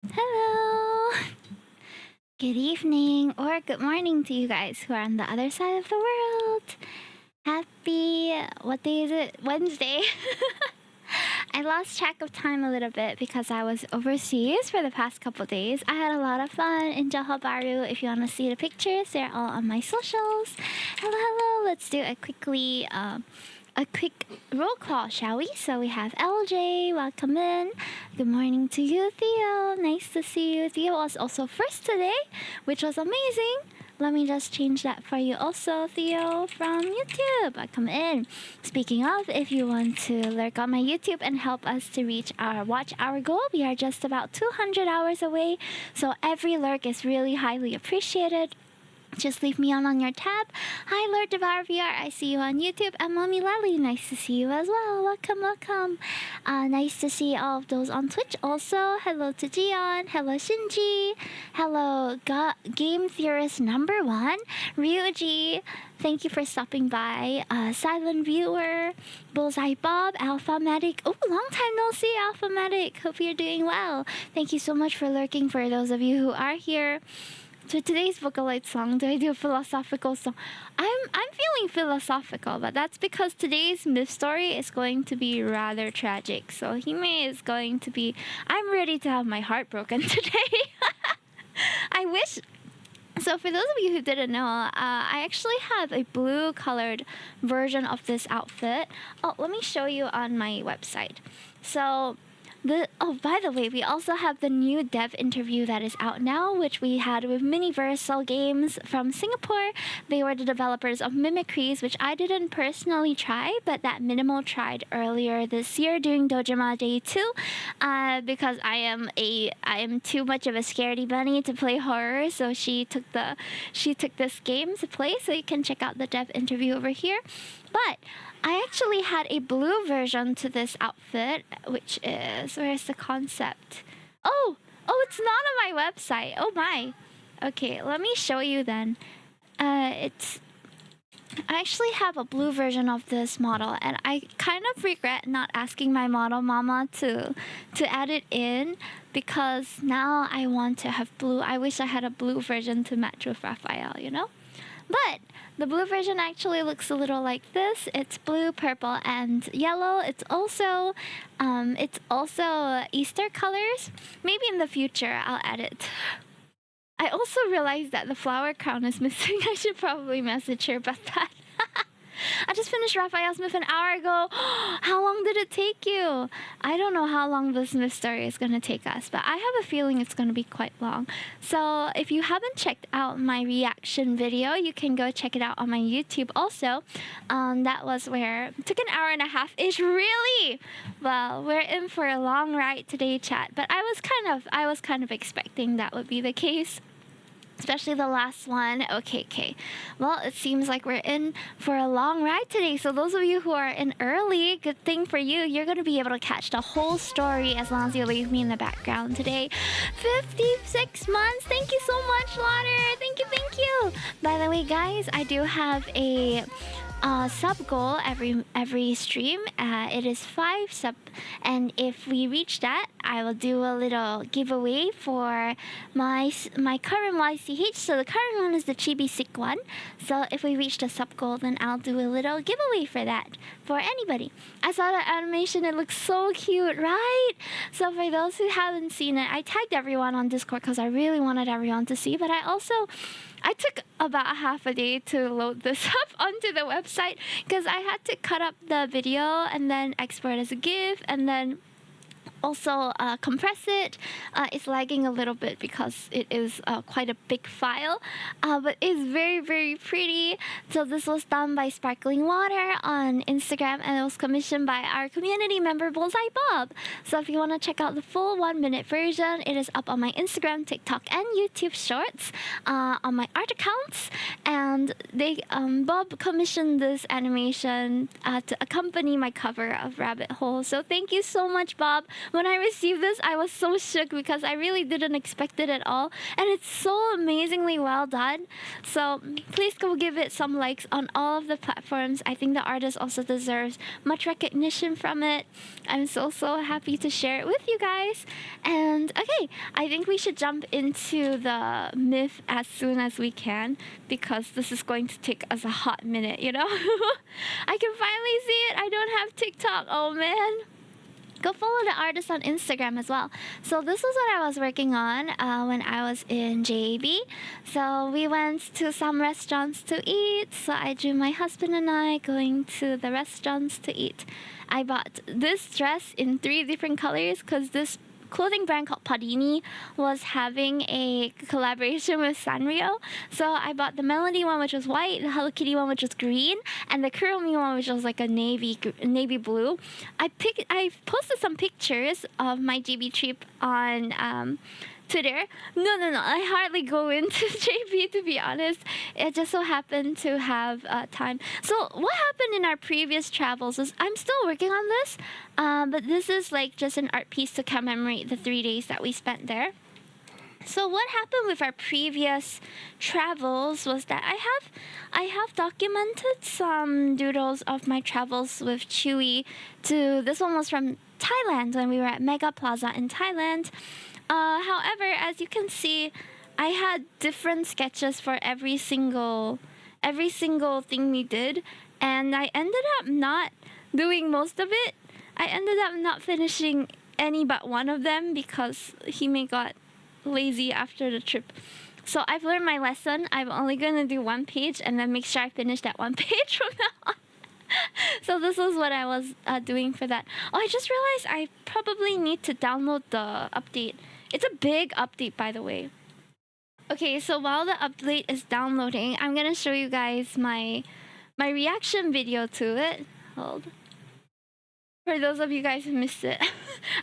Hello! Good evening or good morning to you guys who are on the other side of the world. Happy, what day is it? Wednesday. I lost track of time a little bit because I was overseas for the past couple days. I had a lot of fun in Johor Bahru. If you want to see the pictures, they're all on my socials. Hello, hello. Let's do a quick roll call, shall we? So we have LJ, welcome in. Good morning to you, Theo. Nice to see you. Theo was also first today, which was amazing. Let me just change that for you also, Theo from YouTube. Welcome in. Speaking of, if you want to lurk on my YouTube and help us to reach our watch hour goal, we are just about 200 hours away. So every lurk is really highly appreciated. Just leave me on your tab. Hi, Lord Devour VR. I see you on YouTube. And Mommy Lally, nice to see you as well. Welcome, welcome. Nice to see all of those on Twitch also. Hello to Jion. Hello, Shinji. Hello, Game Theorist number 1. Ryuji. Thank you for stopping by. Silent Viewer. Bullseye Bob. Alpha Medic. Oh, long time no see, Alpha Medic. Hope you're doing well. Thank you so much for lurking for those of you who are here. So today's Vocaloid song, do I do a philosophical song? I'm feeling philosophical, but that's because today's myth story is going to be rather tragic. So Hime is going to be... I'm ready to have my heart broken today. I wish... So for those of you who didn't know, I actually have a blue-colored version of this outfit. Oh, let me show you on my website. So... by the way, we also have the new dev interview that is out now, which we had with Miniversal Games from Singapore. They were the developers of Mimicries, which I didn't personally try, but that Minimal tried earlier this year during Dojima Day 2, because I am too much of a scaredy bunny to play horror, so she took this game to play. So you can check out the dev interview over here. But I actually had a blue version to this outfit, which is... Where's the concept? Oh, it's not on my website. Oh my. Okay, let me show you then. I actually have a blue version of this model, and I kind of regret not asking my model mama to add it in, because now I want to have blue. I wish I had a blue version to match with Rafayel, you know? But the blue version actually looks a little like this. It's blue, purple, and yellow. It's also Easter colors. Maybe in the future I'll add it. I also realized that the flower crown is missing. I should probably message her about that. I just finished Raphael Smith an hour ago. How long did it take you? I don't know how long this Smith story is going to take us, but I have a feeling it's going to be quite long. So if you haven't checked out my reaction video, you can go check it out on my YouTube also. That was where it took an hour and a half-ish. Really? Well, we're in for a long ride today, chat. But I was kind of expecting that would be the case. Especially the last one. Okay. Well, it seems like we're in for a long ride today. So those of you who are in early, good thing for you. You're going to be able to catch the whole story as long as you leave me in the background today. 56 months. Thank you so much, Lauder. Thank you. By the way, guys, I do have a... sub goal every stream. It is 5 sub, and if we reach that, I will do a little giveaway for my current YCH. So the current one is the Chibi Sick one. So if we reach the sub goal, then I'll do a little giveaway for that for anybody. I saw that animation. It looks so cute, right? So for those who haven't seen it, I tagged everyone on Discord because I really wanted everyone to see. But I took about half a day to load this up onto the website because I had to cut up the video and then export as a GIF and then also compress it. It's lagging a little bit because it is quite a big file, but it's very, very pretty. So this was done by Sparkling Water on Instagram, and it was commissioned by our community member Bullseye Bob. So if you want to check out the full 1-minute version, it is up on my Instagram, TikTok, and YouTube Shorts on my art accounts. And Bob commissioned this animation to accompany my cover of Rabbit Hole. So thank you so much, Bob, When I received this, I was so shook because I really didn't expect it at all. And it's so amazingly well done. So please go give it some likes on all of the platforms. I think the artist also deserves much recognition from it. I'm so happy to share it with you guys. And okay, I think we should jump into the myth as soon as we can because this is going to take us a hot minute, you know? I can finally see it. I don't have TikTok. Oh man. Go follow the artist on Instagram as well. So this was what I was working on when I was in JB. So we went to some restaurants to eat. So I drew my husband and I going to the restaurants to eat. I bought this dress in 3 different colors because this clothing brand called Padini was having a collaboration with Sanrio. So I bought the Melody one, which was white, the Hello Kitty one, which was green, and the Kuromi one, which was like a navy blue. I posted some pictures of my GB trip on Twitter. No, I hardly go into JB, to be honest. It just so happened to have time. So what happened in our previous travels is I'm still working on this, but this is like just an art piece to commemorate the 3 days that we spent there. So what happened with our previous travels was that I have documented some doodles of my travels with Chewy. This one was from Thailand when we were at Mega Plaza in Thailand. However, as you can see, I had different sketches for every single thing we did, and I ended up not doing most of it. I ended up not finishing any but one of them because Hime got lazy after the trip. So I've learned my lesson. I'm only gonna do 1 page and then make sure I finish that 1 page from now on. So this is what I was doing for that. Oh, I just realized I probably need to download the update. It's a big update, by the way. Okay, so while the update is downloading, I'm gonna show you guys my reaction video to it. Hold. For those of you guys who missed it,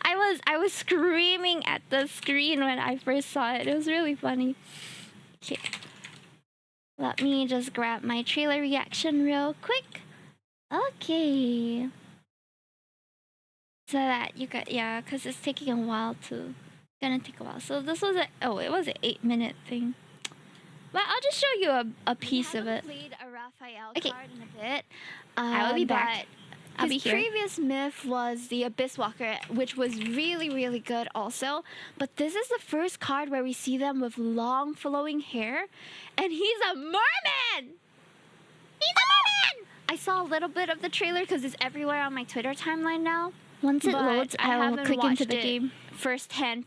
I was screaming at the screen when I first saw it. It was really funny. Okay, let me just grab my trailer reaction real quick. Okay. So that you got, yeah, because it's taking a while to. Gonna take a while. So this was it was an 8-minute thing. But I'll just show you a piece of it. Played a Rafayel card in a bit. I will be back. I'll be here. His previous myth was the Abyss Walker, which was really, really good also. But this is the first card where we see them with long flowing hair. And he's a merman! He's a merman! I saw a little bit of the trailer because it's everywhere on my Twitter timeline now. Once it loads, I will click into the game firsthand.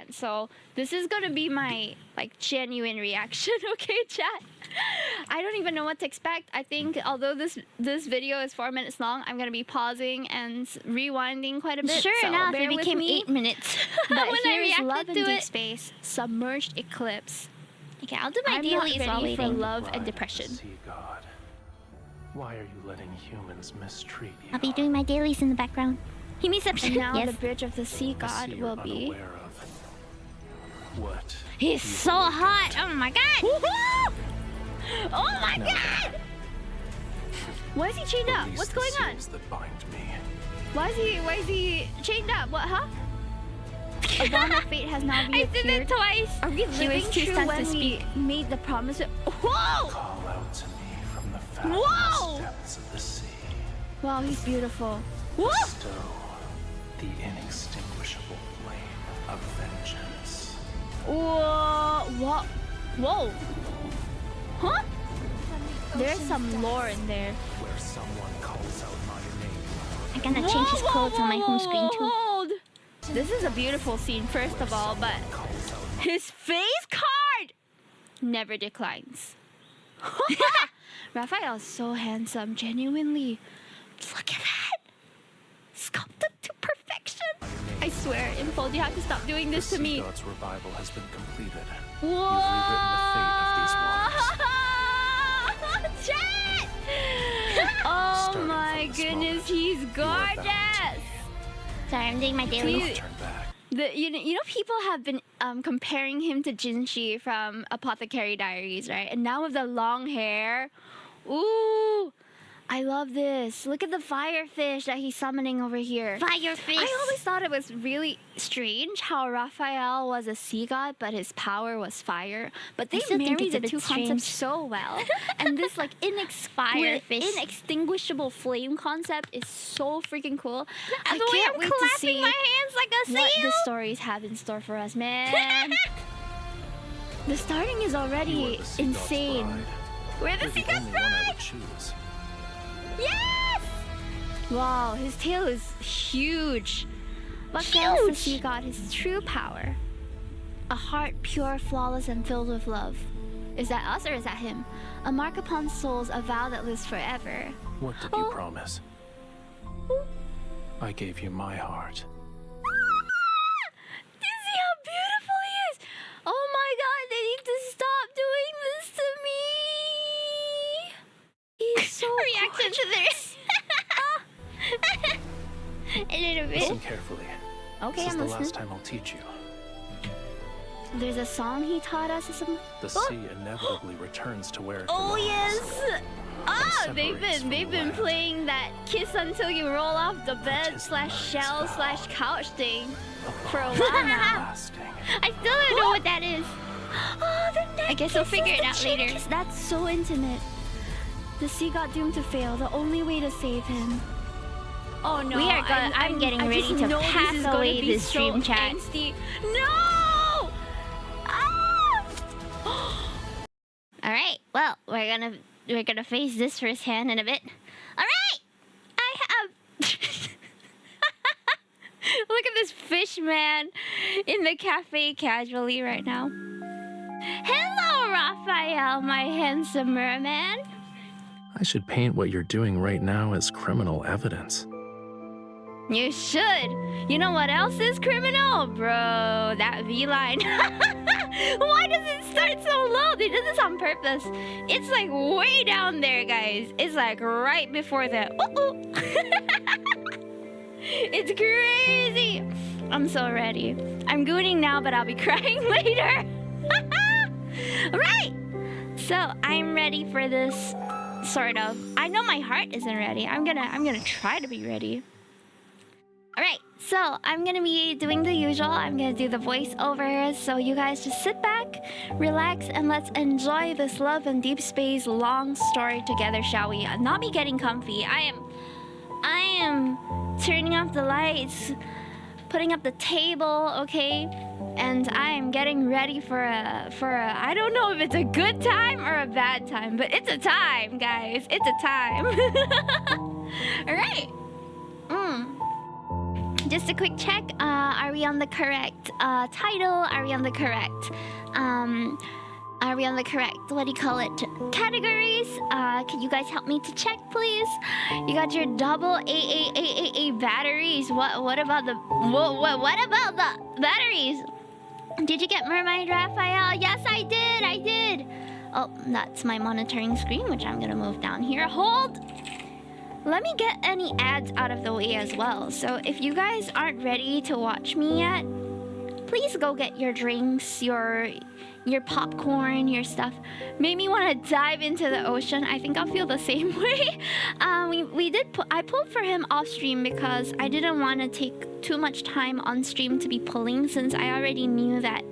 So this is gonna be my like genuine reaction, okay, chat? I don't even know what to expect. I think although this video is 4 minutes long, I'm gonna be pausing and rewinding quite a bit. Sure enough, it became 8 minutes. But when I reacted Love to Deepspace, Submerged Eclipse. Okay, I'll do my dailies while waiting. For love and depression. God. Why are you letting humans mistreat you? I'll be doing my dailies in the background. And now yes. The Bridge of the Sea God will be. What? He's so hot! Oh my god! Oh my god! Why is he chained up? What's going on? That bind me. Why is he chained up? What, huh? A bond of fate has now reappeared. I did it twice! Are we living true when we made the promise? Whoa! Call out to me from the fathomless depths of the sea. Wow, he's beautiful. Whoa! Bestow the inextinguishable flame of vengeance. Whoa! Whoa! Huh? There's some lore in there. Where someone calls out my name. I'm gonna change his clothes on my home screen too. Hold. This is a beautiful scene, first of all, but his face card never declines. Raphael is so handsome, genuinely. Look at that! Sculpted to perfection. I swear, Infold, you have to stop doing this to me. The God's revival has been completed. Whoa! You've rewritten the fate of these waters. Chat! Oh my goodness, he's gorgeous! Sorry, I'm doing my daily. You know, people have been comparing him to Jinshi from Apothecary Diaries, right? And now with the long hair, ooh, I love this. Look at the firefish that he's summoning over here. Firefish. I always thought it was really strange how Raphael was a sea god, but his power was fire. But they still think married it's a the bit two concepts strange. so well. And this like Firefish. inextinguishable flame concept is so freaking cool. I The way can't I'm wait to clapping see my hands like a what seal. the stories have in store for us, man. The starting is You are already the Sea God's insane. bride. We're the You're Sea the God's only one I bride. would choose. Yes. Wow, his tail is huge. What grants the Huge. sea god his true power? A heart pure, flawless, and filled with love. Is that us or is that him? A mark upon souls, a vow that lives forever. What did you promise? I gave you my heart. Do you see how beautiful he is? Oh my god, they need to stop doing this to me. He's so Reaction to this. A little bit. Listen carefully. Okay, This is I'm the listening. last time I'll teach you. There's a song he taught us or something. The sea inevitably returns to where it Oh belongs. yes. Ah, they've separates been from the land. playing that kiss until you roll off the bed is slash man's shell vow? slash couch thing A for a bond while now. everlasting. I still don't know what that is. Oh, the neck I guess we'll kisses, figure it the out chin later. kiss. That's so intimate. The sea got doomed to fail. The only way to save him. Oh no! We are gonna- I'm getting I ready just to know pass this is gonna away be this so stream chat. angsty. No! Ah! All right. Well, we're gonna face this firsthand in a bit. All right. I have. Look at this fish man in the cafe casually right now. Hello, Raphael, my handsome merman. I should paint what you're doing right now as criminal evidence. You should. You know what else is criminal, bro? That V line. Why does it start so low? They did this on purpose. It's like way down there, guys. It's like right before the. Ooh. It's crazy. I'm so ready. I'm gooning now, but I'll be crying later. Right. So I'm ready for this. Sort of. I know my heart isn't ready. I'm gonna try to be ready. Alright, so I'm gonna be doing the usual. I'm gonna do the voiceovers. So you guys just sit back, relax, and let's enjoy this Love and Deep Space long story together, shall we? Not me getting comfy. I am turning off the lights, putting up the table, okay? And I am getting ready for a I don't know if it's a good time or a bad time, but it's a time, guys. It's a time. Alright. Just a quick check. Are we on the correct title? Are we on the correct what do you call it, categories? Can you guys help me to check, please? You got your double AAAAA batteries. What about the what about the batteries? Did you get Mermaid Raphael? Yes, I did. Oh, that's my monitoring screen, which I'm gonna move down here. Hold. Let me get any ads out of the way as well. So if you guys aren't ready to watch me yet, please go get your drinks, your popcorn, your stuff. Made me want to dive into the ocean. I think I'll feel the same way. I pulled for him off stream because I didn't want to take too much time on stream to be pulling, since I already knew that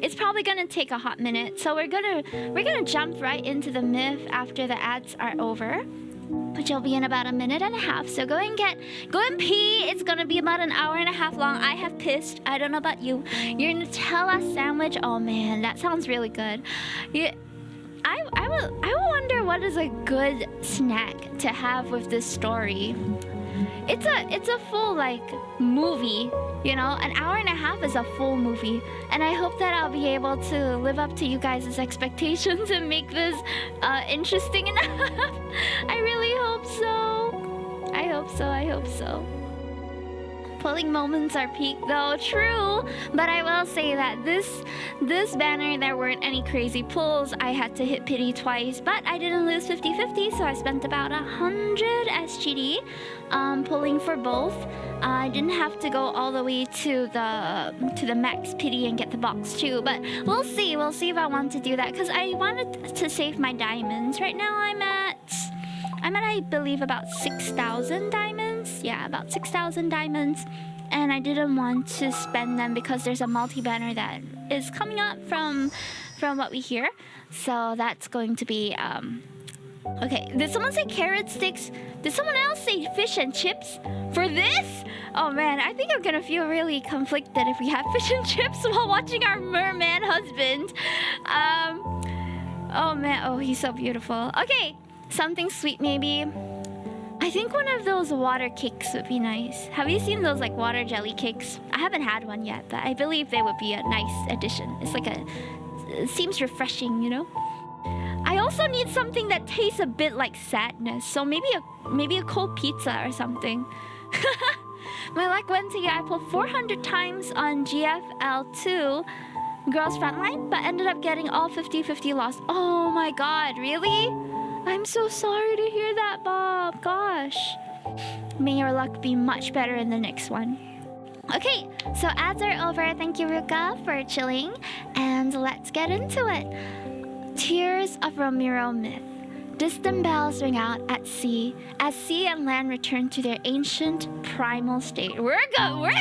it's probably gonna take a hot minute. So we're gonna jump right into the myth after the ads are over, which will be in about 1.5 minutes. So go and pee. It's gonna be about 1.5 hours long. I have pissed. I don't know about you. Your Nutella sandwich. Oh man, that sounds really good. I will wonder what is a good snack to have with this story. It's a full like movie, you know. 1.5 hours is a full movie, and I hope that I'll be able to live up to you guys' expectations and make this interesting enough. I really hope so. I hope so. Pulling moments are peak though, true. But I will say that this banner, there weren't any crazy pulls. I had to hit pity twice, but I didn't lose 50-50, so I spent about 100 SGD pulling for both. I didn't have to go all the way to the max pity and get the box too, but we'll see if I want to do that, because I wanted to save my diamonds. Right now I'm at I'm at, I believe, about 6,000 diamonds. Yeah, about 6,000 diamonds. And I didn't want to spend them because there's a multi-banner that is coming up from what we hear. So that's going to be, okay, did someone say carrot sticks? Did someone else say fish and chips? For this? Oh man, I think I'm gonna feel really conflicted if we have fish and chips while watching our merman husband. Oh man, oh, he's so beautiful. Okay, something sweet maybe. I think one of those water cakes would be nice. Have you seen those like water jelly cakes? I haven't had one yet, but I believe they would be a nice addition. It's like it seems refreshing, you know? I also need something that tastes a bit like sadness. So maybe a cold pizza or something. My luck went to you. I pulled 400 times on GFL2 Girls Frontline, but ended up getting all 50-50 lost. Oh my god, really? I'm so sorry to hear that, Bob. Gosh. May your luck be much better in the next one. Okay, so ads are over. Thank you, Ruka, for chilling. And let's get into it. Tears of Ramiro myth. Distant bells ring out at sea as sea and land return to their ancient primal state. We're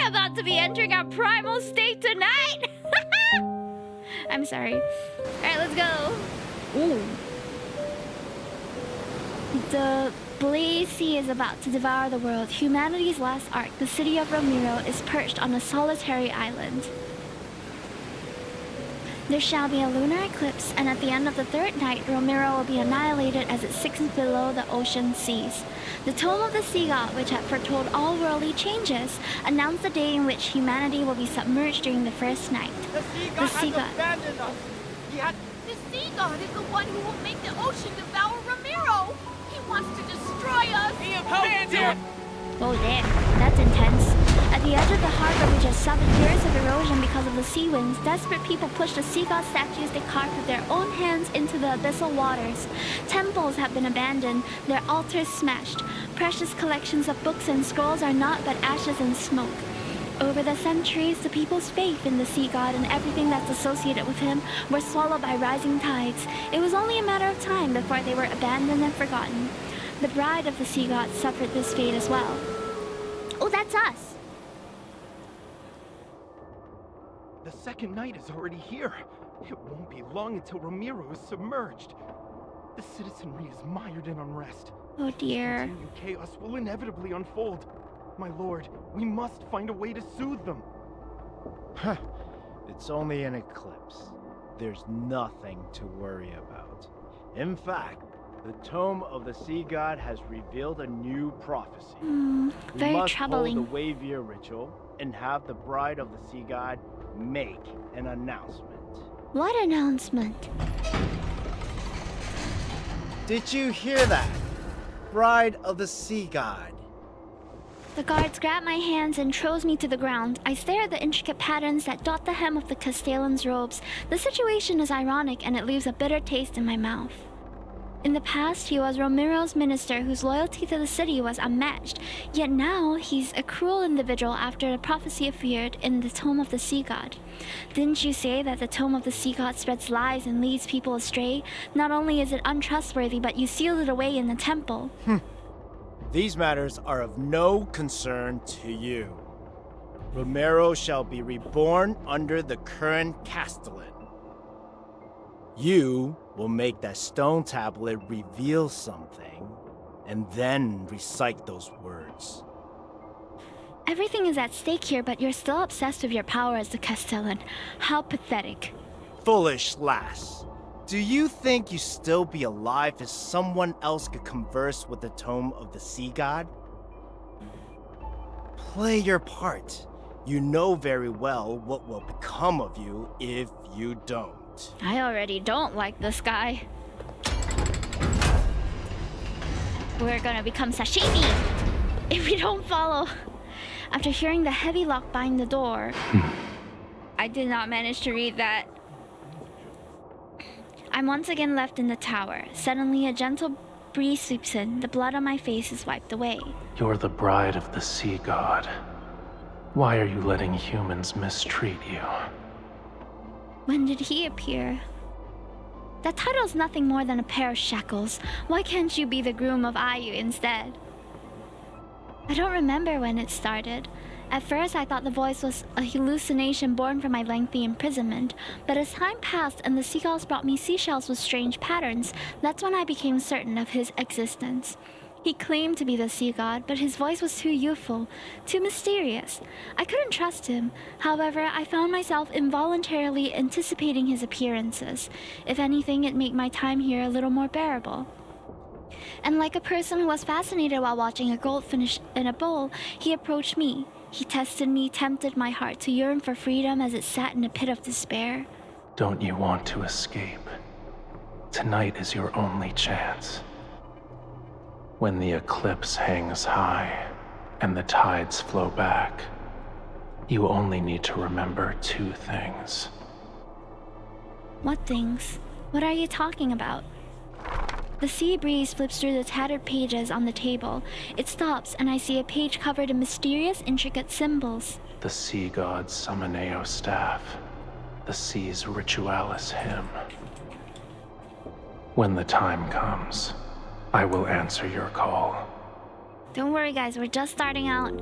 about to be entering our primal state tonight. I'm sorry. All right, let's go. Ooh. The Blaze Sea is about to devour the world. Humanity's last ark, the city of Ramiro, is perched on a solitary island. There shall be a lunar eclipse, and at the end of the third night, Ramiro will be annihilated as it sinks below the ocean seas. The Tome of the Sea God, which had foretold all worldly changes, announced the day in which humanity will be submerged during the first night. The Sea God has abandoned us. The Sea God is the one who will make the ocean devour Ramiro. He wants to destroy us. He abandoned. Oh damn, that's intense. At the edge of the harbor, which has suffered years of erosion because of the sea winds, desperate people push the sea god statues they carved with their own hands into the abyssal waters. Temples have been abandoned, their altars smashed. Precious collections of books and scrolls are naught but ashes and smoke. Over the centuries, the people's faith in the sea god and everything that's associated with him were swallowed by rising tides. It was only a matter of time before they were abandoned and forgotten. The bride of the sea god suffered this fate as well. Oh, that's us! The second night is already here. It won't be long until Ramiro is submerged. The citizenry is mired in unrest. Oh dear. Continued chaos will inevitably unfold. My lord, we must find a way to soothe them. Huh. It's only an eclipse. There's nothing to worry about. In fact, the Tome of the Sea God has revealed a new prophecy. Very we must troubling. hold the Wavier ritual and have the bride of the Sea God make an announcement. What announcement? Did you hear that? Bride of the Sea God. The guards grab my hands and throws me to the ground. I stare at the intricate patterns that dot the hem of the Castellan's robes. The situation is ironic and it leaves a bitter taste in my mouth. In the past, he was Ramiro's minister whose loyalty to the city was unmatched. Yet now, he's a cruel individual after the prophecy appeared in the Tome of the Sea God. Didn't you say that the Tome of the Sea God spreads lies and leads people astray? Not only is it untrustworthy, but you sealed it away in the temple. These matters are of no concern to you. Ramiro shall be reborn under the current Castellan. You will make that stone tablet reveal something, and then recite those words. Everything is at stake here, but you're still obsessed with your power as the Castellan. How pathetic. Foolish lass. Do you think you still be alive if someone else could converse with the Tome of the Sea God? Play your part. You know very well what will become of you if you don't. I already don't like this guy. We're gonna become sashimi if we don't follow. After hearing the heavy lock behind the door, I did not manage to read that. I'm once again left in the tower. Suddenly, a gentle breeze sweeps in. The blood on my face is wiped away. You're the bride of the sea god. Why are you letting humans mistreat you? When did he appear? That title's nothing more than a pair of shackles. Why can't you be the groom of Ayu instead? I don't remember when it started. At first, I thought the voice was a hallucination born from my lengthy imprisonment, but as time passed and the seagulls brought me seashells with strange patterns, that's when I became certain of his existence. He claimed to be the sea god, but his voice was too youthful, too mysterious. I couldn't trust him. However, I found myself involuntarily anticipating his appearances. If anything, it made my time here a little more bearable. And like a person who was fascinated while watching a goldfish in a bowl, he approached me. He tested me, tempted my heart to yearn for freedom as it sat in a pit of despair. Don't you want to escape? Tonight is your only chance. When the eclipse hangs high and the tides flow back, you only need to remember 2 things. What things? What are you talking about? The sea breeze flips through the tattered pages on the table. It stops, and I see a page covered in mysterious, intricate symbols. The sea god's Summoneo staff, the sea's ritualis hymn. When the time comes, I will answer your call. Don't worry, guys, we're just starting out.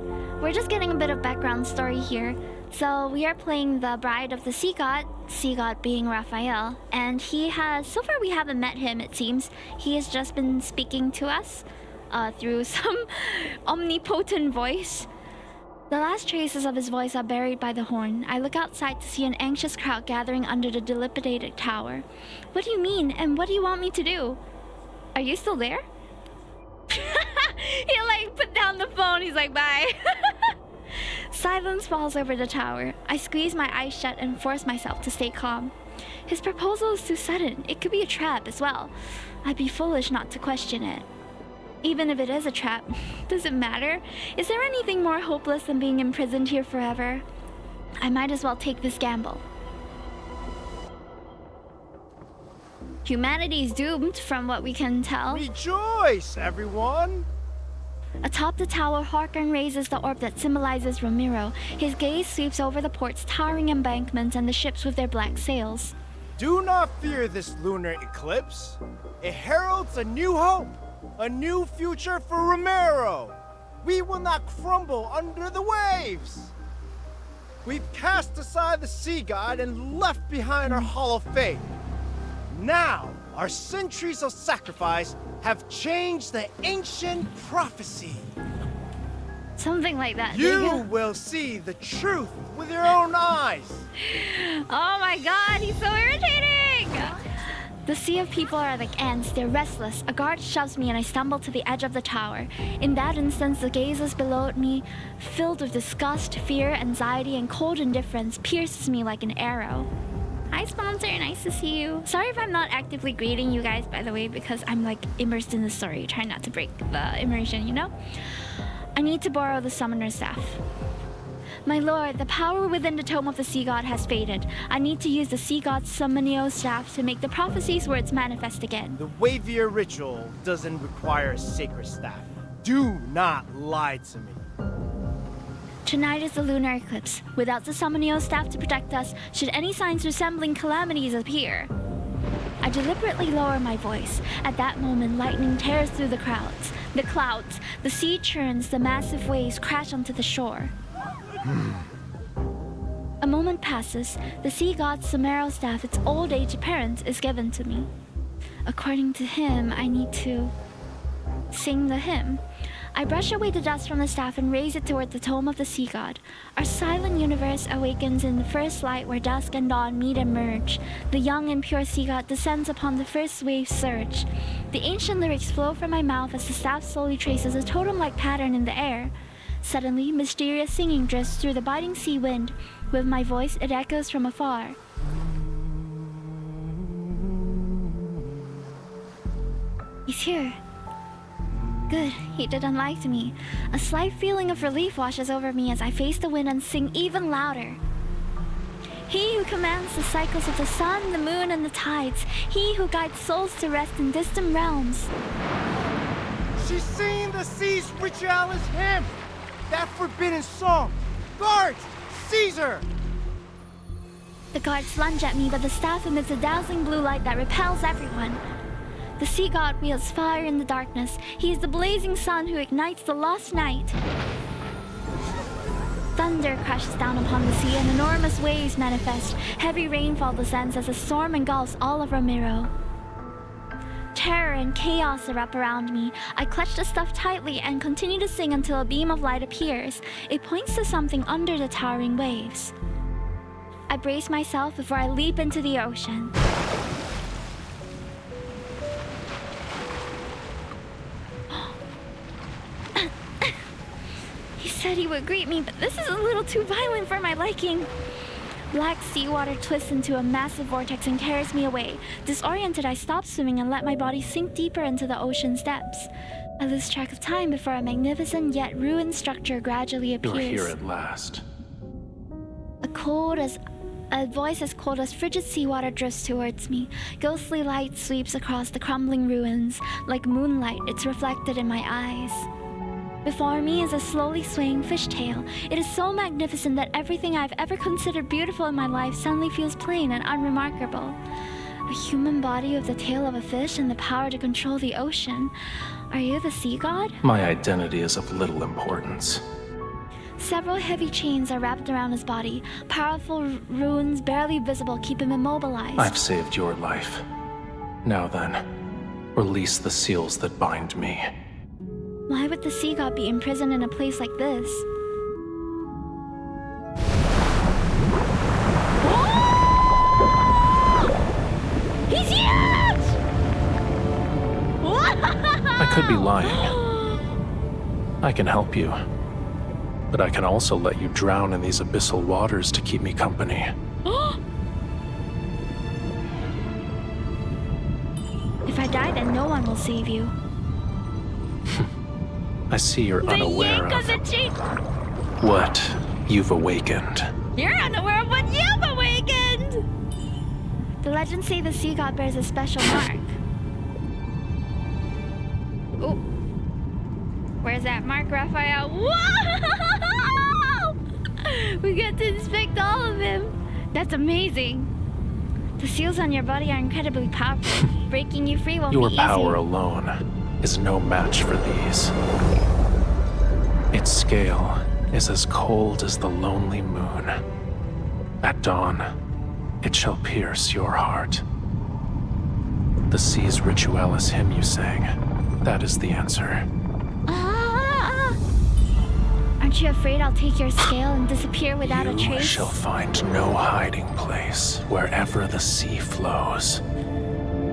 We're just getting a bit of background story here. So we are playing the Bride of the Sea God being Rafayel, and he has, so far we haven't met him, it seems. He has just been speaking to us through some omnipotent voice. The last traces of his voice are buried by the horn. I look outside to see an anxious crowd gathering under the dilapidated tower. What do you mean, and what do you want me to do? Are you still there? He like put down the phone, he's like, bye. Silence falls over the tower. I squeeze my eyes shut and force myself to stay calm. His proposal is too sudden. It could be a trap as well. I'd be foolish not to question it. Even if it is a trap, does it matter? Is there anything more hopeless than being imprisoned here forever? I might as well take this gamble. Humanity's doomed, from what we can tell. Rejoice, everyone! Atop the tower, Harkon raises the orb that symbolizes Ramiro. His gaze sweeps over the port's towering embankments and the ships with their black sails. Do not fear this lunar eclipse. It heralds a new hope, a new future for Ramiro. We will not crumble under the waves. We've cast aside the sea god and left behind our hollow faith. Now, our centuries of sacrifice have changed the ancient prophecy. Something like that. You will see the truth with your own eyes. Oh my god, he's so irritating! The sea of people are like ants, they're restless. A guard shoves me and I stumble to the edge of the tower. In that instance, the gazes below me, filled with disgust, fear, anxiety, and cold indifference, pierces me like an arrow. Hi, sponsor, nice to see you. Sorry if I'm not actively greeting you guys, by the way, because I'm like immersed in the story, trying not to break the immersion, you know? I need to borrow the summoner's staff. My lord, the power within the tome of the sea god has faded. I need to use the sea god's Summoneo staff to make the prophecy's words manifest again. The Wavier ritual doesn't require a sacred staff. Do not lie to me. Tonight is the lunar eclipse. Without the Summoneo staff to protect us, should any signs resembling calamities appear. I deliberately lower my voice. At that moment, lightning tears through the clouds. The sea churns, the massive waves crash onto the shore. A moment passes. The sea god's Summoneo staff, its old age parent, is given to me. According to him, I need to sing the hymn. I brush away the dust from the staff and raise it toward the tome of the sea god. Our silent universe awakens in the first light where dusk and dawn meet and merge. The young and pure sea god descends upon the first wave surge. The ancient lyrics flow from my mouth as the staff slowly traces a totem-like pattern in the air. Suddenly, mysterious singing drifts through the biting sea wind. With my voice, it echoes from afar. He's here. Good, he didn't lie to me. A slight feeling of relief washes over me as I face the wind and sing even louder. He who commands the cycles of the sun, the moon, and the tides. He who guides souls to rest in distant realms. She's singing the sea's ritualis hymn! That forbidden song! Guards! Seize her! The guards lunge at me, but the staff emits a dazzling blue light that repels everyone. The sea god wields fire in the darkness. He is the blazing sun who ignites the lost night. Thunder crashes down upon the sea and enormous waves manifest. Heavy rainfall descends as a storm engulfs all of Ramiro. Terror and chaos erupt around me. I clutch the stuff tightly and continue to sing until a beam of light appears. It points to something under the towering waves. I brace myself before I leap into the ocean. He said he would greet me, but this is a little too violent for my liking. Black seawater twists into a massive vortex and carries me away. Disoriented, I stop swimming and let my body sink deeper into the ocean's depths. I lose track of time before a magnificent yet ruined structure gradually appears. You're here at last. A voice as cold as frigid seawater drifts towards me. Ghostly light sweeps across the crumbling ruins. Like moonlight, it's reflected in my eyes. Before me is a slowly swaying fishtail. It is so magnificent that everything I've ever considered beautiful in my life suddenly feels plain and unremarkable. A human body with the tail of a fish and the power to control the ocean. Are you the sea god? My identity is of little importance. Several heavy chains are wrapped around his body. Powerful runes barely visible keep him immobilized. I've saved your life. Now then, release the seals that bind me. Why would the sea god be imprisoned in a place like this? He's huge! I could be lying. I can help you. But I can also let you drown in these abyssal waters to keep me company. If I die, then no one will save you. I see you're unaware of the cheek. what you've awakened. You're unaware of what you've awakened! The legends say the sea god bears a special mark. Oh, where's that mark, Rafayel? Whoa! We get to inspect all of him. That's amazing. The seals on your body are incredibly powerful. Breaking you free won't be Your easy. power alone is no match for these. Its scale is as cold as the lonely moon. At dawn, it shall pierce your heart. The sea's ritualis hymn you sang, that is the answer. Aren't you afraid I'll take your scale and disappear without a You trace? shall find no hiding place wherever the sea flows.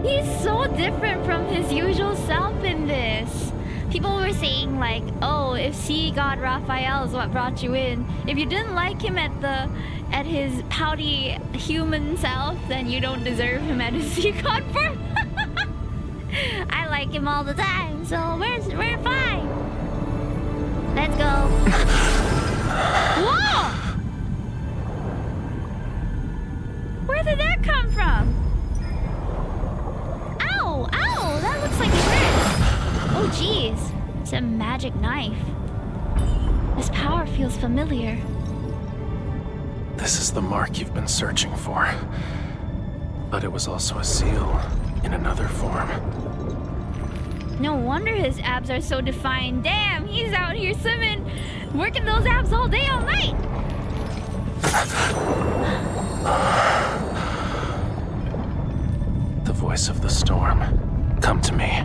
He's so different from his usual self in this. People were saying like, oh, if sea god Rafayel is what brought you in, if you didn't like him at his pouty human self, then you don't deserve him at his sea god form. I like him all the time, so we're fine. Let's go. Whoa! Where did that come from? Ow! Ow! That looks like it hurts. Oh, jeez. It's a magic knife. This power feels familiar. This is the mark you've been searching for. But it was also a seal in another form. No wonder his abs are so defined. Damn, he's out here swimming, working those abs all day, all night. The voice of the storm. Come to me.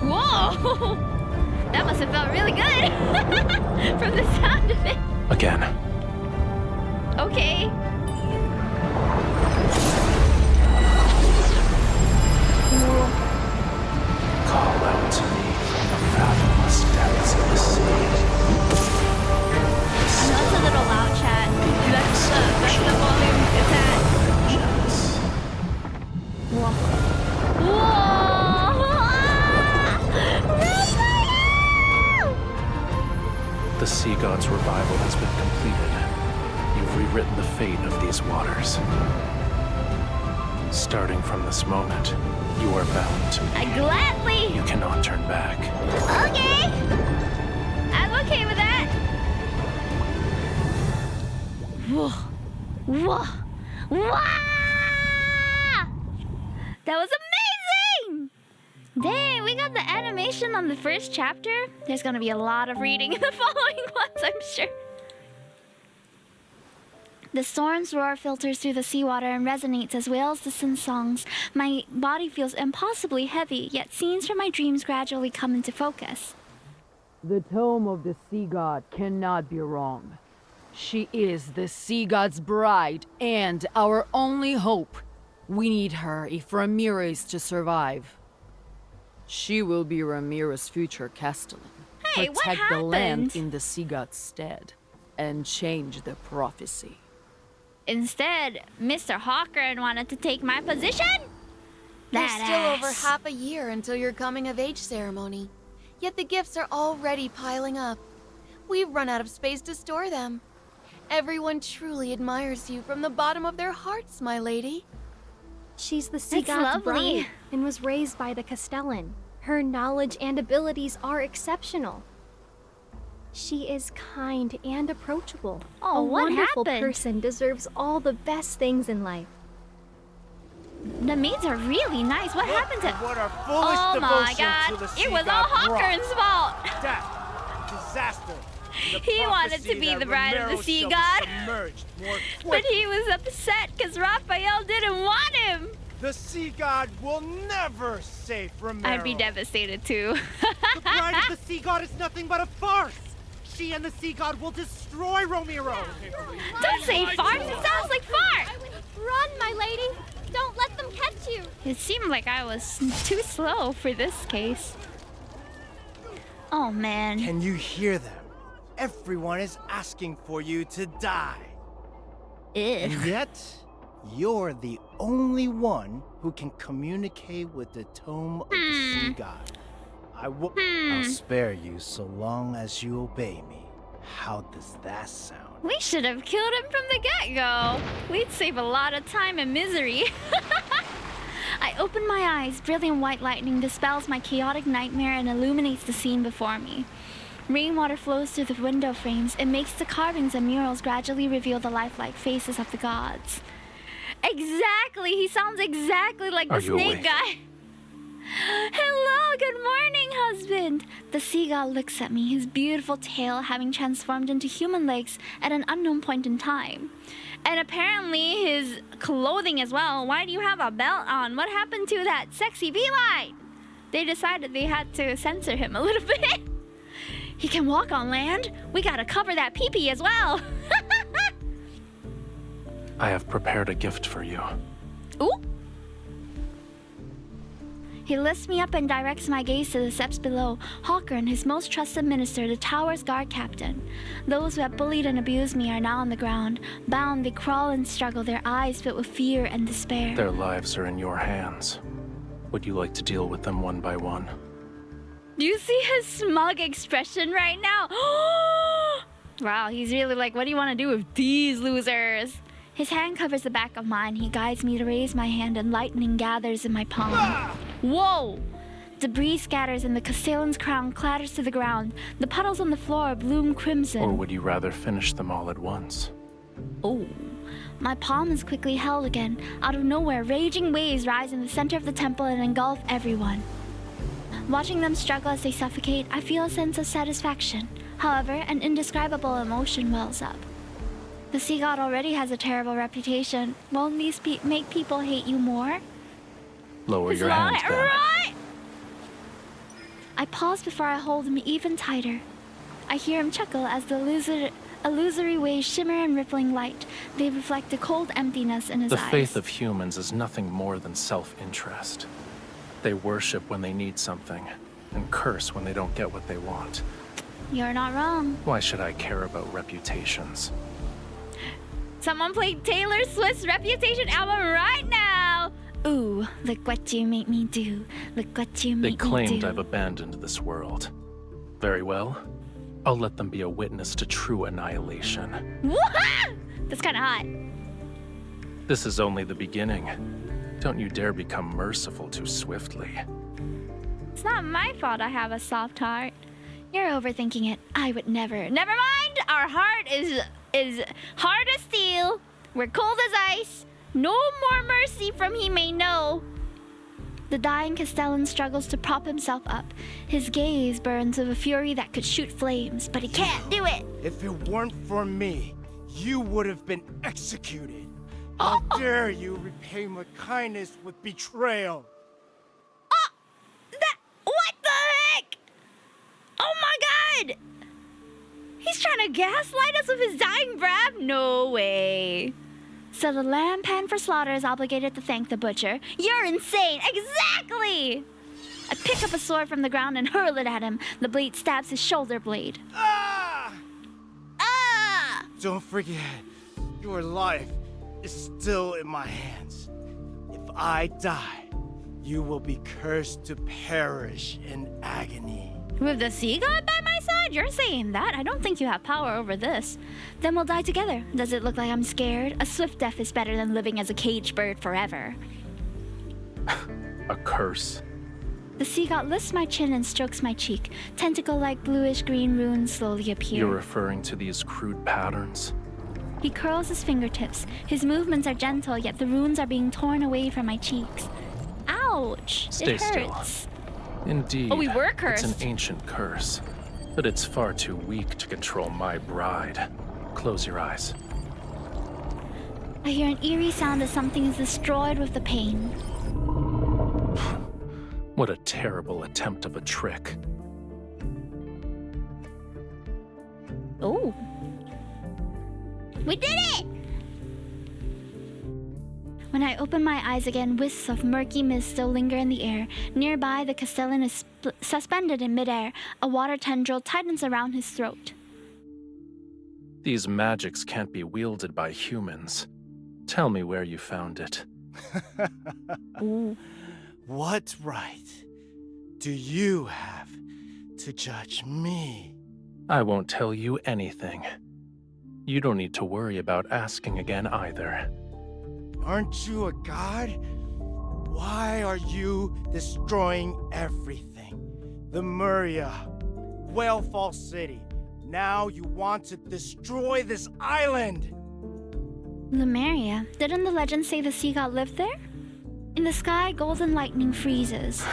Whoa! That must have felt really good from the sound of it. Again. Okay. Call out to me from the fathomless depths of the sea. I know it's a little loud, chat. That's the volume it's at. Whoa. The sea god's revival has been completed. You've rewritten the fate of these waters. Starting from this moment, you are bound to me. Gladly. You cannot turn back. Okay. I'm okay with that. Whoa. Whoa. Whoa. That was amazing! Dang, we got the animation on the first chapter. There's gonna be a lot of reading in the following ones, I'm sure. The storm's roar filters through the seawater and resonates as whales listen songs. My body feels impossibly heavy, yet scenes from my dreams gradually come into focus. The tome of the sea god cannot be wrong. She is the sea god's bride and our only hope. We need her if Ramira is to survive. She will be Ramira's future castellan. Hey, what Protect the land happened? in the sea god's stead and change the prophecy. Instead, Mr. Hawkern wanted to take my position? There's still over Badass. half a year until your coming-of-age ceremony. Yet the gifts are already piling up. We've run out of space to store them. Everyone truly admires you from the bottom of their hearts, my lady. She's the sea That's god's lovely. bride and was raised by the Castellan. Her knowledge and abilities are exceptional. She is kind and approachable. Oh, A what wonderful happened? person deserves all the best things in life. The maids are really nice. What happened to... What our foolish Oh my devotion god, to the sea it was all god brought. Hawkern's fault. Death, disaster. The He wanted to prophecy be that the bride of the Ramiro sea shall be god. submerged more But quickly. he was upset because Raphael didn't want him. The sea god will never save Ramiro. I'd be devastated too. The bride of the sea god is nothing but a farce. She and the sea god will destroy Ramiro. Don't say farce, it sounds like fart. Run, my lady! Don't let them catch you! It seemed like I was too slow for this case. Oh man. Can you hear them? Everyone is asking for you to die. And Ugh. yet, you're the only one who can communicate with the tome of the sea god. I'll spare you so long as you obey me. How does that sound? We should have killed him from the get-go. We'd save a lot of time and misery. I open my eyes. Brilliant white lightning dispels my chaotic nightmare and illuminates the scene before me. Rainwater flows through the window frames. It makes the carvings and murals gradually reveal the lifelike faces of the gods. Exactly! He sounds exactly like Are the you snake awake? guy. Hello, good morning, husband. The sea god looks at me, his beautiful tail having transformed into human legs at an unknown point in time. And apparently his clothing as well. Why do you have a belt on? What happened to that sexy V-line? They decided they had to censor him a little bit. He can walk on land. We gotta cover that pee-pee as well. I have prepared a gift for you. Ooh. He lifts me up and directs my gaze to the steps below. Hawkern, his most trusted minister, the tower's guard captain. Those who have bullied and abused me are now on the ground. Bound, they crawl and struggle, their eyes filled with fear and despair. Their lives are in your hands. Would you like to deal with them one by one? Do you see his smug expression right now? Wow, he's really like, what do you want to do with these losers? His hand covers the back of mine. He guides me to raise my hand and lightning gathers in my palm. Whoa! Debris scatters and the Castellan's crown clatters to the ground. The puddles on the floor bloom crimson. Or would you rather finish them all at once? Oh. My palm is quickly held again. Out of nowhere, raging waves rise in the center of the temple and engulf everyone. Watching them struggle as they suffocate, I feel a sense of satisfaction. However, an indescribable emotion wells up. The sea god already has a terrible reputation. Won't these make people hate you more? Lower His your long hands hair- down. Right! I pause before I hold him even tighter. I hear him chuckle as the illusory waves shimmer in rippling light. They reflect a cold emptiness in his The eyes. faith of humans is nothing more than self-interest. They worship when they need something, and curse when they don't get what they want. You're not wrong. Why should I care about reputations? Someone play Taylor Swift's Reputation album right now! Ooh, look what you make me do. Look what you They make claimed me do. I've abandoned this world. Very well. I'll let them be a witness to true annihilation. Woo-ha! That's kind of hot. This is only the beginning. Don't you dare become merciful too swiftly. It's not my fault I have a soft heart. You're overthinking it. I would never. Never mind! Our heart is hard as steel. We're cold as ice. No more mercy from he may know. The dying Castellan struggles to prop himself up. His gaze burns with a fury that could shoot flames, but he can't do it. If it weren't for me, you would have been executed. How dare you repay my kindness with betrayal? What the heck? Oh my god! He's trying to gaslight us with his dying breath? No way. So the lamb penned for slaughter is obligated to thank the butcher. You're insane! Exactly! I pick up a sword from the ground and hurl it at him. The blade stabs his shoulder blade. Ah! Ah! Don't forget, your life is still in my hands. If I die, you will be cursed to perish in agony. With the sea god by my side? You're saying that? I don't think you have power over this. Then we'll die together. Does it look like I'm scared? A swift death is better than living as a caged bird forever. A curse. The sea god lifts my chin and strokes my cheek. Tentacle-like bluish-green runes slowly appear. You're referring to these crude patterns? He curls his fingertips. His movements are gentle, yet the runes are being torn away from my cheeks. Ouch! Stay it hurts. still. Indeed, Oh, we were cursed. It's an ancient curse, but it's far too weak to control my bride. Close your eyes. I hear an eerie sound as something is destroyed with the pain. What a terrible attempt of a trick. Oh. We did it! When I open my eyes again, wisps of murky mist still linger in the air. Nearby, the Castellan is suspended in midair. A water tendril tightens around his throat. These magics can't be wielded by humans. Tell me where you found it. Ooh. What right do you have to judge me? I won't tell you anything. You don't need to worry about asking again either. Aren't you a god? Why are you destroying everything? The Muria, Whalefall City. Now you want to destroy this island! Lemuria. Didn't the legend say the sea god lived there? In the sky, golden lightning freezes.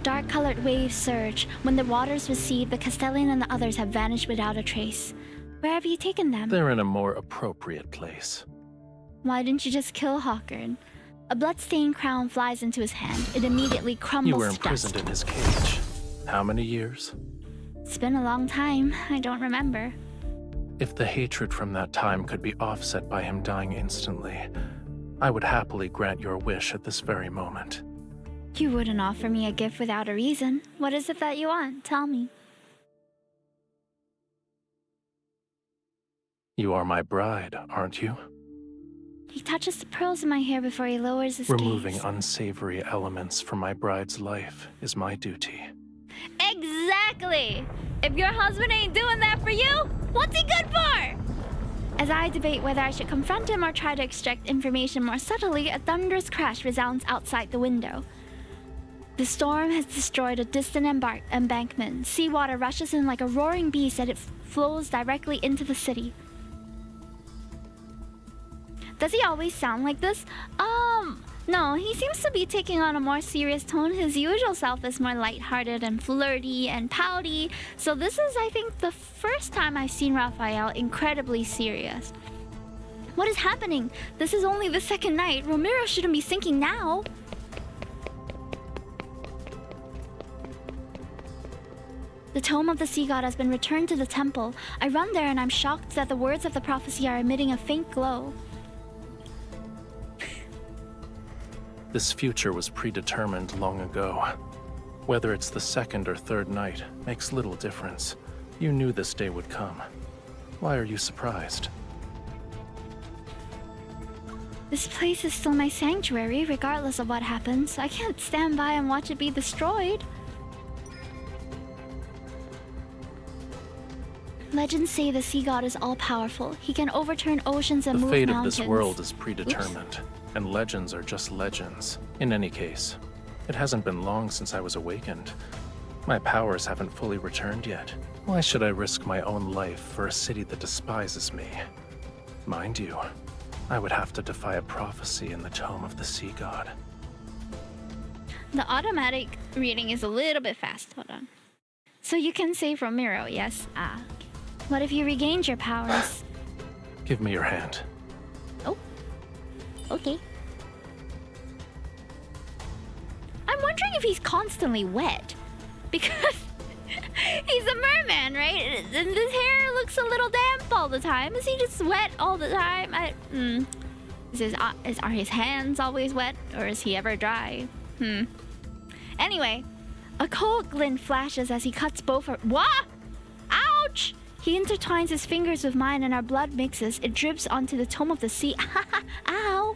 Dark-colored waves surge. When the waters recede, the Castellan and the others have vanished without a trace. Where have you taken them? They're in a more appropriate place. Why didn't you just kill Hawkern? A blood-stained crown flies into his hand. It immediately crumbles You were to imprisoned dust. in his cage. How many years? It's been a long time. I don't remember. If the hatred from that time could be offset by him dying instantly, I would happily grant your wish at this very moment. You wouldn't offer me a gift without a reason. What is it that you want? Tell me. You are my bride, aren't you? He touches the pearls in my hair before he lowers his Removing gaze. unsavory elements from my bride's life is my duty. Exactly! If your husband ain't doing that for you, what's he good for? As I debate whether I should confront him or try to extract information more subtly, a thunderous crash resounds outside the window. The storm has destroyed a distant embankment. Seawater rushes in like a roaring beast as it flows directly into the city. Does he always sound like this? No, he seems to be taking on a more serious tone. His usual self is more lighthearted and flirty and pouty. So this is, I think, the first time I've seen Rafayel incredibly serious. What is happening? This is only the second night. Ramiro shouldn't be sinking now. The tome of the sea god has been returned to the temple. I run there and I'm shocked that the words of the prophecy are emitting a faint glow. This future was predetermined long ago. Whether it's the second or third night makes little difference. You knew this day would come. Why are you surprised? This place is still my sanctuary, regardless of what happens. I can't stand by and watch it be destroyed. Legends say the sea god is all-powerful. He can overturn oceans and The move fate mountains. of this world is predetermined, and legends are just legends. In any case, it hasn't been long since I was awakened. My powers haven't fully returned yet. Why should I risk my own life for a city that despises me? Mind you, I would have to defy a prophecy in the tome of the sea god. The automatic reading is a little bit fast. Hold on. So you can save Ramiro, yes? Ah. Okay. What if you regained your powers? Give me your hand. Oh. Okay. I'm wondering if he's constantly wet. Because he's a merman, right? And his hair looks a little damp all the time. Is he just wet all the time? Are his hands always wet? Or is he ever dry? Anyway, a cold glint flashes as he cuts both her— What? Ouch! He intertwines his fingers with mine and our blood mixes. It drips onto the tome of the sea. Ow!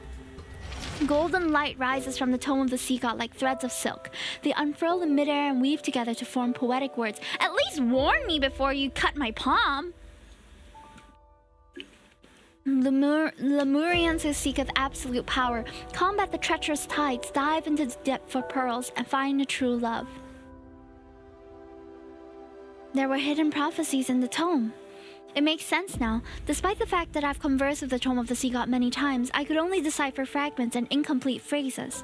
Golden light rises from the tome of the sea god like threads of silk. They unfurl in midair and weave together to form poetic words. At least warn me before you cut my palm. Lemurians who seeketh absolute power, combat the treacherous tides, dive into the depth for pearls, and find a true love. There were hidden prophecies in the tome. It makes sense now. Despite the fact that I've conversed with the Tome of the Sea God many times, I could only decipher fragments and incomplete phrases.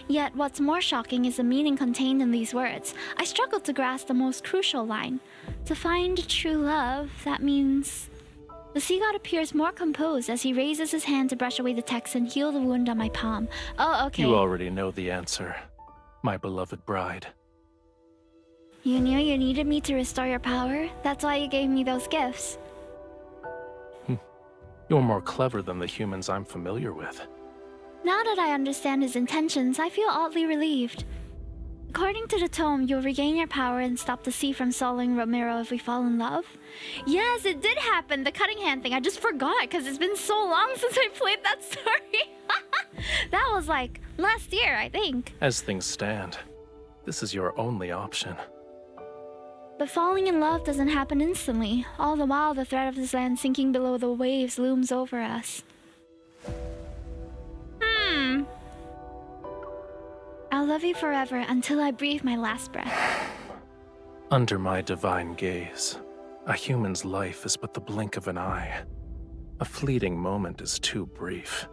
Yet, what's more shocking is the meaning contained in these words. I struggled to grasp the most crucial line. To find true love, that means... The sea god appears more composed as he raises his hand to brush away the text and heal the wound on my palm. Oh, okay. You already know the answer, my beloved bride. You knew you needed me to restore your power? That's why you gave me those gifts. You're more clever than the humans I'm familiar with. Now that I understand his intentions, I feel oddly relieved. According to the tome, you'll regain your power and stop the sea from swallowing Ramiro if we fall in love. Yes, it did happen, the cutting hand thing. I just forgot because it's been so long since I played that story. That was like last year, I think. As things stand, this is your only option. But falling in love doesn't happen instantly. All the while, the threat of this land sinking below the waves looms over us. I'll love you forever until I breathe my last breath. Under my divine gaze, a human's life is but the blink of an eye. A fleeting moment is too brief.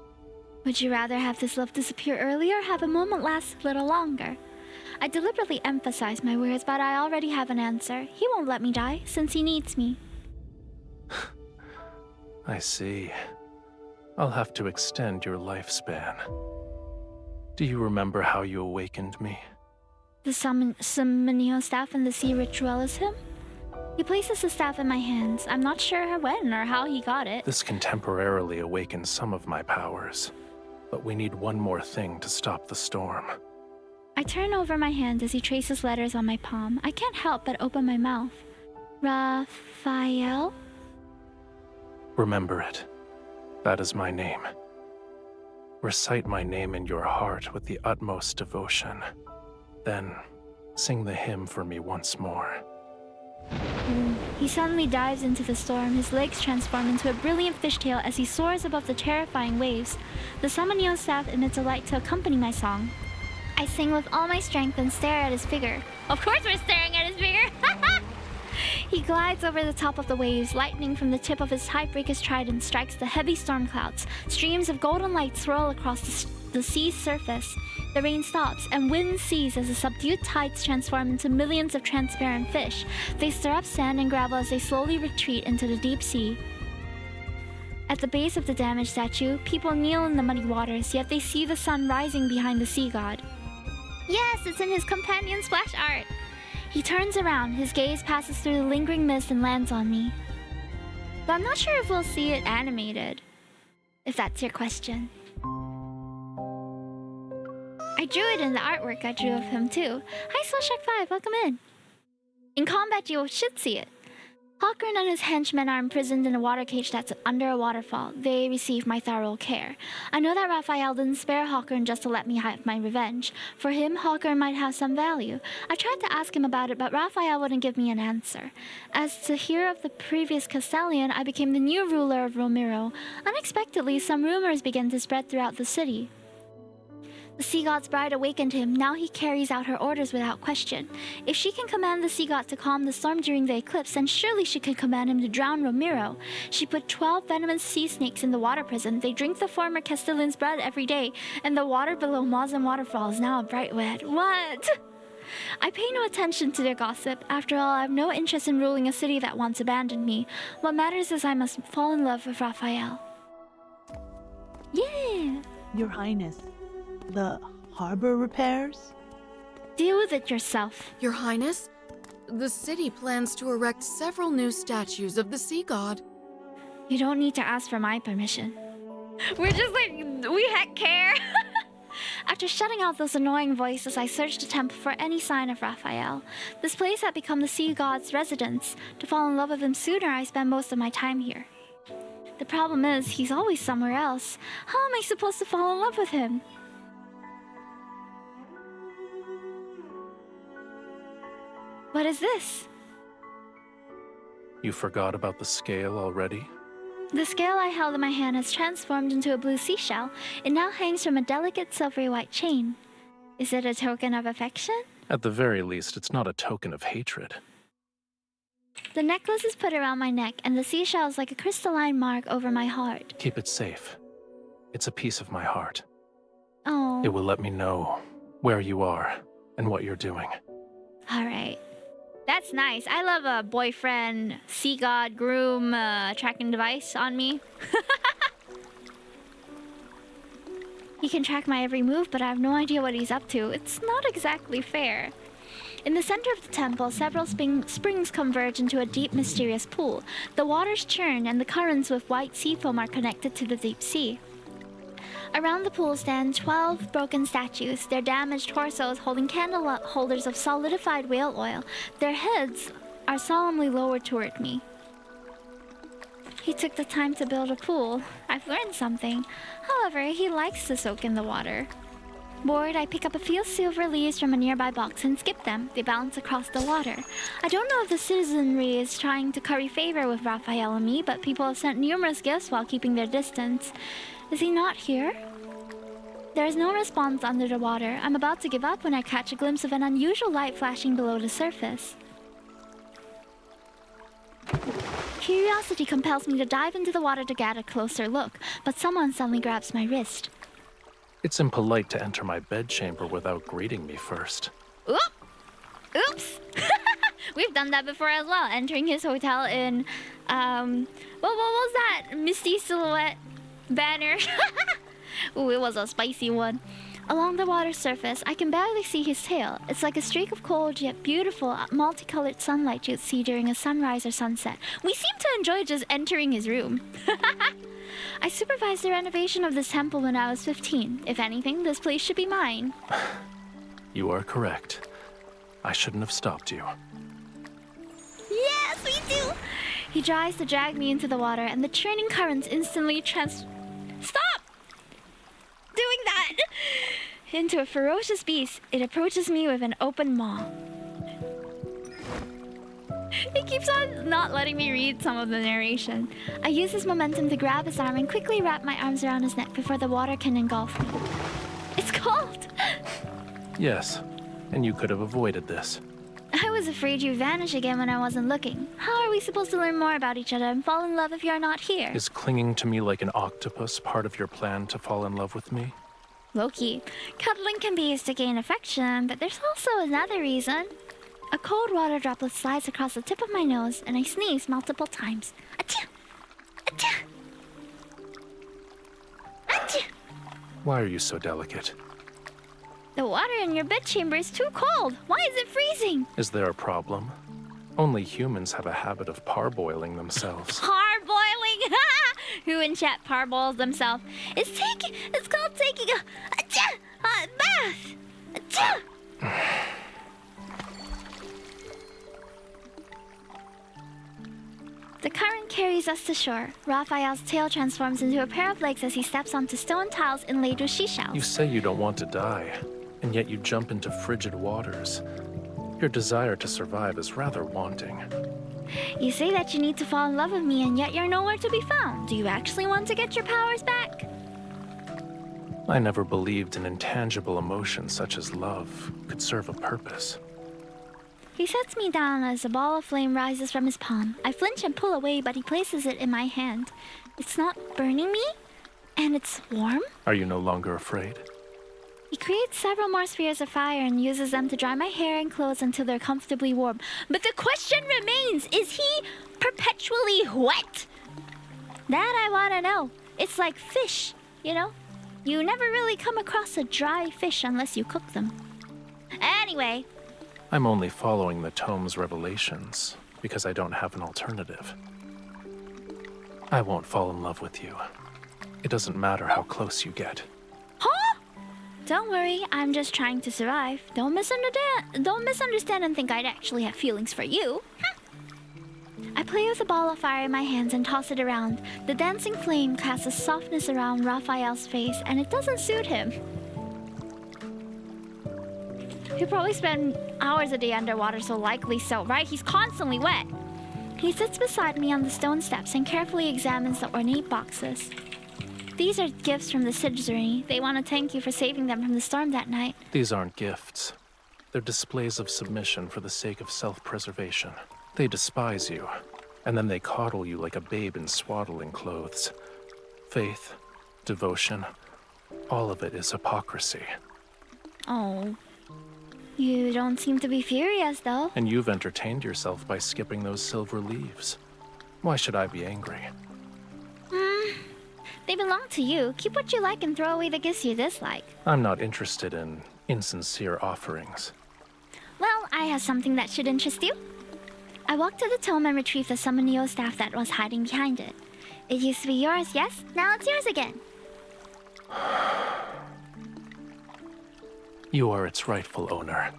Would you rather have this love disappear early or have a moment last a little longer? I deliberately emphasize my words, but I already have an answer. He won't let me die, since he needs me. I see. I'll have to extend your lifespan. Do you remember how you awakened me? The Summon staff in the sea ritualism? He places the staff in my hands. I'm not sure when or how he got it. This can temporarily awaken some of my powers, but we need one more thing to stop the storm. I turn over my hand as he traces letters on my palm. I can't help but open my mouth. Rafayel? Remember it. That is my name. Recite my name in your heart with the utmost devotion. Then, sing the hymn for me once more. He suddenly dives into the storm. His legs transform into a brilliant fishtail as he soars above the terrifying waves. The Samanio staff emits a light to accompany my song. I sing with all my strength and stare at his figure. Of course we're staring at his figure! He glides over the top of the waves. Lightning from the tip of his Tidebreaker's trident strikes the heavy storm clouds. Streams of golden light swirl across the sea's surface. The rain stops, and wind ceases as the subdued tides transform into millions of transparent fish. They stir up sand and gravel as they slowly retreat into the deep sea. At the base of the damaged statue, people kneel in the muddy waters, yet they see the sun rising behind the sea god. Yes, it's in his companion splash art! He turns around, his gaze passes through the lingering mist and lands on me. But I'm not sure if we'll see it animated. If that's your question. I drew it in the artwork I drew of him too. Hi Slashak5, welcome in. In combat you should see it. Hawkern and his henchmen are imprisoned in a water cage that's under a waterfall. They receive my thorough care. I know that Raphael didn't spare Hawkern just to let me have my revenge. For him, Hawkern might have some value. I tried to ask him about it, but Raphael wouldn't give me an answer. As to hear of the previous Castellan, I became the new ruler of Romero. Unexpectedly, some rumors began to spread throughout the city. The Sea God's bride awakened him. Now he carries out her orders without question. If she can command the Sea God to calm the storm during the eclipse, then surely she can command him to drown Ramiro. She put 12 venomous sea snakes in the water prison. They drink the former Castellan's blood every day, and the water below Mazan Waterfall is now a bright red. What? I pay no attention to their gossip. After all, I have no interest in ruling a city that once abandoned me. What matters is I must fall in love with Raphael. Yeah! Your Highness, the harbor repairs? Deal with it yourself. Your Highness, the city plans to erect several new statues of the Sea God. You don't need to ask for my permission. We're just like, we heck care. After shutting out those annoying voices, I searched the temple for any sign of Raphael. This place had become the Sea God's residence. To fall in love with him sooner, I spend most of my time here. The problem is, he's always somewhere else. How am I supposed to fall in love with him? What is this? You forgot about the scale already? The scale I held in my hand has transformed into a blue seashell. It now hangs from a delicate silvery white chain. Is it a token of affection? At the very least, it's not a token of hatred. The necklace is put around my neck, and the seashell is like a crystalline mark over my heart. Keep it safe. It's a piece of my heart. Oh. It will let me know where you are and what you're doing. All right. That's nice. I love a boyfriend, sea god, groom, tracking device on me. He can track my every move, but I have no idea what he's up to. It's not exactly fair. In the center of the temple, several springs converge into a deep, mysterious pool. The waters churn, and the currents with white sea foam are connected to the deep sea. Around the pool stand 12 broken statues, their damaged torsos holding candle holders of solidified whale oil. Their heads are solemnly lowered toward me. He took the time to build a pool. I've learned something. However, he likes to soak in the water. Bored, I pick up a few silver leaves from a nearby box and skip them. They bounce across the water. I don't know if the citizenry is trying to curry favor with Raphael and me, but people have sent numerous gifts while keeping their distance. Is he not here? There is no response under the water. I'm about to give up when I catch a glimpse of an unusual light flashing below the surface. Curiosity compels me to dive into the water to get a closer look, but someone suddenly grabs my wrist. It's impolite to enter my bedchamber without greeting me first. Oops! We've done that before as well, entering his hotel in, what was that? Misty Silhouette banner. Ooh, it was a spicy one. Along the water surface, I can barely see his tail. It's like a streak of cold yet beautiful, multicolored sunlight you'd see during a sunrise or sunset. We seem to enjoy just entering his room. I supervised the renovation of this temple when I was 15. If anything, this place should be mine. You are correct. I shouldn't have stopped you. Yes, we do! He tries to drag me into the water, and the churning currents instantly Stop! Doing that! Into a ferocious beast, it approaches me with an open maw. He keeps on not letting me read some of the narration. I use his momentum to grab his arm and quickly wrap my arms around his neck before the water can engulf me. It's cold! Yes, and you could have avoided this. I was afraid you'd vanish again when I wasn't looking. How are we supposed to learn more about each other and fall in love if you're not here? Is clinging to me like an octopus part of your plan to fall in love with me? Loki, cuddling can be used to gain affection, but there's also another reason. A cold water droplet slides across the tip of my nose, and I sneeze multiple times. Achoo! Achoo! Achoo! Why are you so delicate? The water in your bedchamber is too cold. Why is it freezing? Is there a problem? Only humans have a habit of parboiling themselves. Parboiling? Who in chat parboils themselves? It's called taking a bath. The current carries us to shore. Raphael's tail transforms into a pair of legs as he steps onto stone tiles inlaid with seashells. You say you don't want to die, and yet you jump into frigid waters. Your desire to survive is rather wanting. You say that you need to fall in love with me, and yet you're nowhere to be found. Do you actually want to get your powers back? I never believed an intangible emotion such as love could serve a purpose. He sets me down as a ball of flame rises from his palm. I flinch and pull away, but he places it in my hand. It's not burning me, and it's warm. Are you no longer afraid? He creates several more spheres of fire and uses them to dry my hair and clothes until they're comfortably warm. But the question remains, is he perpetually wet? That I want to know. It's like fish, you know? You never really come across a dry fish unless you cook them. Anyway. I'm only following the tome's revelations because I don't have an alternative. I won't fall in love with you. It doesn't matter how close you get. Huh? Don't worry, I'm just trying to survive. Don't misunderstand and think I'd actually have feelings for you. I play with a ball of fire in my hands and toss it around. The dancing flame casts a softness around Raphael's face, and it doesn't suit him. He probably spend hours a day underwater, so likely so, right? He's constantly wet. He sits beside me on the stone steps and carefully examines the ornate boxes. These are gifts from the Sidgerny. They want to thank you for saving them from the storm that night. These aren't gifts. They're displays of submission for the sake of self-preservation. They despise you, and then they coddle you like a babe in swaddling clothes. Faith, devotion, all of it is hypocrisy. Oh. You don't seem to be furious, though. And you've entertained yourself by skipping those silver leaves. Why should I be angry? They belong to you. Keep what you like and throw away the gifts you dislike. I'm not interested in insincere offerings. Well, I have something that should interest you. I walked to the tome and retrieved the Summoneo staff that was hiding behind it. It used to be yours, yes? Now it's yours again. You are its rightful owner.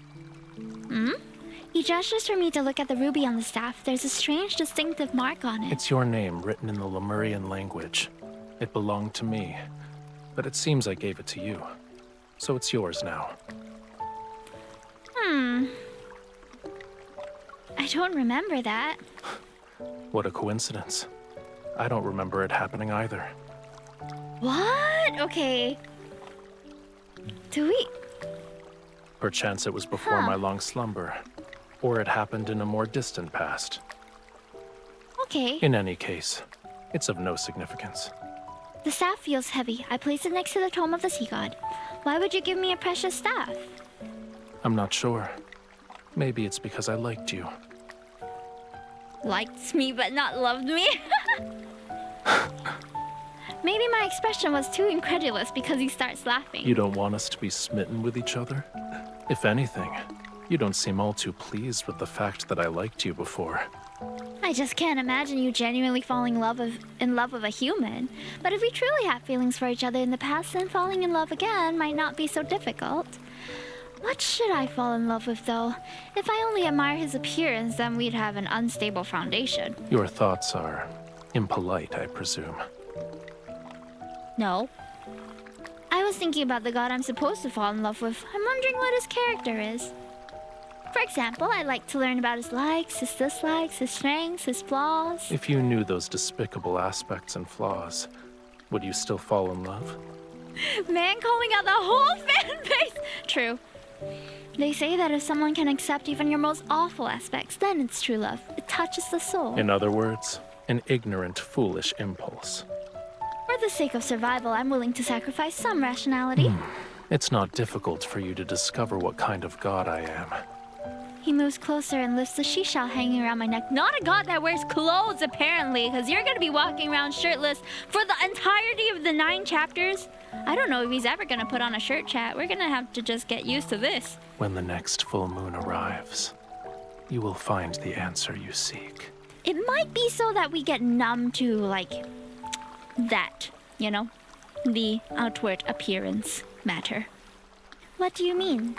He gestures for me to look at the ruby on the staff. There's a strange, distinctive mark on it. It's your name written in the Lemurian language. It belonged to me, but it seems I gave it to you. So it's yours now. I don't remember that. What a coincidence. I don't remember it happening either. What? Okay. Do we... Perchance it was before my long slumber, or it happened in a more distant past. Okay. In any case, it's of no significance. The staff feels heavy. I place it next to the tome of the sea god. Why would you give me a precious staff? I'm not sure. Maybe it's because I liked you. Liked me but not loved me? Maybe my expression was too incredulous because he starts laughing. You don't want us to be smitten with each other? If anything, you don't seem all too pleased with the fact that I liked you before. I just can't imagine you genuinely falling in love with a human. But if we truly have feelings for each other in the past, then falling in love again might not be so difficult. What should I fall in love with, though? If I only admire his appearance, then we'd have an unstable foundation. Your thoughts are impolite, I presume. No. I was thinking about the god I'm supposed to fall in love with. I'm wondering what his character is. For example, I'd like to learn about his likes, his dislikes, his strengths, his flaws. If you knew those despicable aspects and flaws, would you still fall in love? Man calling out the whole fan base! True. They say that if someone can accept even your most awful aspects, then it's true love. It touches the soul. In other words, an ignorant, foolish impulse. For the sake of survival, I'm willing to sacrifice some rationality. It's not difficult for you to discover what kind of god I am. He moves closer and lifts the seashell hanging around my neck. Not a god that wears clothes, apparently, because you're going to be walking around shirtless for the entirety of the 9 chapters. I don't know if he's ever going to put on a shirt, chat. We're going to have to just get used to this. When the next full moon arrives, you will find the answer you seek. It might be so that we get numb to, like, that, you know? The outward appearance matter. What do you mean?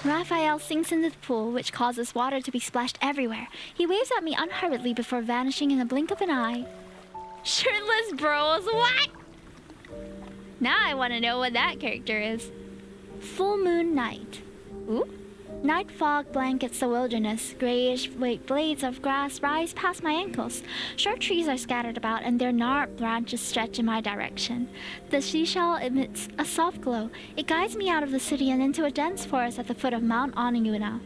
Raphael sinks into the pool, which causes water to be splashed everywhere. He waves at me unhurriedly before vanishing in the blink of an eye. Shirtless bros, what? Now I want to know what that character is. Full moon night. Ooh. Night fog blankets the wilderness. Grayish blades of grass rise past my ankles. Short trees are scattered about, and their gnarled branches stretch in my direction. The seashell emits a soft glow. It guides me out of the city and into a dense forest at the foot of Mount Oniguna.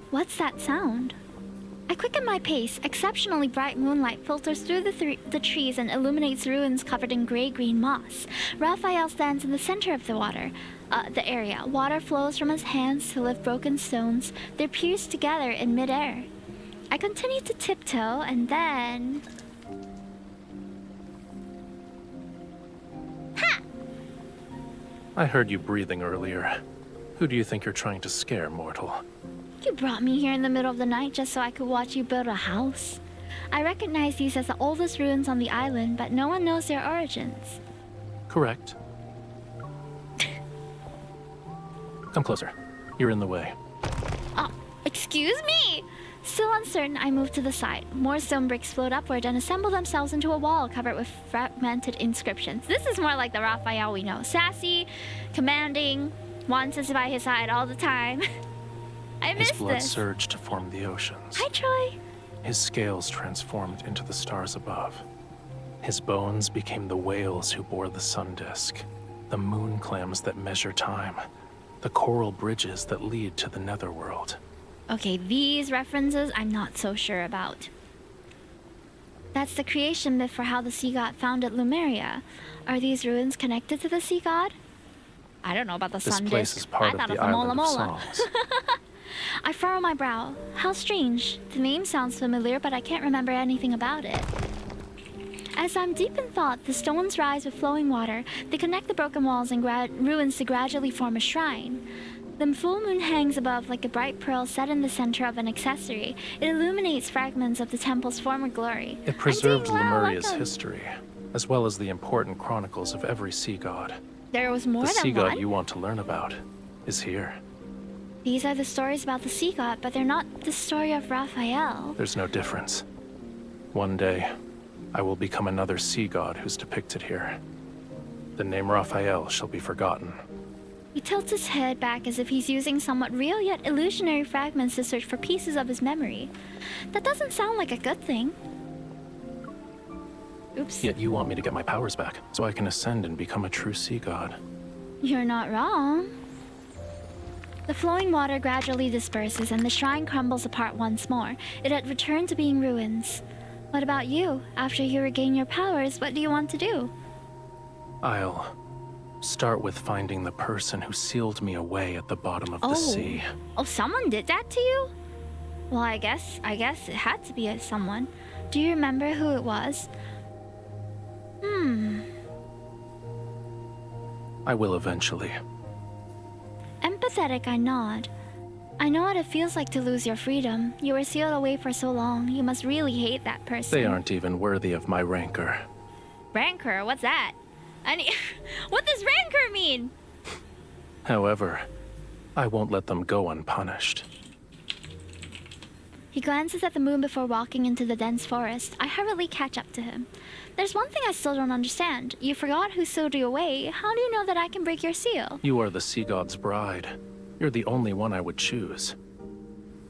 What's that sound? I quicken my pace. Exceptionally bright moonlight filters through the trees and illuminates ruins covered in gray-green moss. Raphael stands in the center of the area. Water flows from his hands to lift broken stones. They're pierced together in midair. I continue to tiptoe, and then... Ha! I heard you breathing earlier. Who do you think you're trying to scare, mortal? You brought me here in the middle of the night just so I could watch you build a house. I recognize these as the oldest ruins on the island, but no one knows their origins. Correct. Come closer. You're in the way. Oh, excuse me! Still uncertain, I move to the side. More stone bricks float upward and assemble themselves into a wall covered with fragmented inscriptions. This is more like the Raphael we know. Sassy, commanding, wants us by his side all the time. I missed this. His blood surged to form the oceans. Hi, Troy. His scales transformed into the stars above. His bones became the whales who bore the sun disk, the moon clams that measure time, the coral bridges that lead to the netherworld. Okay, these references I'm not so sure about. That's the creation myth for how the sea god founded Lemuria. Are these ruins connected to the sea god? I don't know about the sun disk. This place is part of the island of songs. I furrow my brow. How strange. The name sounds familiar, but I can't remember anything about it. As I'm deep in thought, the stones rise with flowing water. They connect the broken walls and ruins to gradually form a shrine. The full moon hangs above like a bright pearl set in the center of an accessory. It illuminates fragments of the temple's former glory. It preserved Lemuria's history, as well as the important chronicles of every sea god. There was more than one? The sea god you want to learn about is here. These are the stories about the sea god, but they're not the story of Raphael. There's no difference. One day, I will become another sea god who's depicted here. The name Raphael shall be forgotten. He tilts his head back as if he's using somewhat real yet illusionary fragments to search for pieces of his memory. That doesn't sound like a good thing. Oops. Yet you want me to get my powers back, so I can ascend and become a true sea god. You're not wrong. The flowing water gradually disperses and the shrine crumbles apart once more. It had returned to being ruins. What about you? After you regain your powers, what do you want to do? I'll start with finding the person who sealed me away at the bottom of the sea. Oh, someone did that to you? Well, I guess it had to be someone. Do you remember who it was? I will eventually. Empathetic, I nod. I know what it feels like to lose your freedom. You were sealed away for so long. You must really hate that person. They aren't even worthy of my rancor. Rancor? What's that? What does rancor mean? However, I won't let them go unpunished. He glances at the moon before walking into the dense forest. I hurriedly catch up to him. There's one thing I still don't understand. You forgot who sealed you away. How do you know that I can break your seal? You are the sea god's bride. You're the only one I would choose.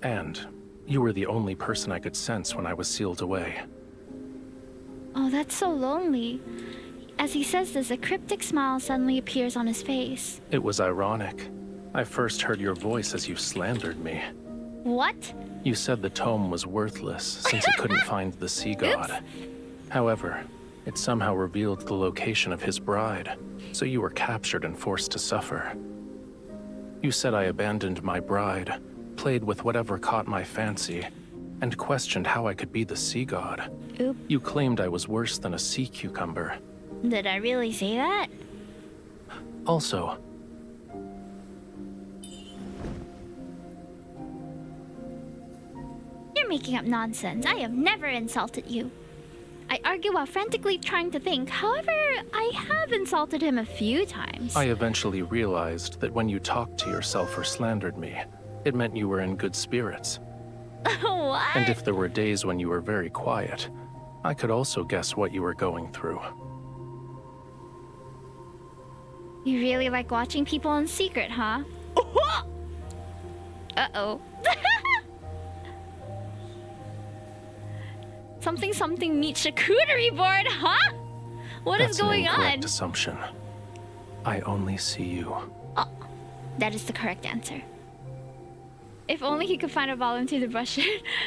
And you were the only person I could sense when I was sealed away. Oh, that's so lonely. As he says this, a cryptic smile suddenly appears on his face. It was ironic. I first heard your voice as you slandered me. What? You said the tome was worthless since it couldn't find the sea god. Oops. However, it somehow revealed the location of his bride, so you were captured and forced to suffer. You said I abandoned my bride, played with whatever caught my fancy, and questioned how I could be the sea god. Oop. You claimed I was worse than a sea cucumber. Did I really say that? Also, you're making up nonsense. I have never insulted you. I argue while frantically trying to think. However, I have insulted him a few times. I eventually realized that when you talked to yourself or slandered me, it meant you were in good spirits. What? And if there were days when you were very quiet, I could also guess what you were going through. You really like watching people in secret, huh? Uh-oh. Something meet charcuterie board, huh? What is going That's an incorrect on? assumption. I only see you. Oh, that is the correct answer. If only he could find a volunteer to brush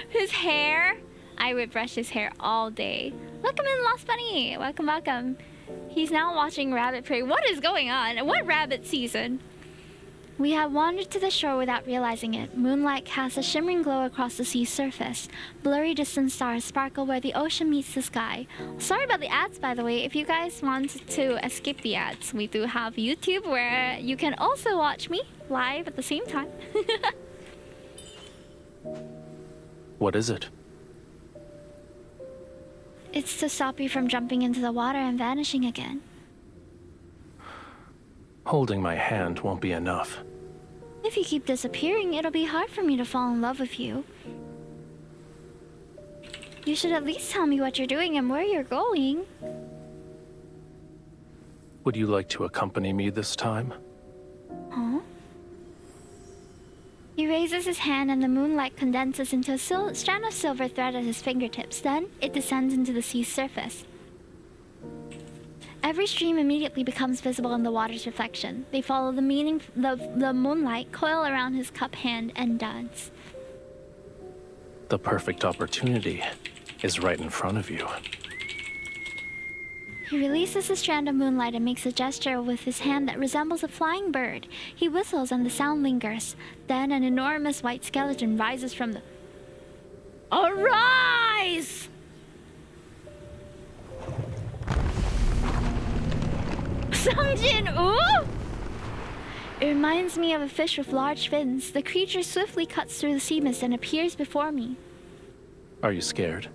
his hair. I would brush his hair all day. Welcome in, Lost Bunny. Welcome, welcome. He's now watching Rabbit Prey. What is going on? What rabbit season? We have wandered to the shore without realizing it. Moonlight casts a shimmering glow across the sea's surface. Blurry distant stars sparkle where the ocean meets the sky. Sorry about the ads, by the way. If you guys want to escape the ads, we do have YouTube where you can also watch me live at the same time. What is it? It's to stop you from jumping into the water and vanishing again. Holding my hand won't be enough. If you keep disappearing, it'll be hard for me to fall in love with you. You should at least tell me what you're doing and where you're going. Would you like to accompany me this time? Huh? He raises his hand and the moonlight condenses into a strand of silver thread at his fingertips. Then, it descends into the sea's surface. Every stream immediately becomes visible in the water's reflection. They follow the moonlight, coil around his cup hand, and dance. The perfect opportunity is right in front of you. He releases a strand of moonlight and makes a gesture with his hand that resembles a flying bird. He whistles and the sound lingers. Then an enormous white skeleton rises from the... Arise! Sungjin, ooh! It reminds me of a fish with large fins. The creature swiftly cuts through the sea mist and appears before me. Are you scared?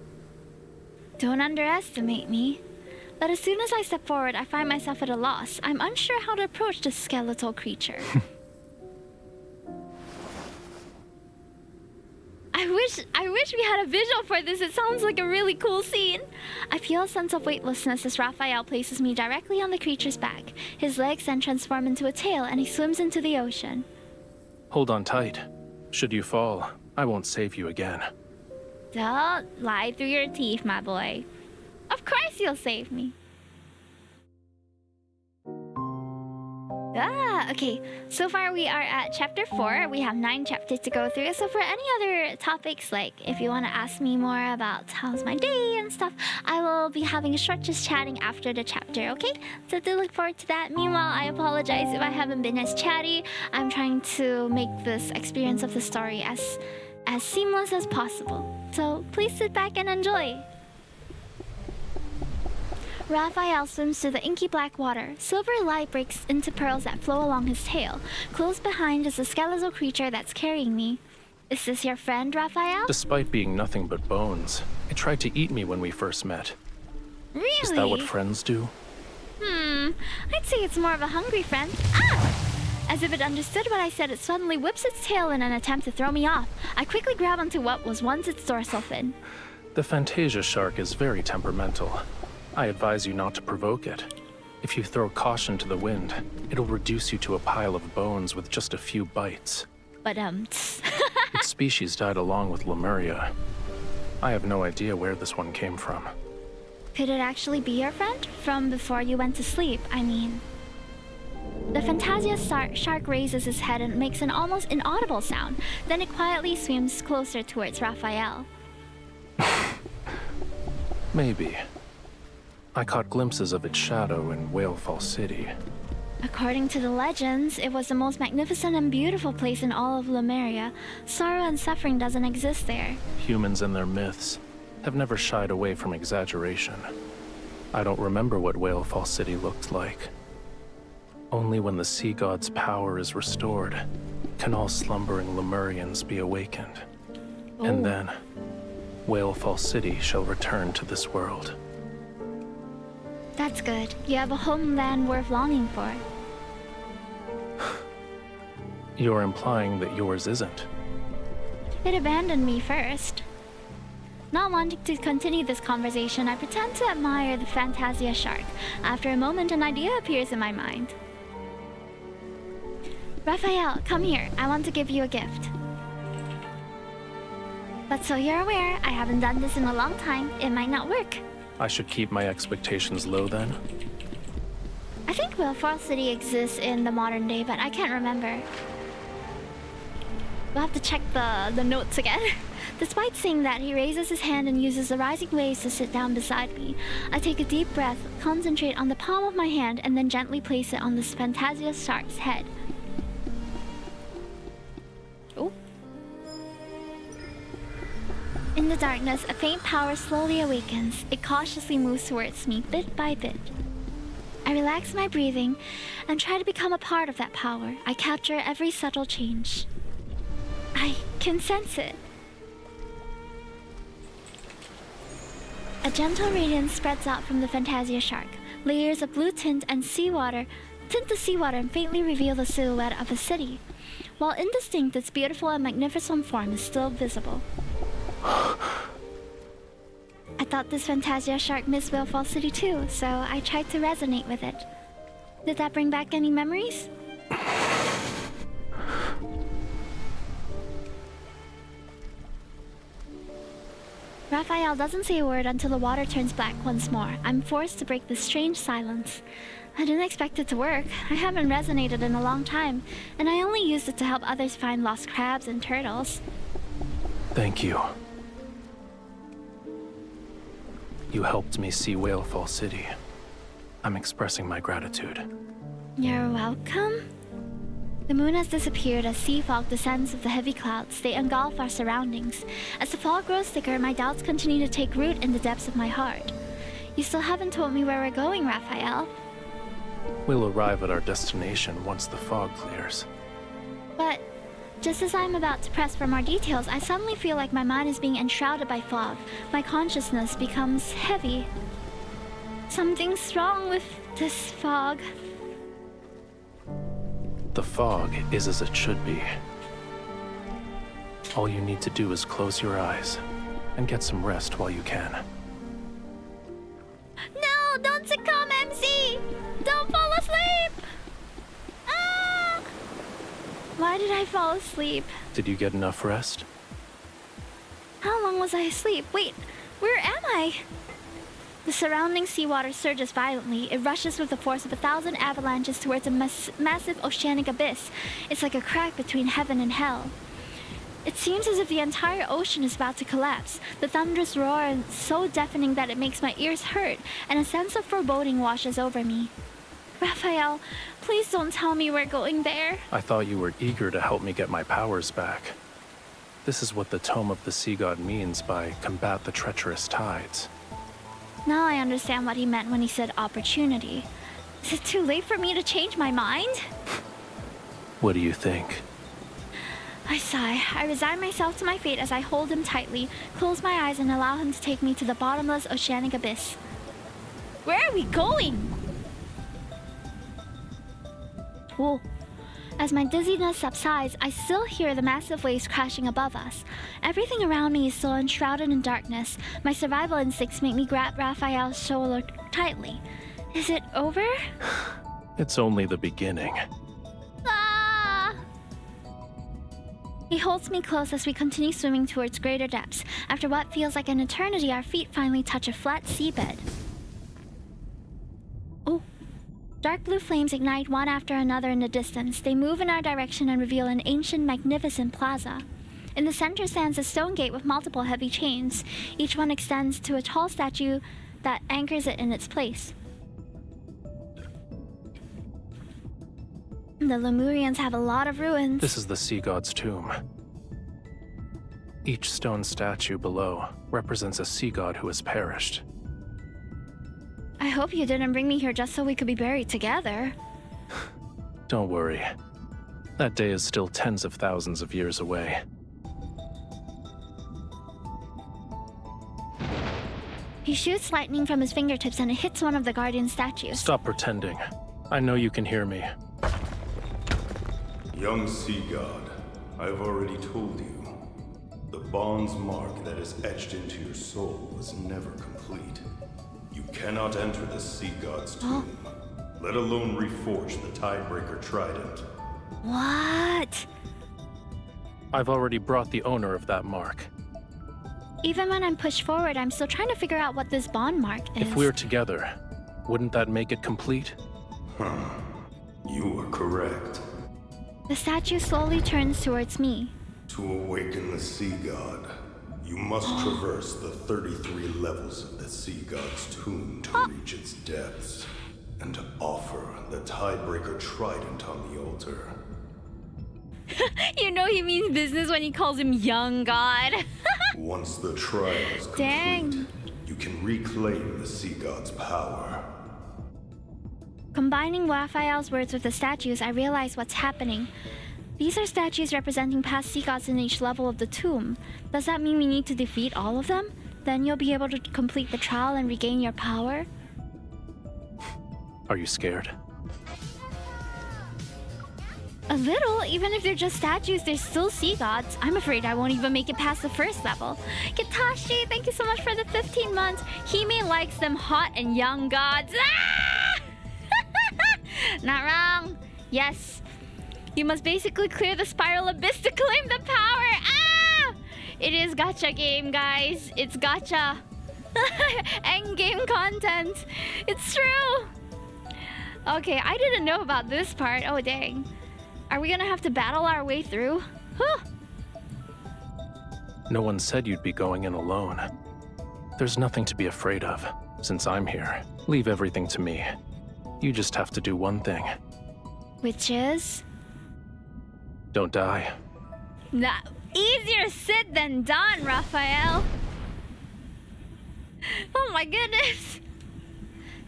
Don't underestimate me. But as soon as I step forward, I find myself at a loss. I'm unsure how to approach this skeletal creature. I wish we had a visual for this. It sounds like a really cool scene. I feel a sense of weightlessness as Rafayel places me directly on the creature's back. His legs then transform into a tail and he swims into the ocean. Hold on tight. Should you fall, I won't save you again. Don't lie through your teeth, my boy. Of course you'll save me. Okay. So far we are at chapter 4. We have 9 chapters to go through. So for any other topics, like if you want to ask me more about how's my day and stuff, I will be having a short just chatting after the chapter, okay? So do look forward to that. Meanwhile, I apologize if I haven't been as chatty. I'm trying to make this experience of the story as seamless as possible. So please sit back and enjoy. Rafayel swims through the inky black water. Silver light breaks into pearls that flow along his tail. Close behind is the skeletal creature that's carrying me. Is this your friend, Rafayel? Despite being nothing but bones, it tried to eat me when we first met. Really? Is that what friends do? I'd say it's more of a hungry friend. Ah! As if it understood what I said, it suddenly whips its tail in an attempt to throw me off. I quickly grab onto what was once its dorsal fin. The Fantasia shark is very temperamental. I advise you not to provoke it. If you throw caution to the wind, it'll reduce you to a pile of bones with just a few bites. But Its species died along with Lemuria. I have no idea where this one came from. Could it actually be your friend? From before you went to sleep, I mean. The Fantasia shark raises its head and makes an almost inaudible sound. Then it quietly swims closer towards Rafayel. Maybe. I caught glimpses of its shadow in Whalefall City. According to the legends, it was the most magnificent and beautiful place in all of Lemuria. Sorrow and suffering doesn't exist there. Humans and their myths have never shied away from exaggeration. I don't remember what Whalefall City looked like. Only when the sea god's power is restored can all slumbering Lemurians be awakened. And then, Whalefall City shall return to this world. That's good. You have a homeland worth longing for. You're implying that yours isn't. It abandoned me first. Not wanting to continue this conversation, I pretend to admire the Fantasia shark. After a moment, an idea appears in my mind. Raphael, come here. I want to give you a gift. But so you're aware, I haven't done this in a long time. It might not work. I should keep my expectations low then? I think Wellfall City exists in the modern day, but I can't remember. We'll have to check the notes again. Despite saying that, he raises his hand and uses the rising waves to sit down beside me. I take a deep breath, concentrate on the palm of my hand, and then gently place it on this Fantasia shark's head. Oh. In the darkness, a faint power slowly awakens. It cautiously moves towards me, bit by bit. I relax my breathing and try to become a part of that power. I capture every subtle change. I can sense it. A gentle radiance spreads out from the Fantasia shark. Layers of blue tint and seawater tint the seawater and faintly reveal the silhouette of a city. While indistinct, its beautiful and magnificent form is still visible. I thought this Fantasia shark missed Wellfall City too, so I tried to resonate with it. Did that bring back any memories? Raphael doesn't say a word until the water turns black once more. I'm forced to break this strange silence. I didn't expect it to work. I haven't resonated in a long time, and I only used it to help others find lost crabs and turtles. Thank you. You helped me see Whalefall City. I'm expressing my gratitude. You're welcome. The moon has disappeared as sea fog descends with the heavy clouds. They engulf our surroundings. As the fog grows thicker, my doubts continue to take root in the depths of my heart. You still haven't told me where we're going, Raphael. We'll arrive at our destination once the fog clears. But just as I'm about to press for more details, I suddenly feel like my mind is being enshrouded by fog. My consciousness becomes heavy. Something's wrong with this fog. The fog is as it should be. All you need to do is close your eyes and get some rest while you can. No, don't succumb, MC! Don't fall asleep! Ah! Why did I fall asleep? Did you get enough rest? How long was I asleep? Wait, where am I? The surrounding seawater surges violently. It rushes with the force of 1,000 avalanches towards a massive oceanic abyss. It's like a crack between heaven and hell. It seems as if the entire ocean is about to collapse. The thunderous roar is so deafening that it makes my ears hurt, and a sense of foreboding washes over me. Raphael, please don't tell me we're going there. I thought you were eager to help me get my powers back. This is what the Tome of the Sea God means by combat the treacherous tides. Now I understand what he meant when he said opportunity. Is it too late for me to change my mind? What do you think? I sigh. I resign myself to my fate as I hold him tightly, close my eyes, and allow him to take me to the bottomless oceanic abyss. Where are we going? Whoa. As my dizziness subsides, I still hear the massive waves crashing above us. Everything around me is still enshrouded in darkness. My survival instincts make me grab Raphael's shoulder tightly. Is it over? It's only the beginning. Ah! He holds me close as we continue swimming towards greater depths. After what feels like an eternity, our feet finally touch a flat seabed. Oh. Dark blue flames ignite one after another in the distance. They move in our direction and reveal an ancient, magnificent plaza. In the center stands a stone gate with multiple heavy chains. Each one extends to a tall statue that anchors it in its place. The Lemurians have a lot of ruins. This is the Sea God's tomb. Each stone statue below represents a sea god who has perished. I hope you didn't bring me here just so we could be buried together. Don't worry. That day is still tens of thousands of years away. He shoots lightning from his fingertips and it hits one of the guardian statues. Stop pretending. I know you can hear me. Young sea god, I've already told you. The bond's mark that is etched into your soul is never complete. You cannot enter the sea god's tomb, let alone reforge the Tidebreaker Trident. What? I've already brought the owner of that mark. Even when I'm pushed forward, I'm still trying to figure out what this bond mark is. If we're together, wouldn't that make it complete? You are correct. The statue slowly turns towards me. To awaken the sea god, you must traverse the 33 levels of the sea god's tomb to reach its depths, and to offer the Tidebreaker Trident on the altar. You know he means business when he calls him young god. Once the trial is complete, Dang. you can reclaim the sea god's power. Combining Raphael's words with the statues, I realize what's happening. These are statues representing past sea gods in each level of the tomb. Does that mean we need to defeat all of them? Then you'll be able to complete the trial and regain your power? Are you scared? A little. Even if they're just statues, they're still sea gods. I'm afraid I won't even make it past the first level. Kitashi, thank you so much for the 15 months. Hime likes them hot and young gods. Ah! Not wrong. Yes. You must basically clear the spiral abyss to claim the power. Ah! It is gacha game, guys. It's gacha. Endgame content. It's true. Okay, I didn't know about this part. Oh, dang. Are we gonna have to battle our way through? Huh. No one said you'd be going in alone. There's nothing to be afraid of. Since I'm here, leave everything to me. You just have to do one thing. Which is? Don't die. Nah, easier said than done, Raphael. Oh my goodness.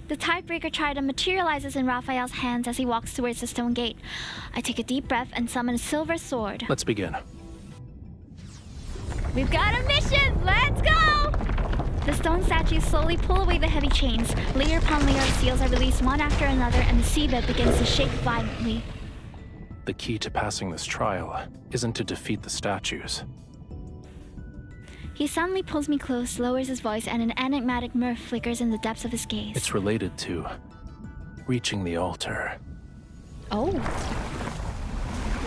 The Tidebreaker Trident materializes in Raphael's hands as he walks towards the stone gate. I take a deep breath and summon a silver sword. Let's begin. We've got a mission! Let's go! The stone statues slowly pull away the heavy chains. Layer upon layer of seals are released one after another, and the seabed begins to shake violently. The key to passing this trial isn't to defeat the statues. He suddenly pulls me close, lowers his voice, and an enigmatic mirth flickers in the depths of his gaze. It's related to reaching the altar. Oh.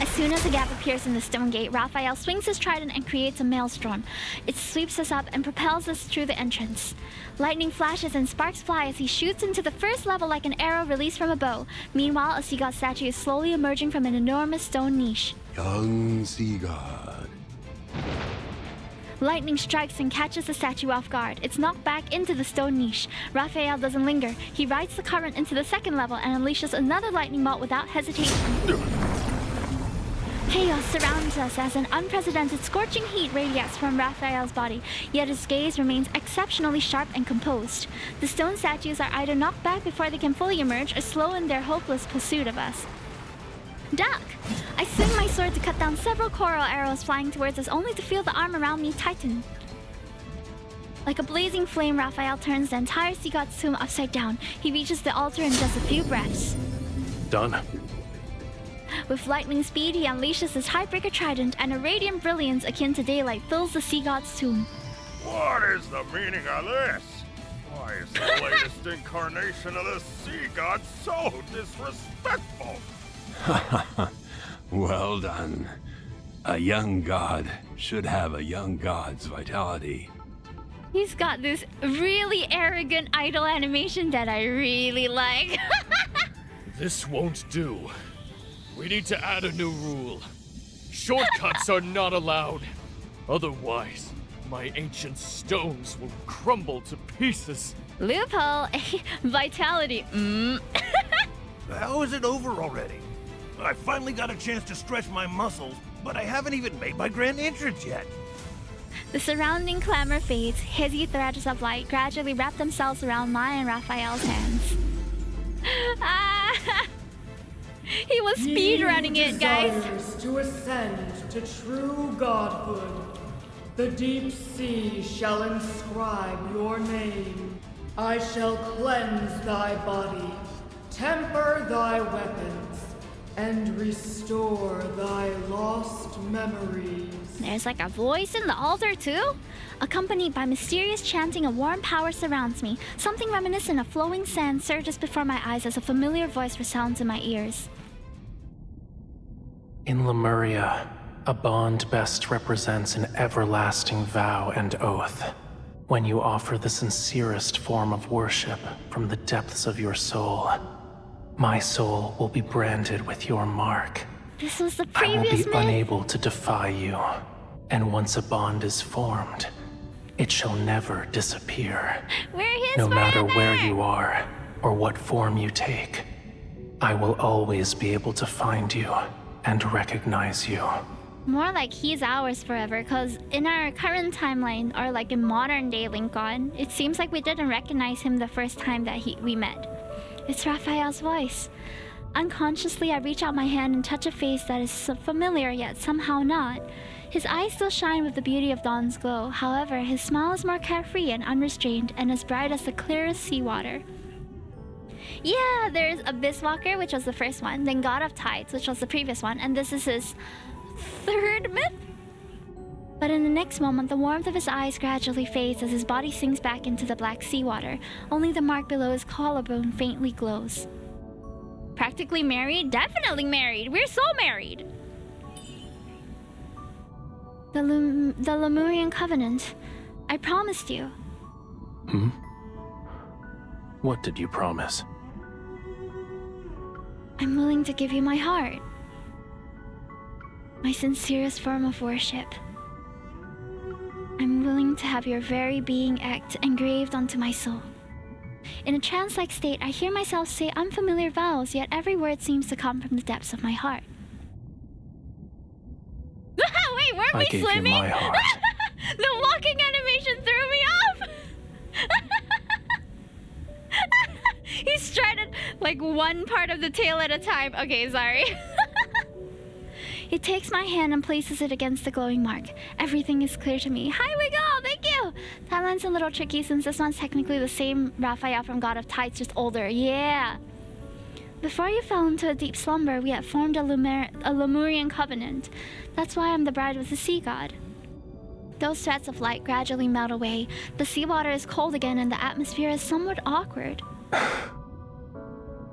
As soon as a gap appears in the stone gate, Raphael swings his trident and creates a maelstrom. It sweeps us up and propels us through the entrance. Lightning flashes and sparks fly as he shoots into the first level like an arrow released from a bow. Meanwhile, a sea god statue is slowly emerging from an enormous stone niche. Young sea god. Lightning strikes and catches the statue off guard. It's knocked back into the stone niche. Raphael doesn't linger. He rides the current into the second level and unleashes another lightning bolt without hesitation. Chaos surrounds us as an unprecedented scorching heat radiates from Raphael's body, yet his gaze remains exceptionally sharp and composed. The stone statues are either knocked back before they can fully emerge or slow in their hopeless pursuit of us. Duck! I swing my sword to cut down several coral arrows flying towards us, only to feel the arm around me tighten. Like a blazing flame, Raphael turns the entire sea god's tomb upside down. He reaches the altar in just a few breaths. Done. With lightning speed, he unleashes his Tidebreaker Trident, and a radiant brilliance akin to daylight fills the sea god's tomb. What is the meaning of this? Why is the latest incarnation of the sea god so disrespectful? Well done. A young god should have a young god's vitality. He's got this really arrogant idol animation that I really like. This won't do. We need to add a new rule. Shortcuts are not allowed. Otherwise, my ancient stones will crumble to pieces. Loophole. Vitality. How is it over already? I finally got a chance to stretch my muscles, but I haven't even made my grand entrance yet. The surrounding clamor fades. Hazy threads of light gradually wrap themselves around mine and Raphael's hands. He was speedrunning it, guys. To ascend to true godhood. The deep sea shall inscribe your name. I shall cleanse thy body, temper thy weapons, and restore thy lost memories. There's like a voice in the altar too? Accompanied by mysterious chanting, a warm power surrounds me. Something reminiscent of flowing sand surges before my eyes as a familiar voice resounds in my ears. In Lemuria, a bond best represents an everlasting vow and oath. When you offer the sincerest form of worship from the depths of your soul, my soul will be branded with your mark. This was the I will previous be myth. unable to defy you, and once a bond is formed, it shall never disappear. We're his No matter forever! where you are, or what form you take, I will always be able to find you and recognize you. More like he's ours forever, because in our current timeline, or like in modern day Lincoln, it seems like we didn't recognize him the first time that we met. It's Rafayel's voice. Unconsciously, I reach out my hand and touch a face that is so familiar yet somehow not. His eyes still shine with the beauty of dawn's glow. However, his smile is more carefree and unrestrained and as bright as the clearest seawater. Yeah, there's Abyss Walker, which was the first one, then God of Tides, which was the previous one, and this is his third myth? But in the next moment, the warmth of his eyes gradually fades as his body sinks back into the black seawater. Only the mark below his collarbone faintly glows. Practically married? Definitely married! We're so married! The Lemurian covenant. I promised you. Hmm? What did you promise? I'm willing to give you my heart. My sincerest form of worship. I'm willing to have your very being act engraved onto my soul. In a trance-like state, I hear myself say unfamiliar vows, yet every word seems to come from the depths of my heart. Wait, weren't we swimming? I gave you my heart. The walking animation threw me off! He strutted like one part of the tail at a time. Okay, sorry. He takes my hand and places it against the glowing mark. Everything is clear to me. Hi, we go! Thank you! That line's a little tricky since this one's technically the same Rafayel from God of Tides, just older. Yeah! Before you fell into a deep slumber, we had formed a Lemurian covenant. That's why I'm the bride of the sea god. Those threads of light gradually melt away. The seawater is cold again and the atmosphere is somewhat awkward.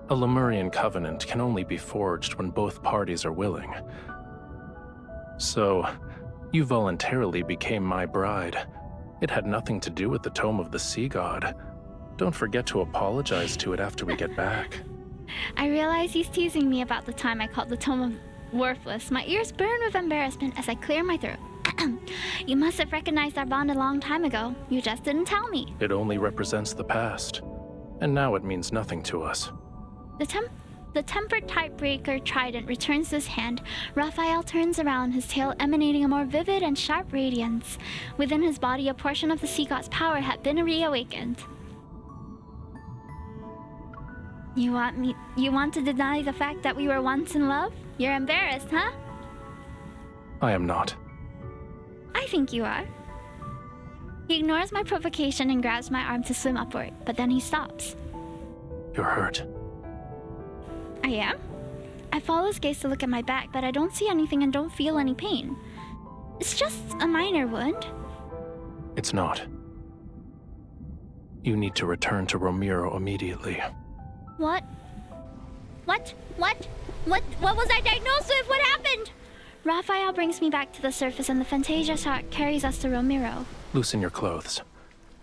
A Lemurian covenant can only be forged when both parties are willing. So, you voluntarily became my bride. It had nothing to do with the Tome of the Sea God. Don't forget to apologize to it after we get back. I realize he's teasing me about the time I called the Tome of worthless. My ears burn with embarrassment as I clear my throat. You must have recognized our bond a long time ago. You just didn't tell me. It only represents the past, and now it means nothing to us. The tempered typebreaker trident returns to his hand. Rafayel turns around, his tail emanating a more vivid and sharp radiance. Within his body, a portion of the sea god's power had been reawakened. You want to deny the fact that we were once in love? You're embarrassed, huh? I am not. I think you are. He ignores my provocation and grabs my arm to swim upward, but then he stops. You're hurt. I am? I follow his gaze to look at my back, but I don't see anything and don't feel any pain. It's just a minor wound. It's not. You need to return to Ramiro immediately. What? What was I diagnosed with? What happened? Rafayel brings me back to the surface and the Fantasia shark carries us to Ramiro. Loosen your clothes.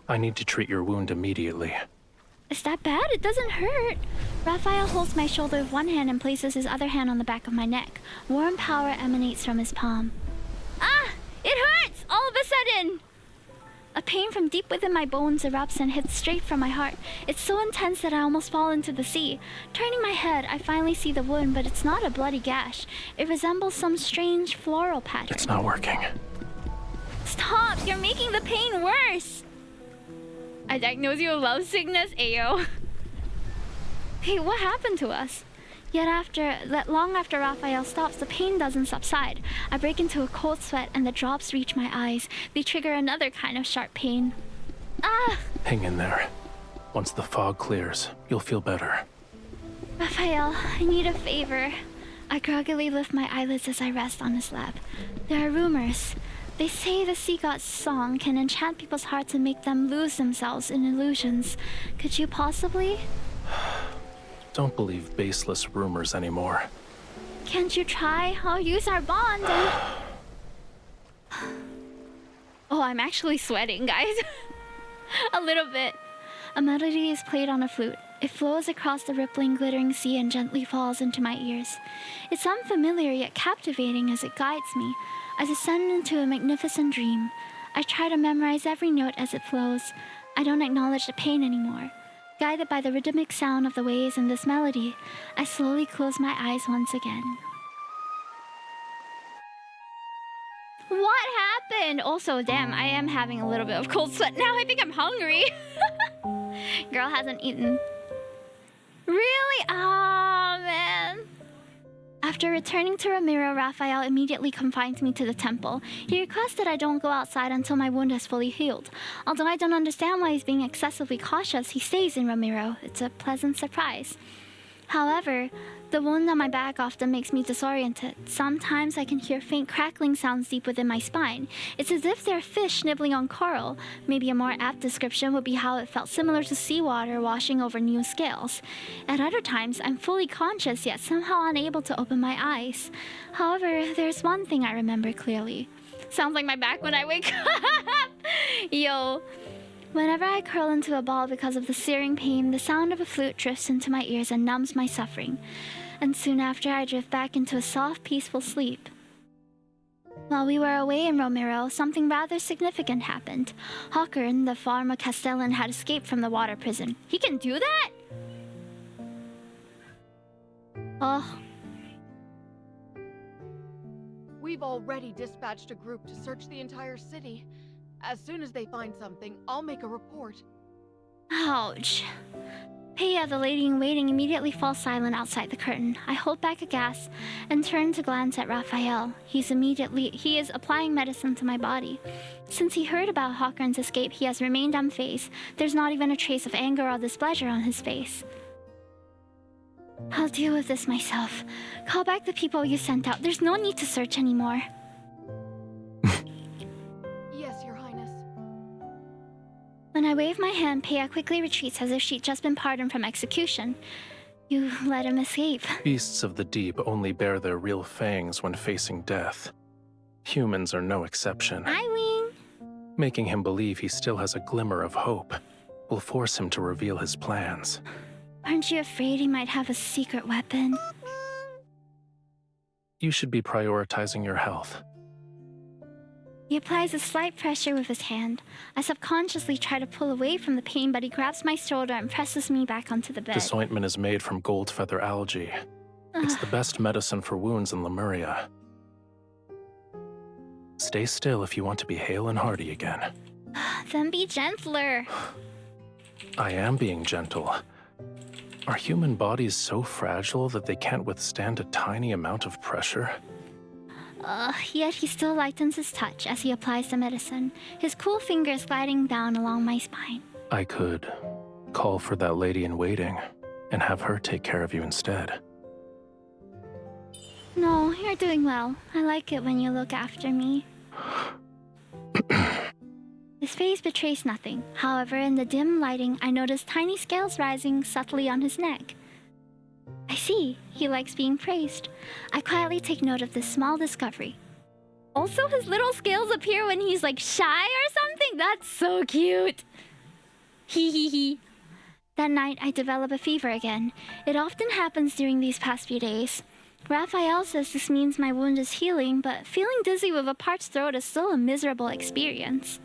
I need to treat your wound immediately. Is that bad? It doesn't hurt. Rafayel holds my shoulder with one hand and places his other hand on the back of my neck. Warm power emanates from his palm. Ah! It hurts! All of a sudden! A pain from deep within my bones erupts and hits straight from my heart. It's so intense that I almost fall into the sea. Turning my head, I finally see the wound, but it's not a bloody gash. It resembles some strange floral pattern. It's not working. Stop! You're making the pain worse! I diagnose you with love sickness, Ayo. Hey, what happened to us? Yet long after Raphael stops, the pain doesn't subside. I break into a cold sweat and the drops reach my eyes. They trigger another kind of sharp pain. Ah! Hang in there. Once the fog clears, you'll feel better. Raphael, I need a favor. I groggily lift my eyelids as I rest on his lap. There are rumors. They say the sea god's song can enchant people's hearts and make them lose themselves in illusions. Could you possibly? Don't believe baseless rumors anymore. Can't you try? I'll use our bond and... Oh, I'm actually sweating, guys. A little bit. A melody is played on a flute. It flows across the rippling, glittering sea and gently falls into my ears. It's unfamiliar yet captivating as it guides me. I descend into a magnificent dream. I try to memorize every note as it flows. I don't acknowledge the pain anymore. Guided by the rhythmic sound of the waves and this melody, I slowly close my eyes once again. What happened? Also, damn, I am having a little bit of cold sweat now. I think I'm hungry. Girl hasn't eaten. Really? Oh, man. After returning to Ramiro, Raphael immediately confines me to the temple. He requests that I don't go outside until my wound has fully healed. Although I don't understand why he's being excessively cautious, he stays in Ramiro. It's a pleasant surprise. However, the wound on my back often makes me disoriented. Sometimes I can hear faint crackling sounds deep within my spine. It's as if there are fish nibbling on coral. Maybe a more apt description would be how it felt similar to seawater washing over new scales. At other times, I'm fully conscious yet somehow unable to open my eyes. However, there's one thing I remember clearly. Sounds like my back when I wake up. Yo. Whenever I curl into a ball because of the searing pain, the sound of a flute drifts into my ears and numbs my suffering. And soon after, I drift back into a soft, peaceful sleep. While we were away in Romero, something rather significant happened. Hawkern, the former Castellan, had escaped from the water prison. He can do that? Oh. We've already dispatched a group to search the entire city. As soon as they find something, I'll make a report. Ouch. Peya, the lady in waiting, immediately falls silent outside the curtain. I hold back a gasp and turn to glance at Raphael. He is applying medicine to my body. Since he heard about Hawkern's escape, he has remained unfazed. There's not even a trace of anger or displeasure on his face. I'll deal with this myself. Call back the people you sent out. There's no need to search anymore. When I wave my hand, Peya quickly retreats as if she'd just been pardoned from execution. You let him escape. Beasts of the deep only bare their real fangs when facing death. Humans are no exception. Hi, Wing. Making him believe he still has a glimmer of hope will force him to reveal his plans. Aren't you afraid he might have a secret weapon? You should be prioritizing your health. He applies a slight pressure with his hand. I subconsciously try to pull away from the pain, but he grabs my shoulder and presses me back onto the bed. This ointment is made from gold feather algae. It's the best medicine for wounds in Lemuria. Stay still if you want to be hale and hearty again. Then be gentler. I am being gentle. Are human bodies so fragile that they can't withstand a tiny amount of pressure? Yet he still lightens his touch as he applies the medicine, his cool fingers gliding down along my spine. I could call for that lady in waiting and have her take care of you instead. No, you're doing well. I like it when you look after me. His face betrays nothing. However, in the dim lighting, I notice tiny scales rising subtly on his neck. I see. He likes being praised. I quietly take note of this small discovery. Also, his little scales appear when he's like shy or something. That's so cute. Hee hee hee. That night, I develop a fever again. It often happens during these past few days. Raphael says this means my wound is healing, but feeling dizzy with a parched throat is still a miserable experience.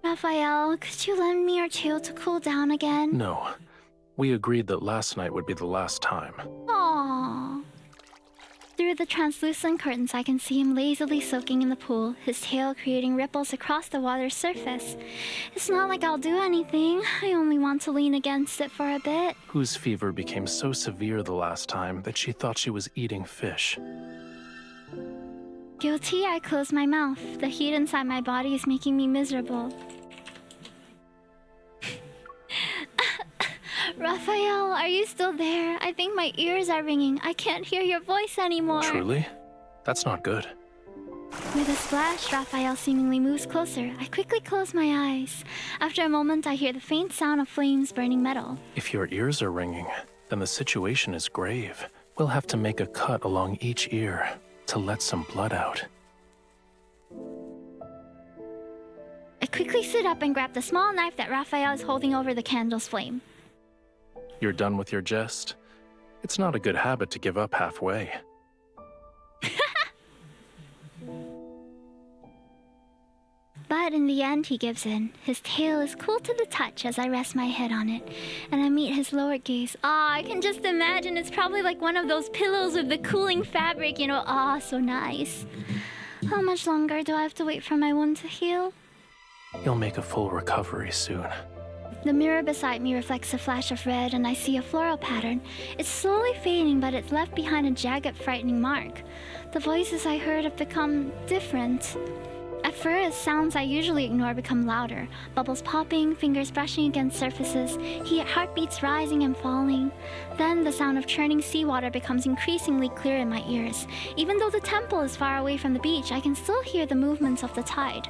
Raphael, could you lend me your tail to cool down again? No. We agreed that last night would be the last time. Aww. The Through the translucent curtains, I can see him lazily soaking in the pool, his tail creating ripples across the water's surface. It's not like I'll do anything. I only want to lean against it for a bit. Whose fever became so severe the last time that she thought she was eating fish. Guilty, I close my mouth. The heat inside my body is making me miserable. Raphael, are you still there? I think my ears are ringing. I can't hear your voice anymore. Truly? That's not good. With a splash, Raphael seemingly moves closer. I quickly close my eyes. After a moment, I hear the faint sound of flames burning metal. If your ears are ringing, then the situation is grave. We'll have to make a cut along each ear to let some blood out. I quickly sit up and grab the small knife that Raphael is holding over the candle's flame. You're done with your jest? It's not a good habit to give up halfway. But in the end, he gives in. His tail is cool to the touch as I rest my head on it, and I meet his lower gaze. I can just imagine it's probably like one of those pillows with the cooling fabric, you know, so nice. How much longer do I have to wait for my wound to heal? You'll make a full recovery soon. The mirror beside me reflects a flash of red, and I see a floral pattern. It's slowly fading, but it's left behind a jagged, frightening mark. The voices I heard have become different. At first, sounds I usually ignore become louder. Bubbles popping, fingers brushing against surfaces, heartbeats rising and falling. Then the sound of churning seawater becomes increasingly clear in my ears. Even though the temple is far away from the beach, I can still hear the movements of the tide.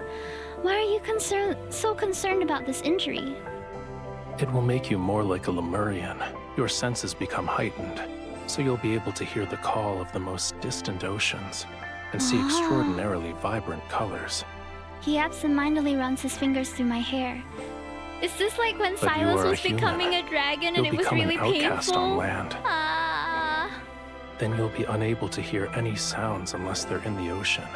Why are you so concerned about this injury? It will make you more like a Lemurian. Your senses become heightened, so you'll be able to hear the call of the most distant oceans and see extraordinarily vibrant colors. He absentmindedly runs his fingers through my hair. Is this like when Silas was becoming a dragon and it was really painful? You'll become an outcast on land. Ah. Then you'll be unable to hear any sounds unless they're in the ocean.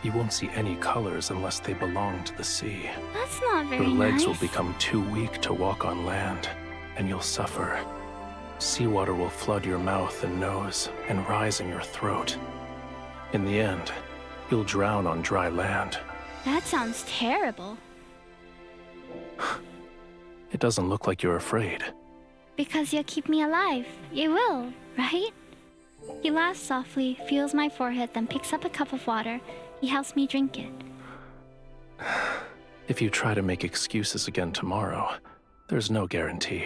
You won't see any colors unless they belong to the sea. That's not very nice. Your legs will become too weak to walk on land, and you'll suffer. Seawater will flood your mouth and nose and rise in your throat. In the end, you'll drown on dry land. That sounds terrible. It doesn't look like you're afraid. Because you'll keep me alive. You will, right? He laughs softly, feels my forehead, then picks up a cup of water. He helps me drink it. If you try to make excuses again tomorrow, there's no guarantee.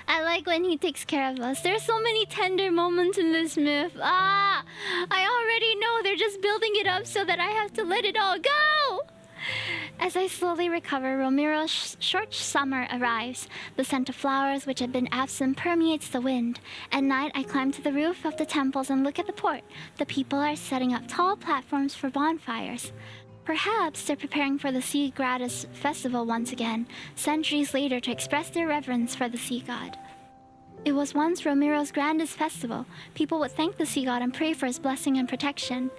I like when he takes care of us. There's so many tender moments in this myth. I already know they're just building it up so that I have to let it all go. As I slowly recover, Ramiro's short summer arrives. The scent of flowers which had been absent permeates the wind. At night, I climb to the roof of the temples and look at the port. The people are setting up tall platforms for bonfires. Perhaps they're preparing for the Sea Goddess festival once again, centuries later, to express their reverence for the sea god. It was once Ramiro's grandest festival. People would thank the sea god and pray for his blessing and protection.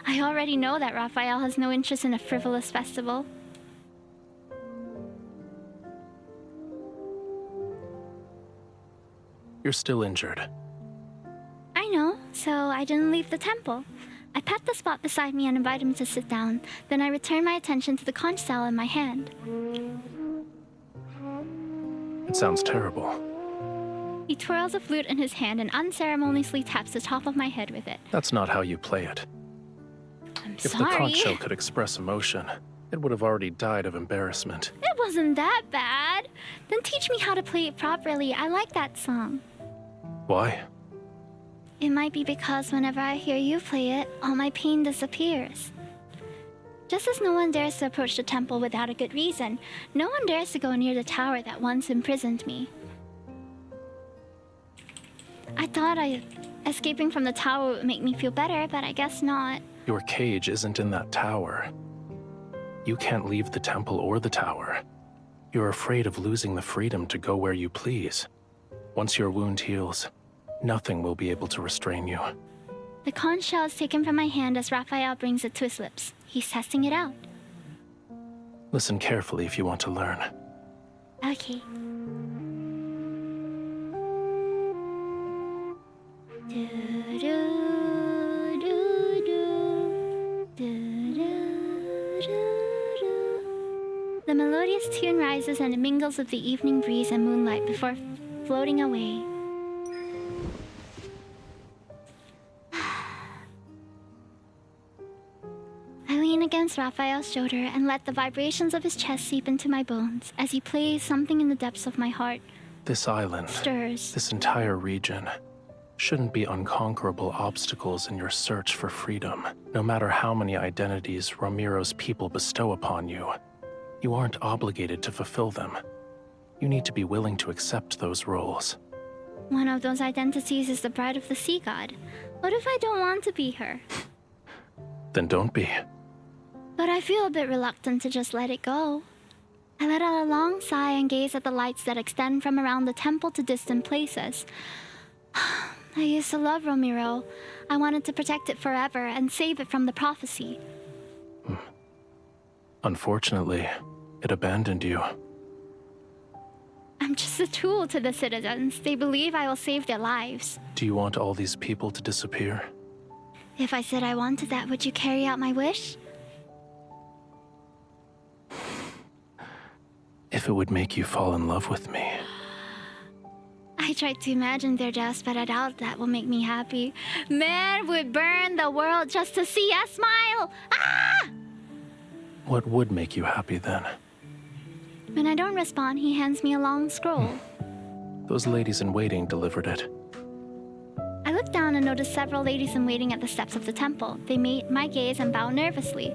I already know that Rafayel has no interest in a frivolous festival. You're still injured. I know, so I didn't leave the temple. I pat the spot beside me and invite him to sit down. Then I return my attention to the conch shell in my hand. It sounds terrible. He twirls a flute in his hand and unceremoniously taps the top of my head with it. That's not how you play it. I'm If sorry. the conch shell could express emotion, it would have already died of embarrassment. It wasn't that bad. Then teach me how to play it properly. I like that song. Why? It might be because whenever I hear you play it, all my pain disappears. Just as no one dares to approach the temple without a good reason, no one dares to go near the tower that once imprisoned me. I thought escaping from the tower would make me feel better, but I guess not. Your cage isn't in that tower. You can't leave the temple or the tower. You're afraid of losing the freedom to go where you please. Once your wound heals, nothing will be able to restrain you. The conch shell is taken from my hand as Raphael brings it to his lips. He's testing it out. Listen carefully if you want to learn. Okay. The melodious tune rises and it mingles with the evening breeze and moonlight before floating away. I lean against Raphael's shoulder and let the vibrations of his chest seep into my bones as he plays something in the depths of my heart. This island, Stirs. this entire region, shouldn't be unconquerable obstacles in your search for freedom. No matter how many identities Ramiro's people bestow upon you, you aren't obligated to fulfill them. You need to be willing to accept those roles. One of those identities is the bride of the sea god. What if I don't want to be her? Then don't be. But I feel a bit reluctant to just let it go. I let out a long sigh and gaze at the lights that extend from around the temple to distant places. I used to love Ramiro. I wanted to protect it forever and save it from the prophecy. Unfortunately, it abandoned you. I'm just a tool to the citizens. They believe I will save their lives. Do you want all these people to disappear? If I said I wanted that, would you carry out my wish? If it would make you fall in love with me. I tried to imagine their deaths, but I doubt that will make me happy. Man would burn the world just to see us smile! Ah! What would make you happy then? When I don't respond, he hands me a long scroll. Those ladies in waiting delivered it. I look down and notice several ladies in waiting at the steps of the temple. They meet my gaze and bow nervously.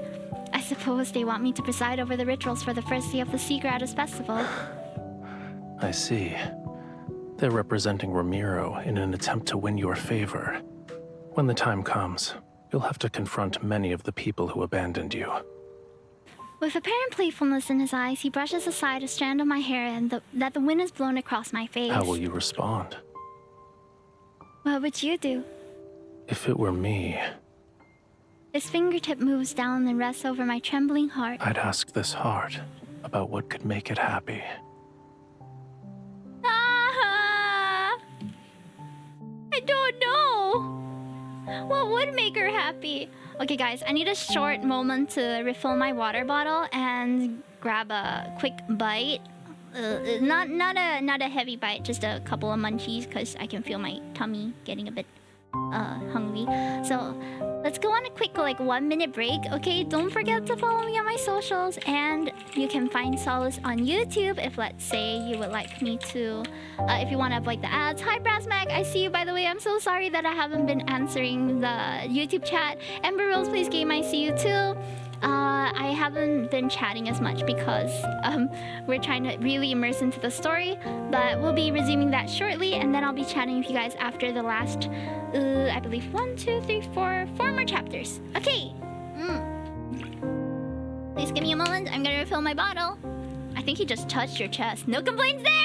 I suppose they want me to preside over the rituals for the first day of the Sea Goddess Festival. I see. They're representing Ramiro in an attempt to win your favor. When the time comes, you'll have to confront many of the people who abandoned you. With apparent playfulness in his eyes, he brushes aside a strand of my hair and that the wind has blown across my face. How will you respond? What would you do? If it were me, His fingertip moves down and rests over my trembling heart. I'd ask this heart about what could make it happy. Ah! I don't know. What would make her happy? Okay, guys, I need a short moment to refill my water bottle and grab a quick bite. Not a heavy bite, just a couple of munchies because I can feel my tummy getting a bit hungry. So let's go on a quick 1 minute break. Okay, don't forget to follow me on my socials, and you can find solace on YouTube if, let's say, you would like me to, if you want to avoid the ads. Hi Brasmac, I see you, by the way. I'm so sorry that I haven't been answering the YouTube chat. Ember Rose Plays Game, I see you too. I haven't been chatting as much because we're trying to really immerse into the story, but we'll be resuming that shortly, and then I'll be chatting with you guys after the last, I believe 4 more chapters. Okay. Please give me a moment. I'm gonna refill my bottle. I think he just touched your chest. No complaints there!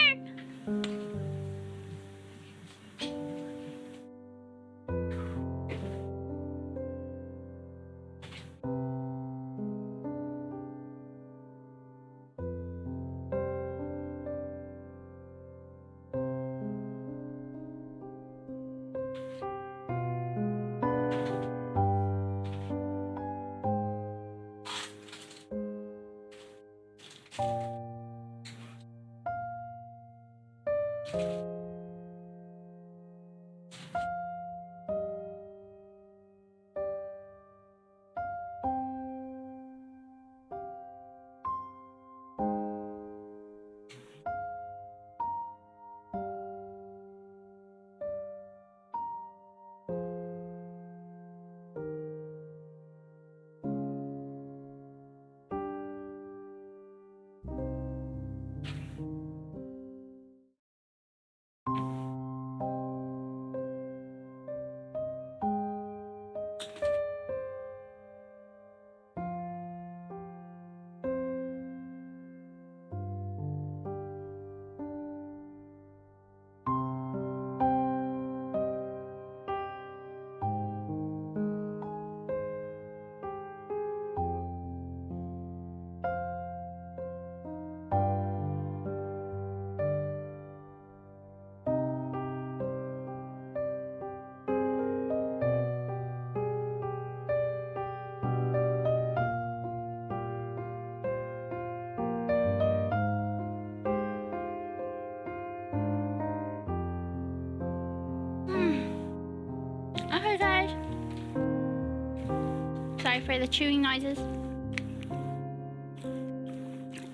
Sorry for the chewing noises.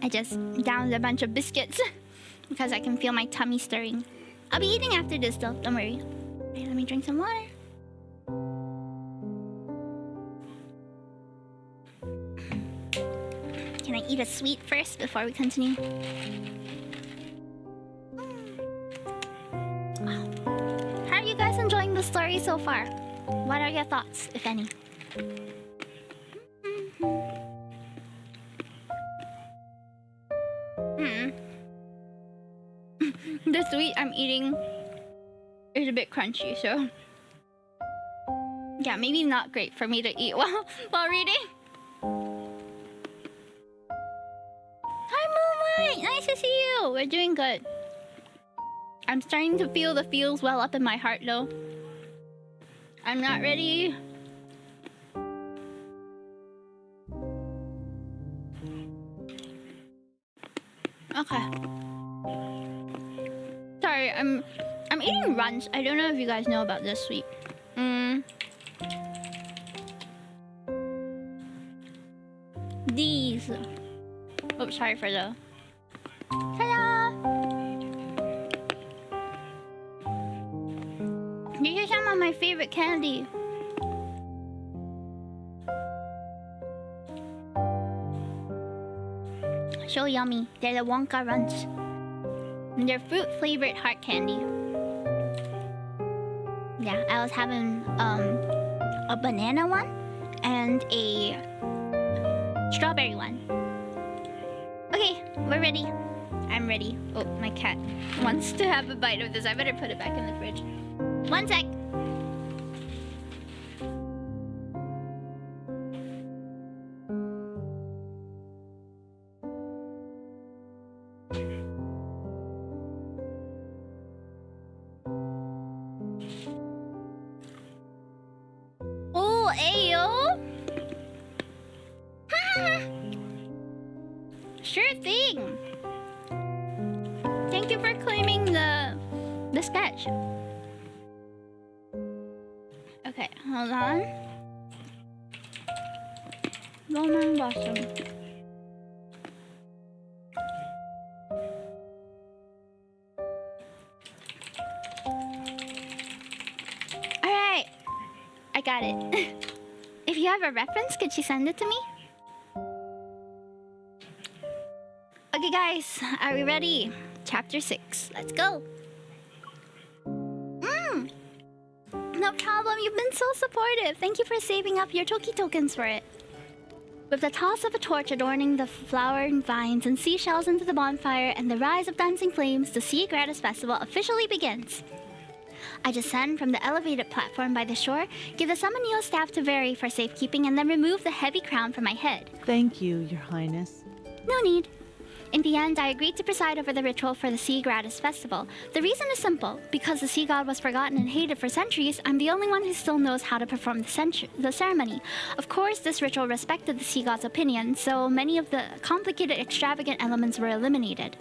I just downed a bunch of biscuits because I can feel my tummy stirring. I'll be eating after this though, don't worry. Okay, let me drink some water. Can I eat a sweet first before we continue? Wow. How are you guys enjoying the story so far? What are your thoughts, if any? The sweet I'm eating is a bit crunchy, so yeah, maybe not great for me to eat while reading. Hi Moonlight, nice to see you. We're doing good. I'm starting to feel the feels well up in my heart though. I'm not ready. Okay. Sorry, I'm eating runts. I don't know if you guys know about this sweet. These. Oh, sorry for the. Ta-da! These are some of my favorite candy. So yummy. They're the Wonka Runts. And they're fruit-flavored heart candy. Yeah, I was having a banana one and a strawberry one. Okay, we're ready. I'm ready. Oh, my cat wants to have a bite of this. I better put it back in the fridge. One sec. Oh, ayo. Sure thing. Thank you for claiming the sketch. Okay, hold on. Roman Blossom. Alright. I got it. If you have a reference, could you send it to me? Okay guys, are we ready? Chapter 6. Let's go. No problem, you've been so supportive. Thank you for saving up your Toki tokens for it. With the toss of a torch adorning the flowering vines and seashells into the bonfire and the rise of dancing flames, the Sea Gratis Festival officially begins. I descend from the elevated platform by the shore, give the Samanio staff to Veri for safekeeping, and then remove the heavy crown from my head. Thank you, Your Highness. No need. In the end, I agreed to preside over the ritual for the Sea Gratis Festival. The reason is simple. Because the sea god was forgotten and hated for centuries, I'm the only one who still knows how to perform the ceremony. Of course, this ritual respected the sea god's opinion, so many of the complicated, extravagant elements were eliminated.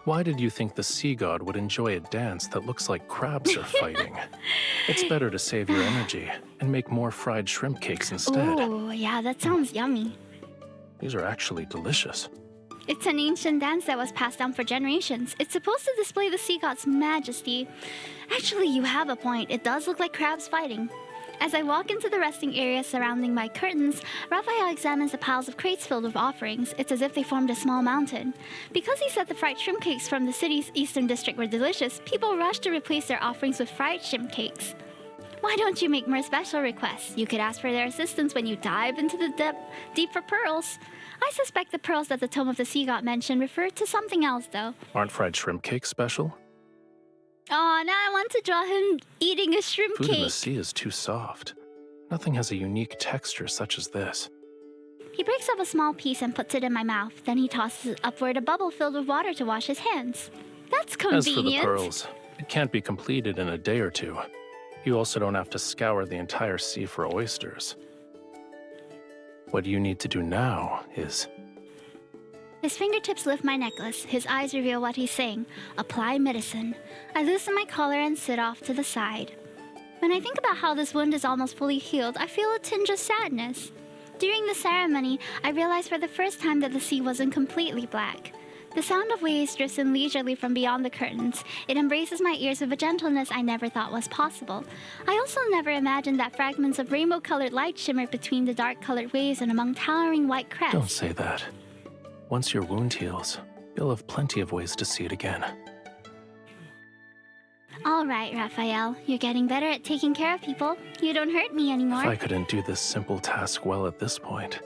Why did you think the sea god would enjoy a dance that looks like crabs are fighting? It's better to save your energy and make more fried shrimp cakes instead. Oh, yeah, that sounds yummy. These are actually delicious. It's an ancient dance that was passed down for generations. It's supposed to display the sea god's majesty. Actually, you have a point. It does look like crabs fighting. As I walk into the resting area surrounding my curtains, Rafayel examines the piles of crates filled with offerings. It's as if they formed a small mountain. Because he said the fried shrimp cakes from the city's eastern district were delicious, people rushed to replace their offerings with fried shrimp cakes. Why don't you make more special requests? You could ask for their assistance when you dive into the deep for pearls. I suspect the pearls that the Tome of the Sea God mentioned refer to something else, though. Aren't fried shrimp cakes special? Oh, now I want to draw him eating a shrimp Food cake. in the sea is too soft. Nothing has a unique texture such as this. He breaks up a small piece and puts it in my mouth. Then he tosses upward a bubble filled with water to wash his hands. That's convenient. As for the pearls, it can't be completed in a day or two. You also don't have to scour the entire sea for oysters. What you need to do now is... His fingertips lift my necklace. His eyes reveal what he's saying. Apply medicine. I loosen my collar and sit off to the side. When I think about how this wound is almost fully healed, I feel a tinge of sadness. During the ceremony, I realized for the first time that the sea wasn't completely black. The sound of waves drifts in leisurely from beyond the curtains. It embraces my ears with a gentleness I never thought was possible. I also never imagined that fragments of rainbow-colored light shimmered between the dark-colored waves and among towering white crests. Don't say that. Once your wound heals, you'll have plenty of ways to see it again. All right, Raphael. You're getting better at taking care of people. You don't hurt me anymore. If I couldn't do this simple task well at this point,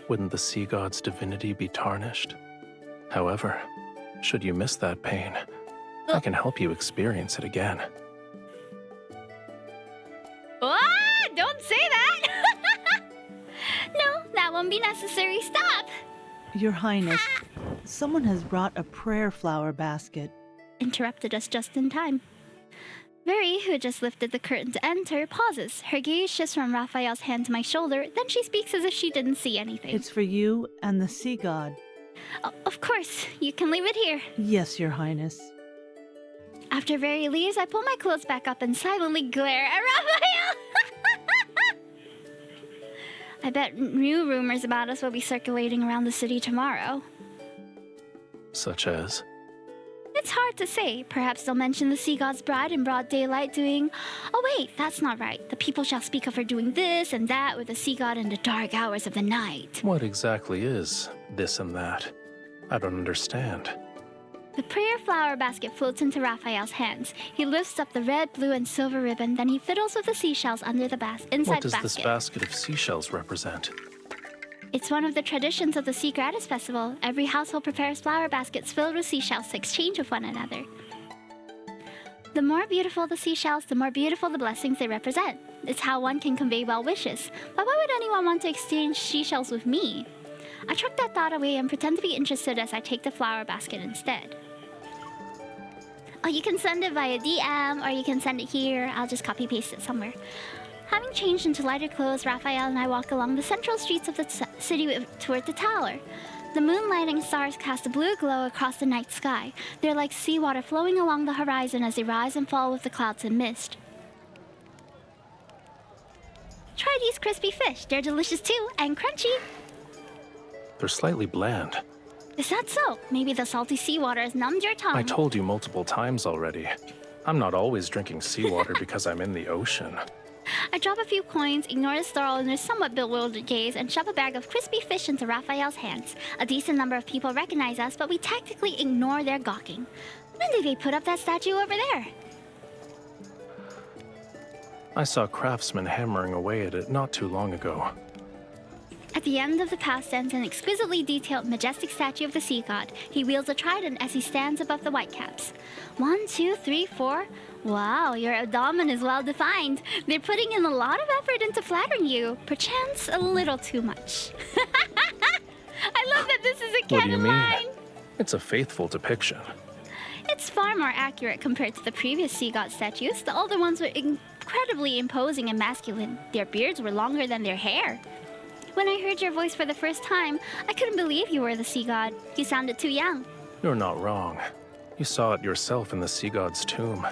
wouldn't the sea god's divinity be tarnished? However, should you miss that pain, I can help you experience it again. Ah, don't say that! No, that won't be necessary. Stop! Your Highness, someone has brought a prayer flower basket. Interrupted us just in time. Veri, who just lifted the curtain to enter, pauses. Her gaze shifts from Raphael's hand to my shoulder, then she speaks as if she didn't see anything. It's for you and the sea god. Of course, you can leave it here. Yes, Your Highness. After Veri leaves, I pull my clothes back up and silently glare at Raphael. I bet new rumors about us will be circulating around the city tomorrow. Such as? It's hard to say. Perhaps they'll mention the sea god's bride in broad daylight doing... Oh wait, that's not right. The people shall speak of her doing this and that with the sea god in the dark hours of the night. What exactly is this and that? I don't understand. The prayer flower basket floats into Raphael's hands. He lifts up the red, blue, and silver ribbon, then he fiddles with the seashells under the inside the basket. What does this basket of seashells represent? It's one of the traditions of the Sea Gratis Festival. Every household prepares flower baskets filled with seashells to exchange with one another. The more beautiful the seashells, the more beautiful the blessings they represent. It's how one can convey well wishes. But why would anyone want to exchange seashells with me? I chuck that thought away and pretend to be interested as I take the flower basket instead. Oh, you can send it via DM, or you can send it here. I'll just copy-paste it somewhere. Having changed into lighter clothes, Raphael and I walk along the central streets of the city toward the tower. The moonlight and stars cast a blue glow across the night sky. They're like seawater flowing along the horizon as they rise and fall with the clouds and mist. Try these crispy fish. They're delicious too, and crunchy. They're slightly bland. Is that so? Maybe the salty seawater has numbed your tongue. I told you multiple times already. I'm not always drinking seawater because I'm in the ocean. I drop a few coins, ignore the star owner's somewhat bewildered gaze, and shove a bag of crispy fish into Raphael's hands. A decent number of people recognize us, but we tactically ignore their gawking. When did they put up that statue over there? I saw craftsmen hammering away at it not too long ago. At the end of the path stands an exquisitely detailed, majestic statue of the sea god. He wields a trident as he stands above the whitecaps. 1, 2, 3, 4. Wow, your abdomen is well defined. They're putting in a lot of effort into flattering you. Perchance a little too much. I love that this is a What do you canon mean? line. It's a faithful depiction. It's far more accurate compared to the previous sea god statues. The older ones were incredibly imposing and masculine. Their beards were longer than their hair. When I heard your voice for the first time, I couldn't believe you were the sea god. You sounded too young. You're not wrong. You saw it yourself in the sea god's tomb.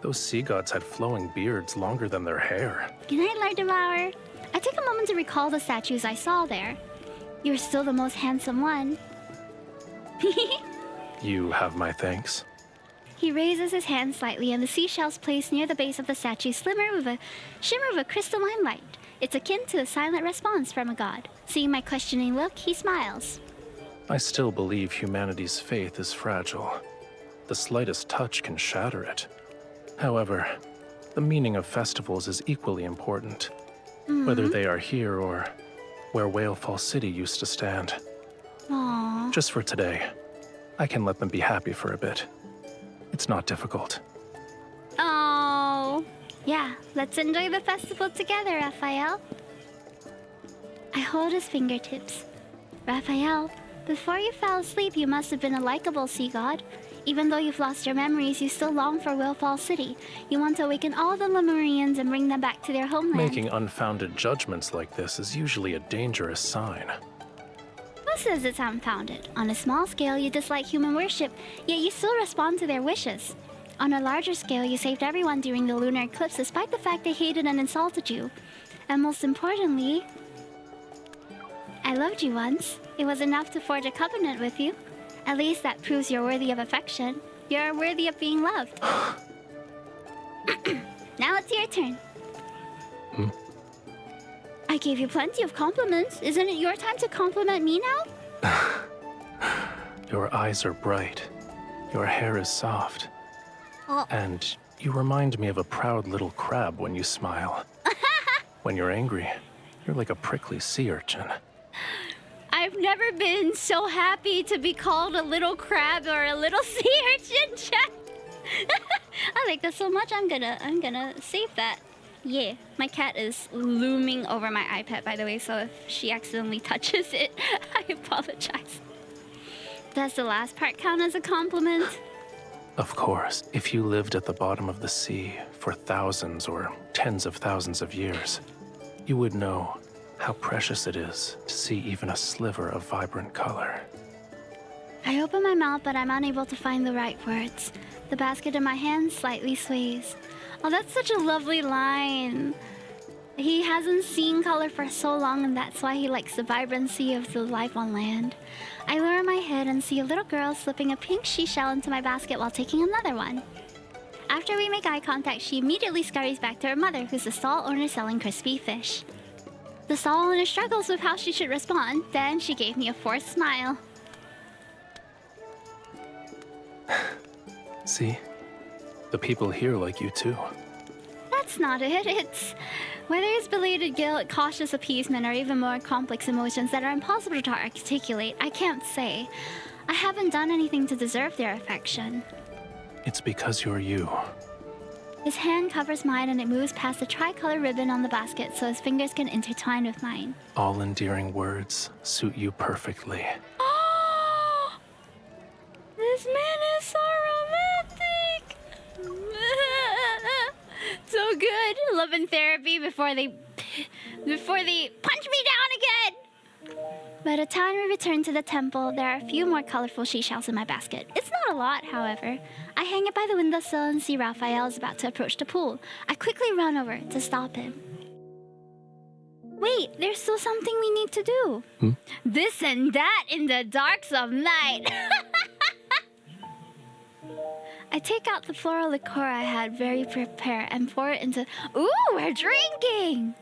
Those sea gods had flowing beards longer than their hair. Good night, Lord Devourer. I took a moment to recall the statues I saw there. You're still the most handsome one. You have my thanks. He raises his hand slightly, and the seashells placed near the base of the statue shimmer with a crystalline light. It's akin to a silent response from a god. Seeing my questioning look, he smiles. I still believe humanity's faith is fragile. The slightest touch can shatter it. However, the meaning of festivals is equally important, whether they are here or where Whalefall City used to stand. Aww. Just for today, I can let them be happy for a bit. It's not difficult. Oh, yeah, let's enjoy the festival together, Raphael. I hold his fingertips. Raphael, before you fell asleep, you must have been a likable sea god. Even though you've lost your memories, you still long for Whalefall City. You want to awaken all the Lemurians and bring them back to their homeland. Making unfounded judgments like this is usually a dangerous sign. Who says it's unfounded? On a small scale, you dislike human worship, yet you still respond to their wishes. On a larger scale, you saved everyone during the lunar eclipse despite the fact they hated and insulted you. And most importantly, I loved you once. It was enough to forge a covenant with you. At least that proves you're worthy of affection. You're worthy of being loved. Now it's your turn. I gave you plenty of compliments. Isn't it your time to compliment me now? Your eyes are bright. Your hair is soft. Oh. And you remind me of a proud little crab when you smile. When you're angry, you're like a prickly sea urchin. I've never been so happy to be called a little crab or a little sea urchin, chat. I like that so much. I'm gonna save that. Yeah, my cat is looming over my iPad, by the way, so if she accidentally touches it, I apologize. Does the last part count as a compliment? Of course, if you lived at the bottom of the sea for thousands or tens of thousands of years, you would know how precious it is to see even a sliver of vibrant color. I open my mouth, but I'm unable to find the right words. The basket in my hand slightly sways. Oh, that's such a lovely line. He hasn't seen color for so long, and that's why he likes the vibrancy of the life on land. I lower my head and see a little girl slipping a pink seashell into my basket while taking another one. After we make eye contact, she immediately scurries back to her mother, who's the stall owner selling crispy fish. The stall owner struggles with how she should respond. Then she gave me a forced smile. See? The people here like you too. That's not it. It's... Whether it's belated guilt, cautious appeasement, or even more complex emotions that are impossible to articulate, I can't say. I haven't done anything to deserve their affection. It's because you're you. His hand covers mine and it moves past the tricolor ribbon on the basket so his fingers can intertwine with mine. All endearing words suit you perfectly. Oh! This man is so romantic! So good. Love and therapy before they punch me down again! By the time we return to the temple, there are a few more colorful seashells in my basket. It's not a lot, however. I hang it by the windowsill and see Rafayel is about to approach the pool. I quickly run over to stop him. Wait, there's still something we need to do. This and that in the darks of night. I take out the floral liqueur I had very prepared and pour it into... Ooh, we're drinking!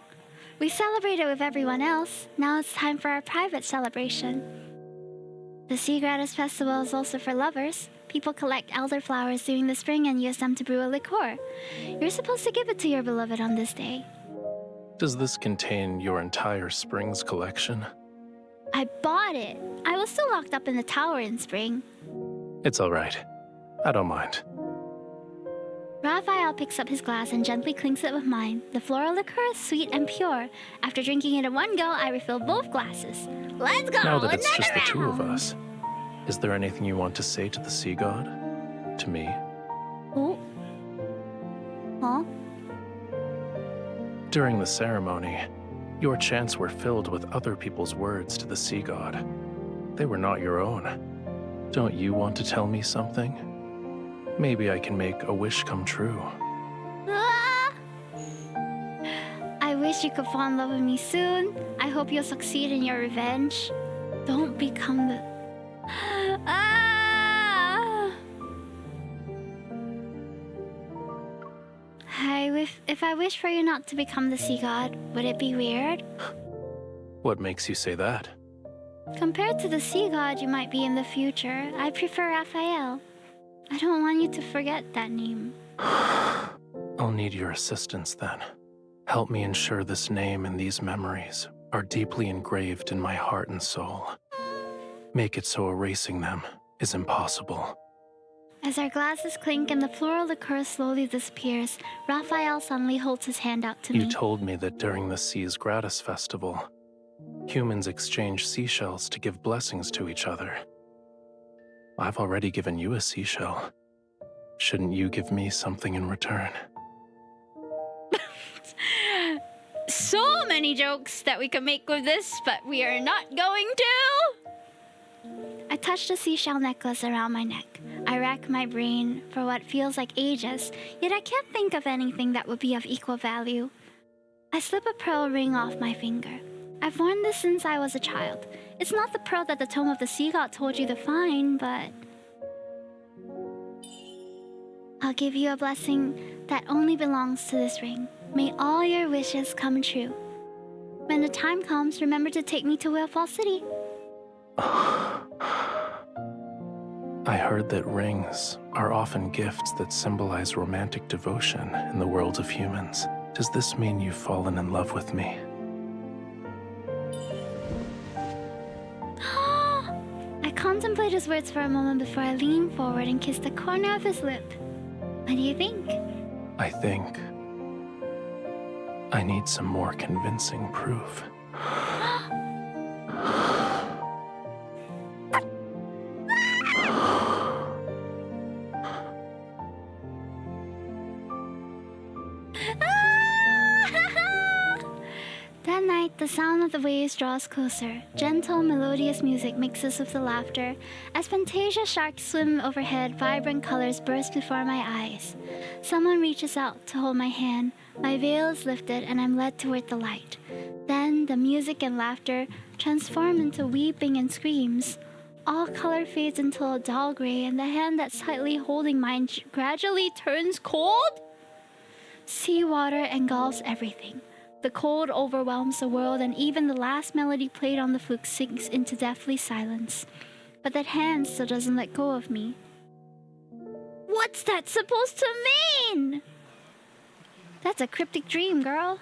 We celebrated with everyone else. Now it's time for our private celebration. The Sea Gratis Festival is also for lovers. People collect elderflowers during the spring and use them to brew a liqueur. You're supposed to give it to your beloved on this day. Does this contain your entire spring's collection? I bought it. I was still locked up in the tower in spring. It's all right. I don't mind. Rafayel picks up his glass and gently clinks it with mine. The floral liqueur is sweet and pure. After drinking it in one go, I refill both glasses. Let's go! Now that it's just the another two of round. us, is there anything you want to say to the sea god? To me? Oh. Huh? During the ceremony, your chants were filled with other people's words to the sea god. They were not your own. Don't you want to tell me something? Maybe I can make a wish come true. Ah! I wish you could fall in love with me soon. I hope you'll succeed in your revenge. Don't become the... Ah! If I wish for you not to become the sea god, would it be weird? What makes you say that? Compared to the sea god you might be in the future, I prefer Rafayel. I don't want you to forget that name. I'll need your assistance then. Help me ensure this name and these memories are deeply engraved in my heart and soul. Make it so erasing them is impossible. As our glasses clink and the floral liqueur slowly disappears, Rafayel suddenly holds his hand out to me. You told me that during the Seas Gratis Festival, humans exchange seashells to give blessings to each other. I've already given you a seashell. Shouldn't you give me something in return? So many jokes that we could make with this, but we are not going to. I touch the seashell necklace around my neck. I rack my brain for what feels like ages, yet I can't think of anything that would be of equal value. I slip a pearl ring off my finger. I've worn this since I was a child. It's not the pearl that the Tome of the Sea God told you to find, but I'll give you a blessing that only belongs to this ring. May all your wishes come true. When the time comes, remember to take me to Whalefall City. I heard that rings are often gifts that symbolize romantic devotion in the world of humans. Does this mean you've fallen in love with me? I contemplate his words for a moment before I lean forward and kiss the corner of his lip. What do you think? I think I need some more convincing proof. That night, the sound of the waves draws closer. Gentle, melodious music mixes with the laughter. As Fantasia sharks swim overhead, vibrant colors burst before my eyes. Someone reaches out to hold my hand. My veil is lifted and I'm led toward the light. Then, the music and laughter transform into weeping and screams. All color fades until a dull gray, and the hand that's tightly holding mine gradually turns cold. Seawater engulfs everything. The cold overwhelms the world, and even the last melody played on the flute sinks into deathly silence. But that hand still doesn't let go of me. What's that supposed to mean? That's a cryptic dream, girl.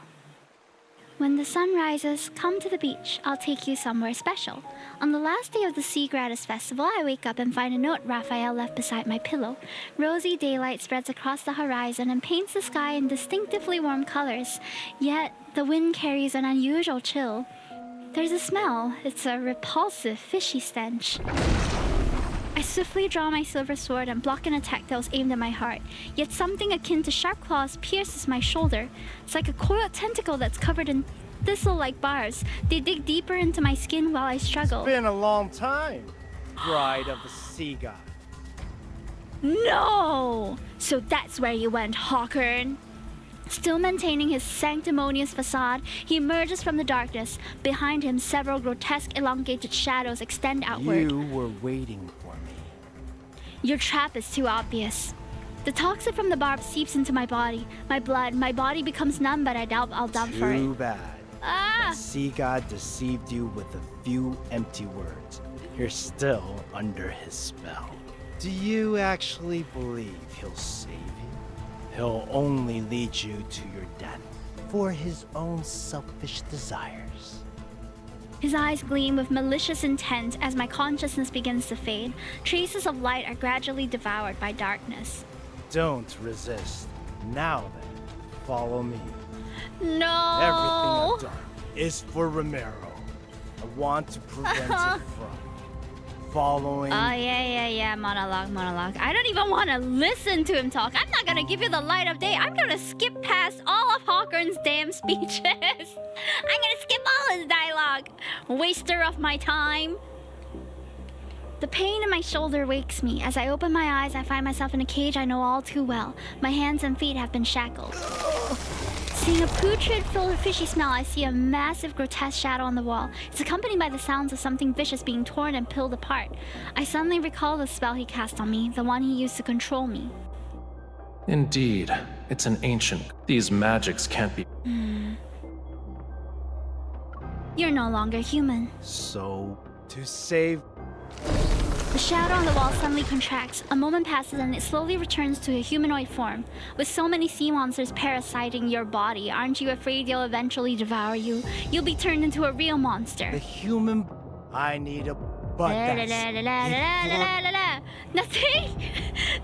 When the sun rises, come to the beach. I'll take you somewhere special. On the last day of the Sea Gratis Festival, I wake up and find a note Rafayel left beside my pillow. Rosy daylight spreads across the horizon and paints the sky in distinctively warm colors. Yet, the wind carries an unusual chill. There's a smell. It's a repulsive, fishy stench. I swiftly draw my silver sword and block an attack that was aimed at my heart. Yet something akin to sharp claws pierces my shoulder. It's like a coiled tentacle that's covered in thistle-like barbs. They dig deeper into my skin while I struggle. It's been a long time, bride of the sea god. No! So that's where you went, Hawkern. Still maintaining his sanctimonious facade, he emerges from the darkness. Behind him, several grotesque elongated shadows extend outward. You were waiting for me. Your trap is too obvious. The toxin from the barb seeps into my body. My body becomes numb, but I doubt I'll dump for it. Too bad. The sea god deceived you with a few empty words. You're still under his spell. Do you actually believe he'll save you? He'll only lead you to your death for his own selfish desires. His eyes gleam with malicious intent as my consciousness begins to fade. Traces of light are gradually devoured by darkness. Don't resist. Now then, follow me. No! Everything I've done is for Ramiro. I want to prevent it from following. Oh, yeah, monologue. I don't even want to listen to him talk. I'm not gonna give you the light of day. I'm gonna skip past all of Hawkern's damn speeches. I'm gonna skip all his dialogue. Waster of my time. The pain in my shoulder wakes me. As I open my eyes, I find myself in a cage I know all too well. My hands and feet have been shackled. Seeing a putrid, fishy smell, I see a massive, grotesque shadow on the wall. It's accompanied by the sounds of something vicious being torn and peeled apart. I suddenly recall the spell he cast on me, the one he used to control me. Indeed, it's an ancient. These magics can't be. You're no longer human. So, to save. The shadow on the wall suddenly contracts. A moment passes and it slowly returns to a humanoid form. With so many sea monsters parasiting your body, aren't you afraid they'll eventually devour you? You'll be turned into a real monster. The human. I need a butt Nothing?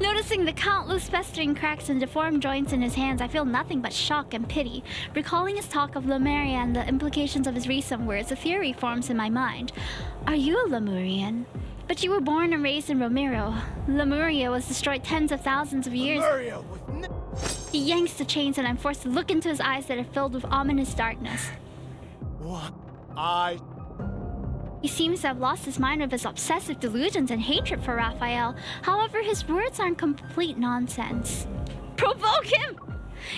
Noticing the countless festering cracks and deformed joints in his hands, I feel nothing but shock and pity. Recalling his talk of Lemurian and the implications of his recent words, a theory forms in my mind. Are you a Lemurian? But you were born and raised in Ramiro. Lemuria was destroyed tens of thousands of years. He yanks the chains and I'm forced to look into his eyes that are filled with ominous darkness. What? He seems to have lost his mind with his obsessive delusions and hatred for Rafayel. However, his words aren't complete nonsense. Provoke him!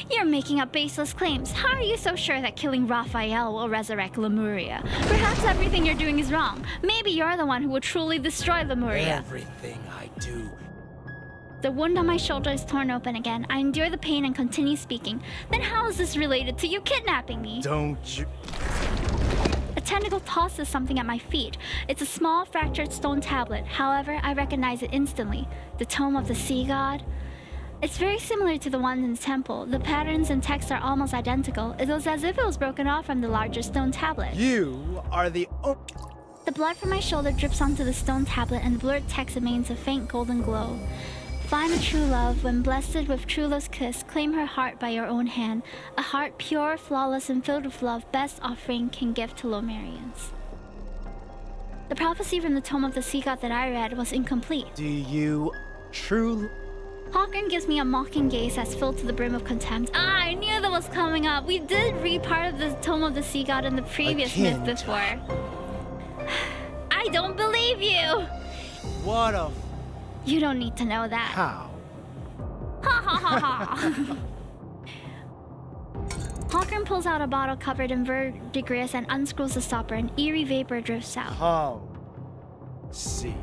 You're making up baseless claims. How are you so sure that killing Rafayel will resurrect Lemuria? Perhaps everything you're doing is wrong. Maybe you're the one who will truly destroy Lemuria. Everything I do. The wound on my shoulder is torn open again. I endure the pain and continue speaking. Then how is this related to you kidnapping me? Don't you... A tentacle tosses something at my feet. It's a small, fractured stone tablet. However, I recognize it instantly. The Tome of the Sea God. It's very similar to the one in the temple. The patterns and text are almost identical. It was as if it was broken off from the larger stone tablet. You are the The blood from my shoulder drips onto the stone tablet and the blurred text remains a faint golden glow. Find a true love, when blessed with true love's kiss, claim her heart by your own hand. A heart pure, flawless, and filled with love, best offering can give to Lemurians. The prophecy from the Tome of the Sea God that I read was incomplete. Do you truly... Hawkern gives me a mocking gaze that's filled to the brim of contempt. I knew that was coming up. We did read part of the Tome of the Sea God in the previous myth before. I don't believe you! What a... You don't need to know that. How? Ha ha ha ha! Hawkern pulls out a bottle covered in verdigris and unscrews the stopper. An eerie vapor drifts out. Oh. See.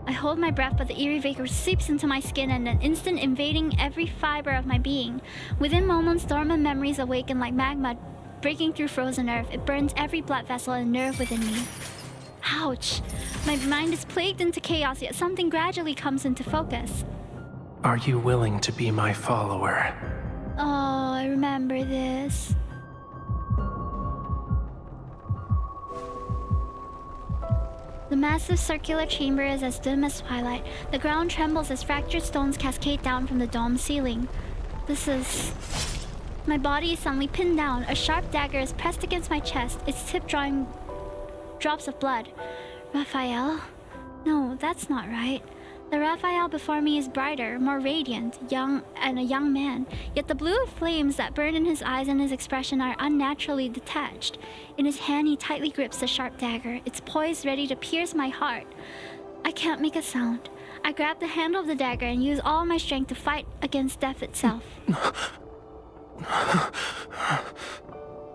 I hold my breath, but the eerie vapor seeps into my skin in an instant, invading every fiber of my being. Within moments, dormant memories awaken like magma breaking through frozen earth. It burns every blood vessel and nerve within me. Ouch! My mind is plagued into chaos, yet something gradually comes into focus. Are you willing to be my follower? Oh, I remember this. The massive circular chamber is as dim as twilight. The ground trembles as fractured stones cascade down from the dome ceiling. This is... My body is suddenly pinned down. A sharp dagger is pressed against my chest, its tip drawing drops of blood. Rafayel? No, that's not right. The Rafayel before me is brighter, more radiant, young, and a young man. Yet the blue flames that burn in his eyes and his expression are unnaturally detached. In his hand, he tightly grips the sharp dagger. It's poised, ready to pierce my heart. I can't make a sound. I grab the handle of the dagger and use all my strength to fight against death itself.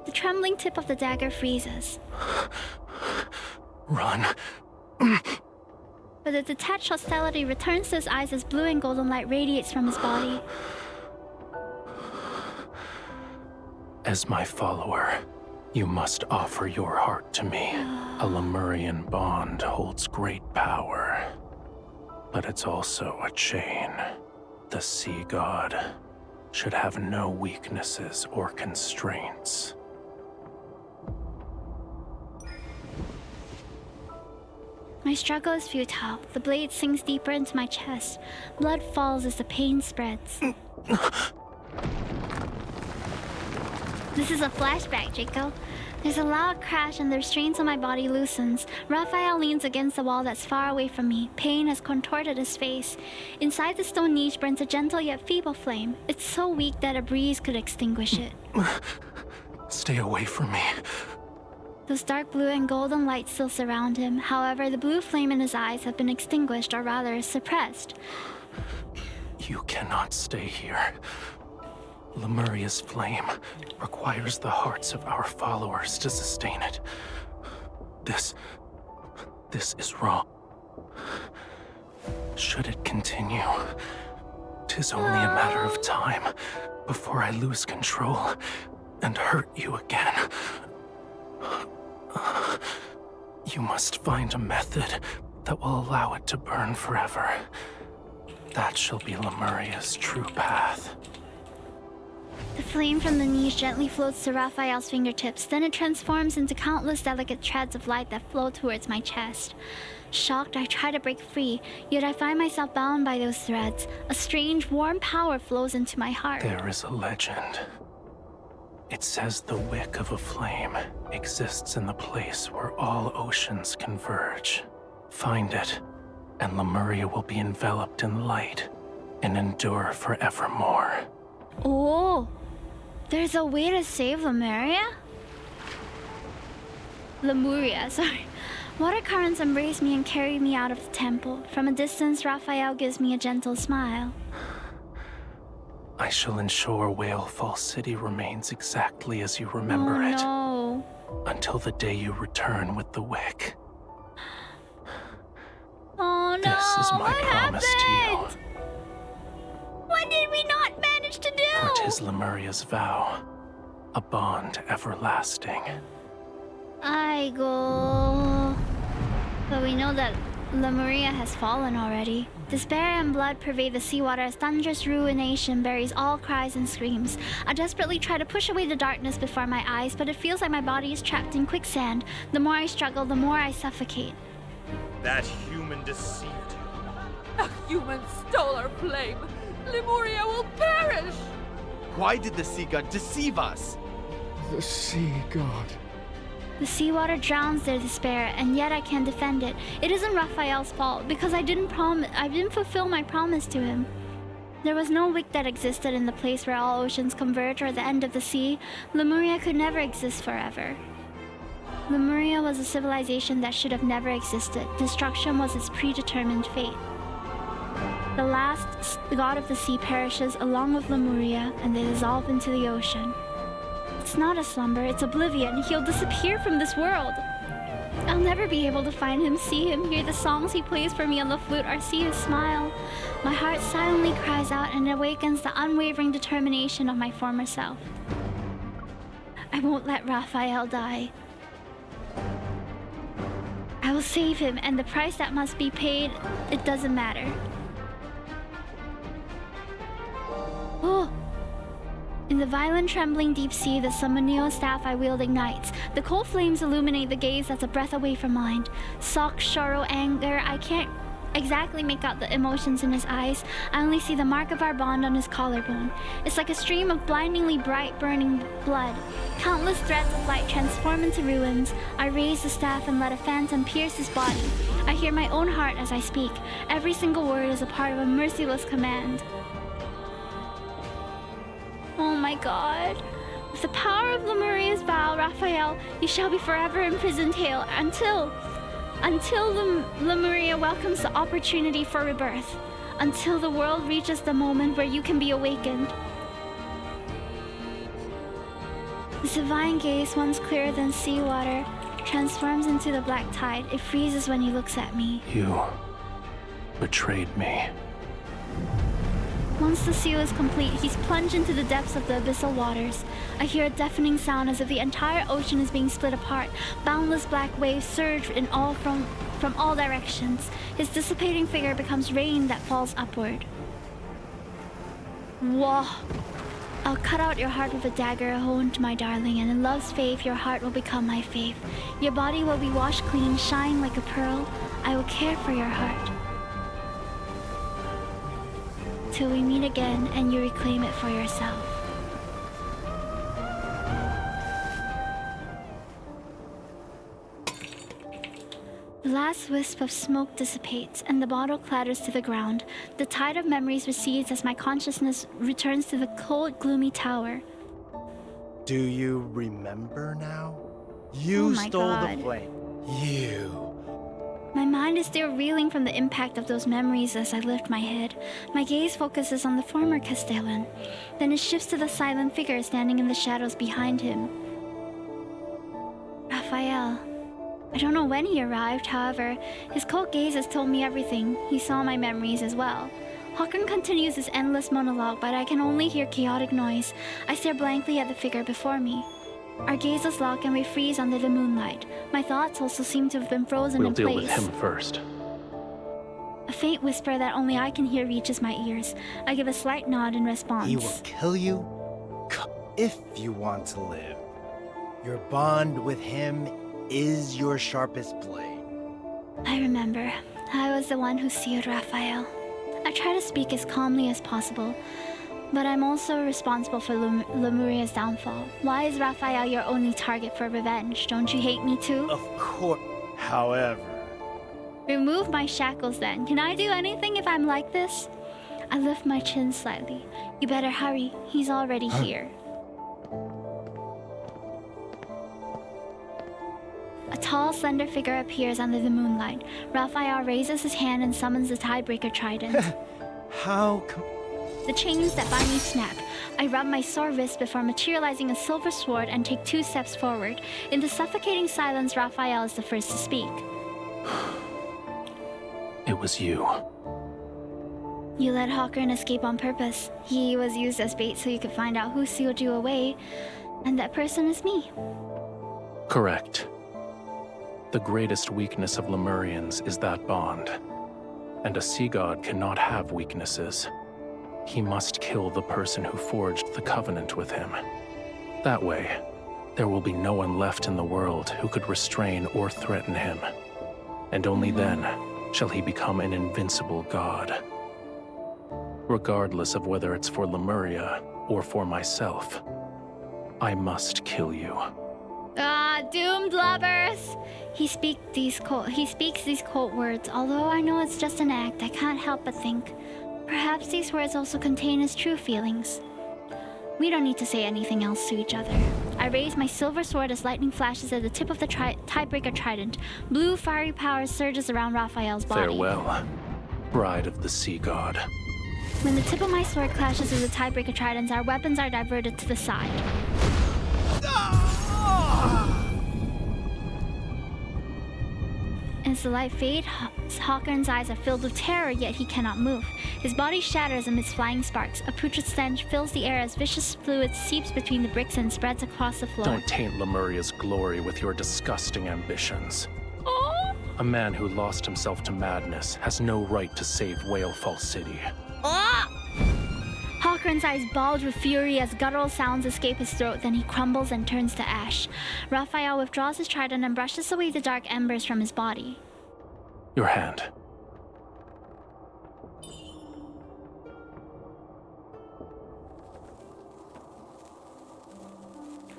The trembling tip of the dagger freezes. Run. But the detached hostility returns to his eyes as blue and golden light radiates from his body. As my follower, you must offer your heart to me. A Lemurian bond holds great power, but it's also a chain. The Sea God should have no weaknesses or constraints. My struggle is futile. The blade sinks deeper into my chest. Blood falls as the pain spreads. This is a flashback, Jaco. There's a loud crash and the restraints on my body loosens. Rafayel leans against the wall that's far away from me. Pain has contorted his face. Inside the stone niche burns a gentle yet feeble flame. It's so weak that a breeze could extinguish it. Stay away from me. Those dark blue and golden lights still surround him. However, the blue flame in his eyes have been extinguished, or rather, suppressed. You cannot stay here. Lemuria's flame requires the hearts of our followers to sustain it. This is wrong. Should it continue, 'tis only a matter of time before I lose control and hurt you again. You must find a method that will allow it to burn forever. That shall be Lemuria's true path. The flame from the niche gently floats to Rafayel's fingertips, then it transforms into countless delicate threads of light that flow towards my chest. Shocked, I try to break free, yet I find myself bound by those threads. A strange, warm power flows into my heart. There is a legend. It says the wick of a flame exists in the place where all oceans converge. Find it, and Lemuria will be enveloped in light and endure forevermore. Oh, there's a way to save Lemuria? Lemuria, sorry. Water currents embrace me and carry me out of the temple. From a distance, Raphael gives me a gentle smile. I shall ensure Whalefall City remains exactly as you remember it. No. Until the day you return with the wick. Oh no, This is my what promise happened? to you. What did we not manage to do? For 'tis Lemuria's vow, a bond everlasting. I go. But we know that Lemuria has fallen already. Despair and blood pervade the seawater as thunderous ruination buries all cries and screams. I desperately try to push away the darkness before my eyes, but it feels like my body is trapped in quicksand. The more I struggle, the more I suffocate. That human deceived you. A human stole our flame. Lemuria will perish. Why did the sea god deceive us? The sea god. The seawater drowns their despair, and yet I can't defend it. It isn't Raphael's fault, because I didn't fulfill my promise to him. There was no wick that existed in the place where all oceans converge or the end of the sea. Lemuria could never exist forever. Lemuria was a civilization that should have never existed. Destruction was its predetermined fate. The last god of the sea perishes along with Lemuria, and they dissolve into the ocean. It's not a slumber, it's oblivion. He'll disappear from this world. I'll never be able to find him, see him, hear the songs he plays for me on the flute, or see his smile. My heart silently cries out and awakens the unwavering determination of my former self. I won't let Raphael die. I will save him, and the price that must be paid, it doesn't matter. Oh! In the violent, trembling deep sea, the ceremonial staff I wield ignites. The cold flames illuminate the gaze that's a breath away from mine. Shock, sorrow, anger, I can't exactly make out the emotions in his eyes. I only see the mark of our bond on his collarbone. It's like a stream of blindingly bright, burning blood. Countless threads of light transform into ruins. I raise the staff and let a phantom pierce his body. I hear my own heart as I speak. Every single word is a part of a merciless command. Oh my god. With the power of Lemuria's vow, Raphael, you shall be forever imprisoned here until Lemuria welcomes the opportunity for rebirth. Until the world reaches the moment where you can be awakened. This divine gaze, once clearer than seawater, transforms into the black tide. It freezes when he looks at me. You betrayed me. Once the seal is complete, he's plunged into the depths of the abyssal waters. I hear a deafening sound as if the entire ocean is being split apart. Boundless black waves surge from all directions. His dissipating figure becomes rain that falls upward. Whoa! I'll cut out your heart with a dagger honed to my darling, and in love's faith, your heart will become my faith. Your body will be washed clean, shine like a pearl. I will care for your heart. Till we meet again and you reclaim it for yourself. The last wisp of smoke dissipates and the bottle clatters to the ground. The tide of memories recedes as my consciousness returns to the cold, gloomy tower. Do you remember now? You stole the flame. You. My mind is still reeling from the impact of those memories as I lift my head. My gaze focuses on the former Castellan. Then it shifts to the silent figure standing in the shadows behind him. Raphael. I don't know when he arrived, however, his cold gaze has told me everything. He saw my memories as well. Håkon continues his endless monologue, but I can only hear chaotic noise. I stare blankly at the figure before me. Our gazes lock and we freeze under the moonlight. My thoughts also seem to have been frozen in place. We'll deal with him first. A faint whisper that only I can hear reaches my ears. I give a slight nod in response. He will kill you if you want to live. Your bond with him is your sharpest blade. I remember. I was the one who sealed Raphael. I try to speak as calmly as possible. But I'm also responsible for Lemuria's downfall. Why is Raphael your only target for revenge? Don't you hate me too? Of course. However... Remove my shackles then. Can I do anything if I'm like this? I lift my chin slightly. You better hurry. He's already here. A tall, slender figure appears under the moonlight. Raphael raises his hand and summons the Tiebreaker Trident. How come... The chains that bind me snap. I rub my sore wrist before materializing a silver sword and take 2 steps forward. In the suffocating silence, Raphael is the first to speak. It was you. You let Hawkern escape on purpose. He was used as bait so you could find out who sealed you away, and that person is me. Correct. The greatest weakness of Lemurians is that bond. And a sea god cannot have weaknesses. He must kill the person who forged the covenant with him. That way, there will be no one left in the world who could restrain or threaten him. And only then shall he become an invincible god. Regardless of whether it's for Lemuria or for myself, I must kill you. Ah, doomed lovers! He speaks these cold words. Although I know it's just an act, I can't help but think. Perhaps these words also contain his true feelings. We don't need to say anything else to each other. I raise my silver sword as lightning flashes at the tip of the Tiebreaker Trident. Blue fiery power surges around Raphael's body. Farewell, bride of the sea god. When the tip of my sword clashes with the Tiebreaker Tridents, our weapons are diverted to the side. As the light fades, Hawkern's eyes are filled with terror, yet he cannot move. His body shatters amidst flying sparks. A putrid stench fills the air as vicious fluid seeps between the bricks and spreads across the floor. Don't taint Lemuria's glory with your disgusting ambitions. Oh. A man who lost himself to madness has no right to save Whalefall City. Hawkern's eyes bulge with fury as guttural sounds escape his throat, then he crumbles and turns to ash. Raphael withdraws his trident and brushes away the dark embers from his body. Your hand.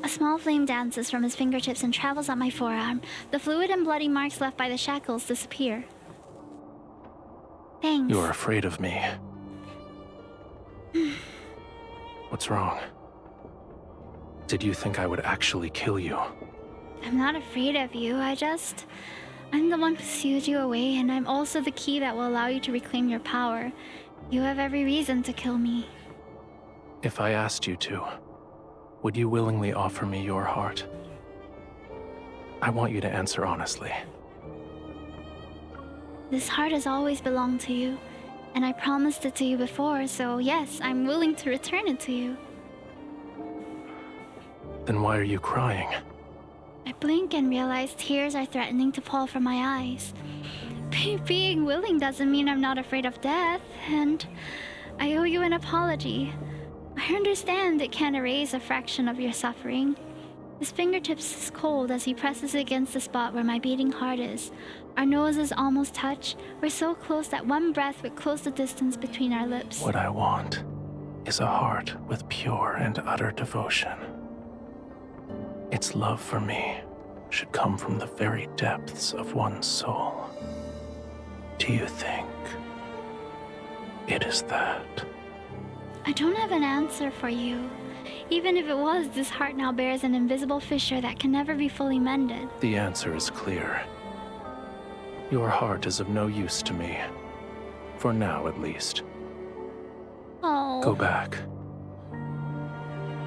A small flame dances from his fingertips and travels up my forearm. The fluid and bloody marks left by the shackles disappear. Thanks. You are afraid of me. What's wrong? Did you think I would actually kill you? I'm not afraid of you. I'm the one who sealed you away, and I'm also the key that will allow you to reclaim your power. You have every reason to kill me. If I asked you to, would you willingly offer me your heart? I want you to answer honestly. This heart has always belonged to you. And I promised it to you before, so yes, I'm willing to return it to you. Then why are you crying? I blink and realize tears are threatening to fall from my eyes. Being willing doesn't mean I'm not afraid of death, and I owe you an apology. I understand it can't erase a fraction of your suffering. His fingertips is cold as he presses against the spot where my beating heart is. Our noses almost touch. We're so close that one breath would close the distance between our lips. What I want is a heart with pure and utter devotion. Its love for me should come from the very depths of one's soul. Do you think it is that? I don't have an answer for you. Even if it was, this heart now bears an invisible fissure that can never be fully mended. The answer is clear. Your heart is of no use to me. For now, at least. Oh. Go back.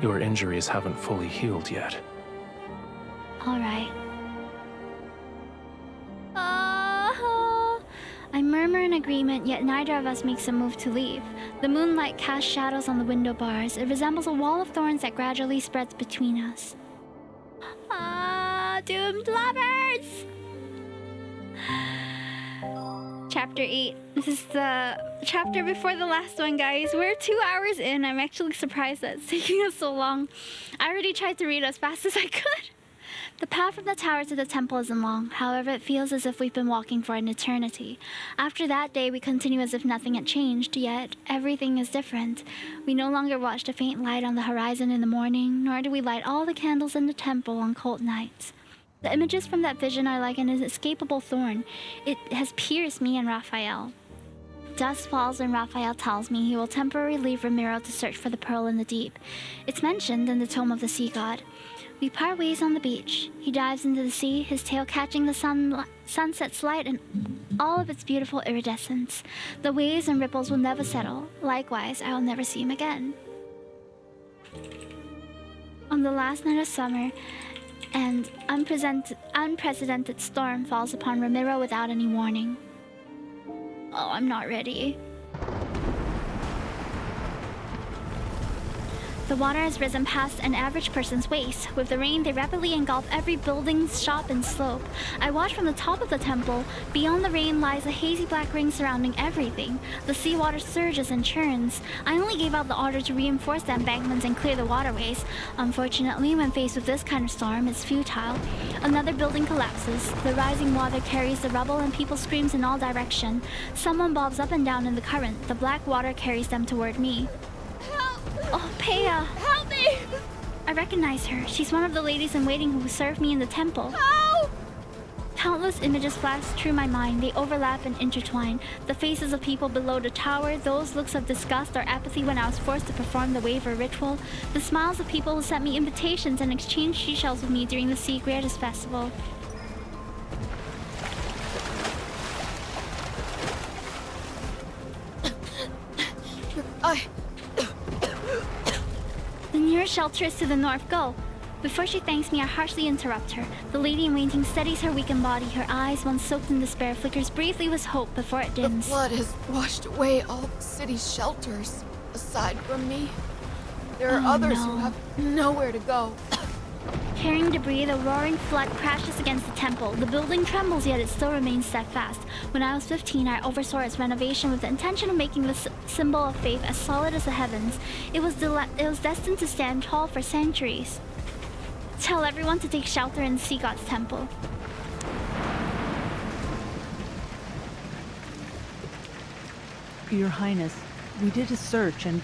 Your injuries haven't fully healed yet. All right. I murmur in agreement, yet neither of us makes a move to leave. The moonlight casts shadows on the window bars. It resembles a wall of thorns that gradually spreads between us. Doomed lovers! Chapter 8. This is the chapter before the last one, guys. We're 2 hours in. I'm actually surprised that it's taking us so long. I already tried to read as fast as I could. The path from the tower to the temple isn't long. However, it feels as if we've been walking for an eternity. After that day, we continue as if nothing had changed, yet everything is different. We no longer watch the faint light on the horizon in the morning, nor do we light all the candles in the temple on cold nights. The images from that vision are like an inescapable thorn. It has pierced me and Raphael. Dusk falls and Raphael tells me he will temporarily leave Ramiro to search for the pearl in the deep. It's mentioned in the Tome of the Sea God. We part ways on the beach. He dives into the sea, his tail catching the sunset's light in all of its beautiful iridescence. The waves and ripples will never settle. Likewise, I will never see him again. On the last night of summer, an unprecedented storm falls upon Ramiro without any warning. Oh, I'm not ready. The water has risen past an average person's waist. With the rain, they rapidly engulf every building, shop, and slope. I watch from the top of the temple. Beyond the rain lies a hazy black ring surrounding everything. The seawater surges and churns. I only gave out the order to reinforce the embankments and clear the waterways. Unfortunately, when faced with this kind of storm, it's futile. Another building collapses. The rising water carries the rubble and people screams in all directions. Someone bobs up and down in the current. The black water carries them toward me. Oh, Peya! Help me! I recognize her. She's one of the ladies in waiting who served me in the temple. Help! Countless images flash through my mind. They overlap and intertwine. The faces of people below the tower, those looks of disgust or apathy when I was forced to perform the waiver ritual, the smiles of people who sent me invitations and exchanged seashells with me during the Sea Greatest Festival. The nearest shelter is to the north. Go. Before she thanks me, I harshly interrupt her. The lady in waiting steadies her weakened body. Her eyes, once soaked in despair, flickers briefly with hope before it dims. The flood has washed away all the city's shelters. Aside from me, there are others who have nowhere to go. Carrying debris, the roaring flood crashes against the temple. The building trembles, yet it still remains steadfast. When I was 15, I oversaw its renovation with the intention of making the symbol of faith as solid as the heavens. It was destined to stand tall for centuries. Tell everyone to take shelter in the Sea God's temple. Your Highness, we did a search and...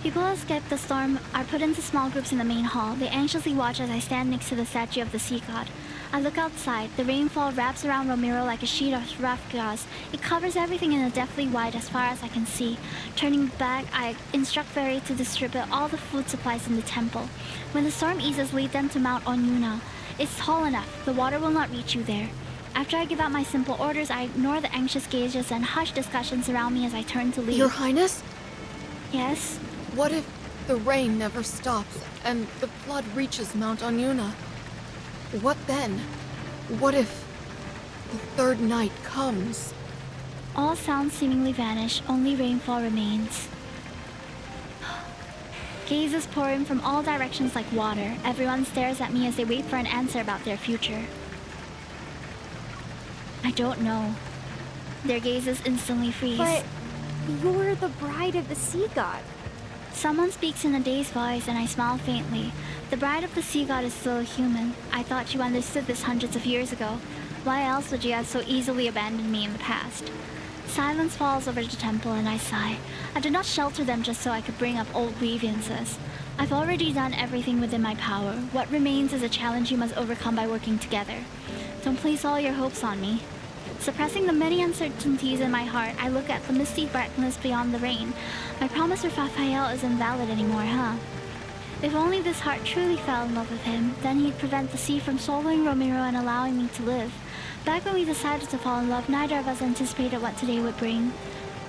People who escaped the storm are put into small groups in the main hall. They anxiously watch as I stand next to the statue of the Sea God. I look outside. The rainfall wraps around Ramiro like a sheet of rough gauze. It covers everything in a deathly white as far as I can see. Turning back, I instruct Fairy to distribute all the food supplies in the temple. When the storm eases, lead them to Mount Onyuna. It's tall enough. The water will not reach you there. After I give out my simple orders, I ignore the anxious gazes and hushed discussions around me as I turn to leave. Your Highness? Yes? What if the rain never stops and the flood reaches Mount Onyuna? What then? What if the third night comes? All sounds seemingly vanish, only rainfall remains. Gazes pour in from all directions like water. Everyone stares at me as they wait for an answer about their future. I don't know. Their gazes instantly freeze. But you're the bride of the Sea God. Someone speaks in a dazed voice and I smile faintly. The bride of the Sea God is still a human. I thought you understood this hundreds of years ago. Why else would you have so easily abandoned me in the past? Silence falls over the temple and I sigh. I did not shelter them just so I could bring up old grievances. I've already done everything within my power. What remains is a challenge you must overcome by working together. Don't place all your hopes on me. Suppressing the many uncertainties in my heart, I look at the misty brightness beyond the rain. My promise with Rafayel isn't valid anymore, huh? If only this heart truly fell in love with him, then he'd prevent the sea from swallowing Ramiro and allowing me to live. Back when we decided to fall in love, neither of us anticipated what today would bring.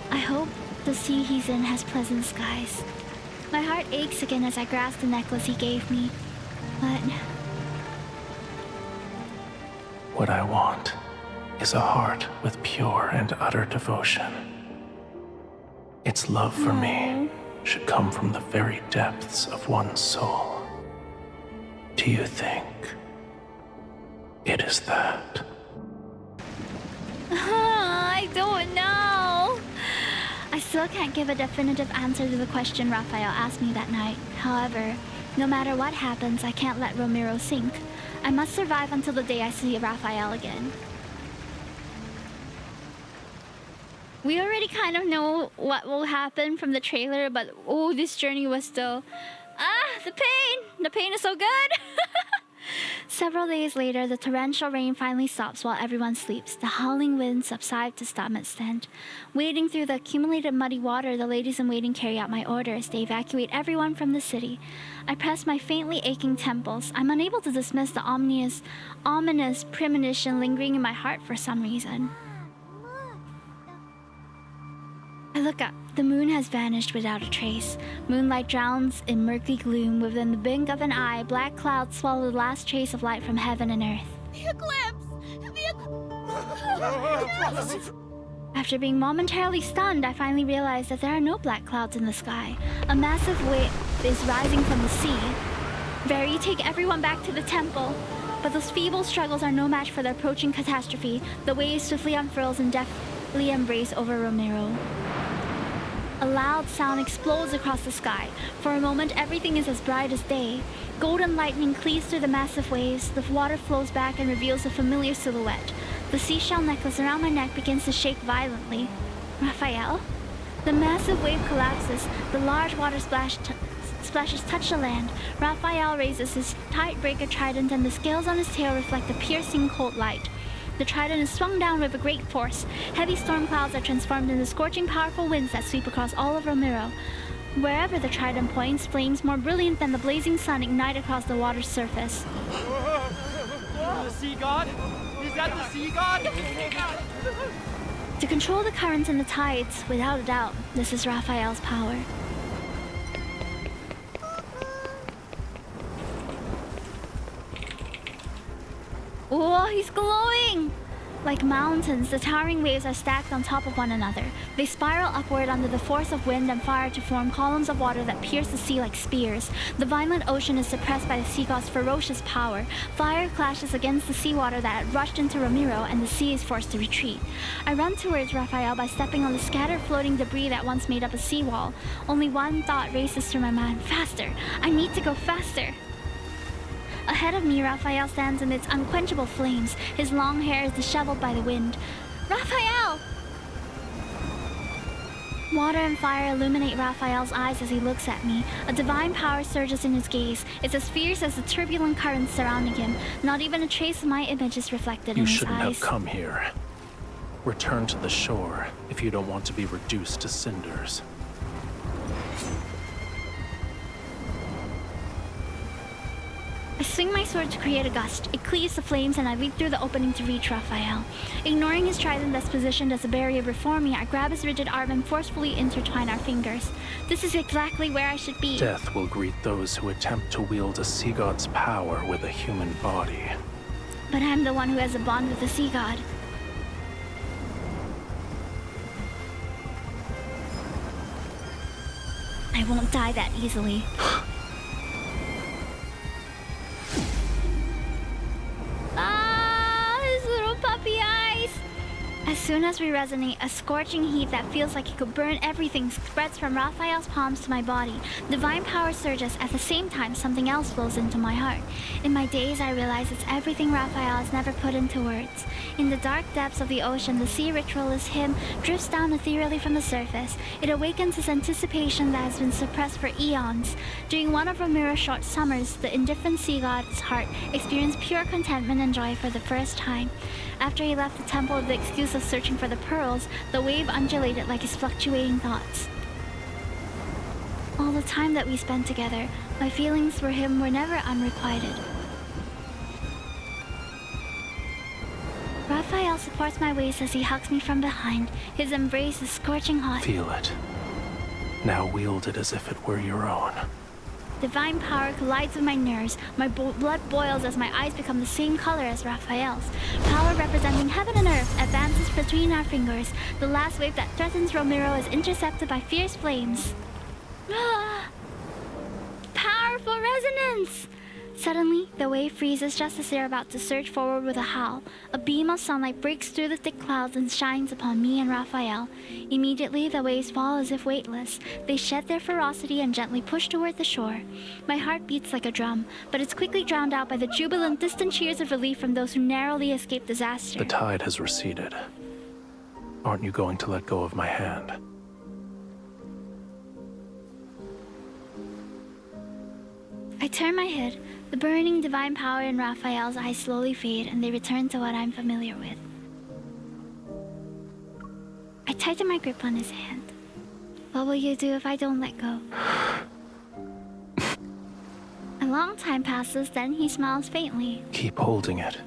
I hope the sea he's in has pleasant skies. My heart aches again as I grasp the necklace he gave me. But what I want is a heart with pure and utter devotion. Its love for me should come from the very depths of one's soul. Do you think it is that? I don't know. I still can't give a definitive answer to the question Rafayel asked me that night. However, no matter what happens, I can't let Ramiro sink. I must survive until the day I see Rafayel again. We already kind of know what will happen from the trailer, but this journey was still... the pain! The pain is so good! Several days later, the torrential rain finally stops while everyone sleeps. The howling winds subside to stomach's tent. Wading through the accumulated muddy water, the ladies in waiting carry out my orders. They evacuate everyone from the city. I press my faintly aching temples. I'm unable to dismiss the ominous premonition lingering in my heart for some reason. I look up. The moon has vanished without a trace. Moonlight drowns in murky gloom. Within the blink of an eye, black clouds swallow the last trace of light from heaven and earth. The eclipse! The eclipse! After being momentarily stunned, I finally realize that there are no black clouds in the sky. A massive wave is rising from the sea. Barry, take everyone back to the temple. But those feeble struggles are no match for the approaching catastrophe. The wave swiftly unfurls and deftly embrace over Ramiro. A loud sound explodes across the sky. For a moment, everything is as bright as day. Golden lightning cleaves through the massive waves. The water flows back and reveals a familiar silhouette. The seashell necklace around my neck begins to shake violently. Raphael? The massive wave collapses. The large water splashes touch the land. Raphael raises his tidebreaker trident, and the scales on his tail reflect the piercing cold light. The trident is swung down with a great force. Heavy storm clouds are transformed into scorching, powerful winds that sweep across all of Ramiro. Wherever the trident points, flames more brilliant than the blazing sun ignite across the water's surface. The sea god? Is that the sea god? To control the currents and the tides, without a doubt, this is Raphael's power. Whoa, he's glowing! Like mountains, the towering waves are stacked on top of one another. They spiral upward under the force of wind and fire to form columns of water that pierce the sea like spears. The violent ocean is suppressed by the sea god's ferocious power. Fire clashes against the seawater that had rushed into Ramiro, and the sea is forced to retreat. I run towards Raphael by stepping on the scattered floating debris that once made up a seawall. Only one thought races through my mind. Faster! I need to go faster! Ahead of me, Raphael stands amidst unquenchable flames. His long hair is disheveled by the wind. Raphael! Water and fire illuminate Raphael's eyes as he looks at me. A divine power surges in his gaze. It's as fierce as the turbulent currents surrounding him. Not even a trace of my image is reflected in his eyes. You shouldn't have come here. Return to the shore if you don't want to be reduced to cinders. I swing my sword to create a gust. It cleaves the flames, and I leap through the opening to reach Raphael. Ignoring his trident that's positioned as a barrier before me, I grab his rigid arm and forcefully intertwine our fingers. This is exactly where I should be. Death will greet those who attempt to wield a sea god's power with a human body. But I'm the one who has a bond with the sea god. I won't die that easily. His little puppy eyes! As soon as we resonate, a scorching heat that feels like it could burn everything spreads from Raphael's palms to my body. Divine power surges. At the same time, something else flows into my heart. In my daze, I realize it's everything Raphael has never put into words. In the dark depths of the ocean, the sea ritualist hymn drifts down ethereally from the surface. It awakens his anticipation that has been suppressed for eons. During one of Ramiro's short summers, the indifferent sea god's heart experienced pure contentment and joy for the first time. After he left the temple with the excuse of searching for the pearls, the wave undulated like his fluctuating thoughts. All the time that we spent together, my feelings for him were never unrequited. Raphael supports my waist as he hugs me from behind. His embrace is scorching hot. Feel it. Now wield it as if it were your own. Divine power collides with my nerves. My blood boils as my eyes become the same color as Raphael's. Power representing heaven and earth advances between our fingers. The last wave that threatens Ramiro is intercepted by fierce flames. Powerful resonance! Suddenly, the wave freezes just as they're about to surge forward with a howl. A beam of sunlight breaks through the thick clouds and shines upon me and Raphael. Immediately, the waves fall as if weightless. They shed their ferocity and gently push toward the shore. My heart beats like a drum, but it's quickly drowned out by the jubilant, distant cheers of relief from those who narrowly escaped disaster. The tide has receded. Aren't you going to let go of my hand? I turn my head. The burning divine power in Raphael's eyes slowly fade, and they return to what I'm familiar with. I tighten my grip on his hand. What will you do if I don't let go? A long time passes, then he smiles faintly. Keep holding it.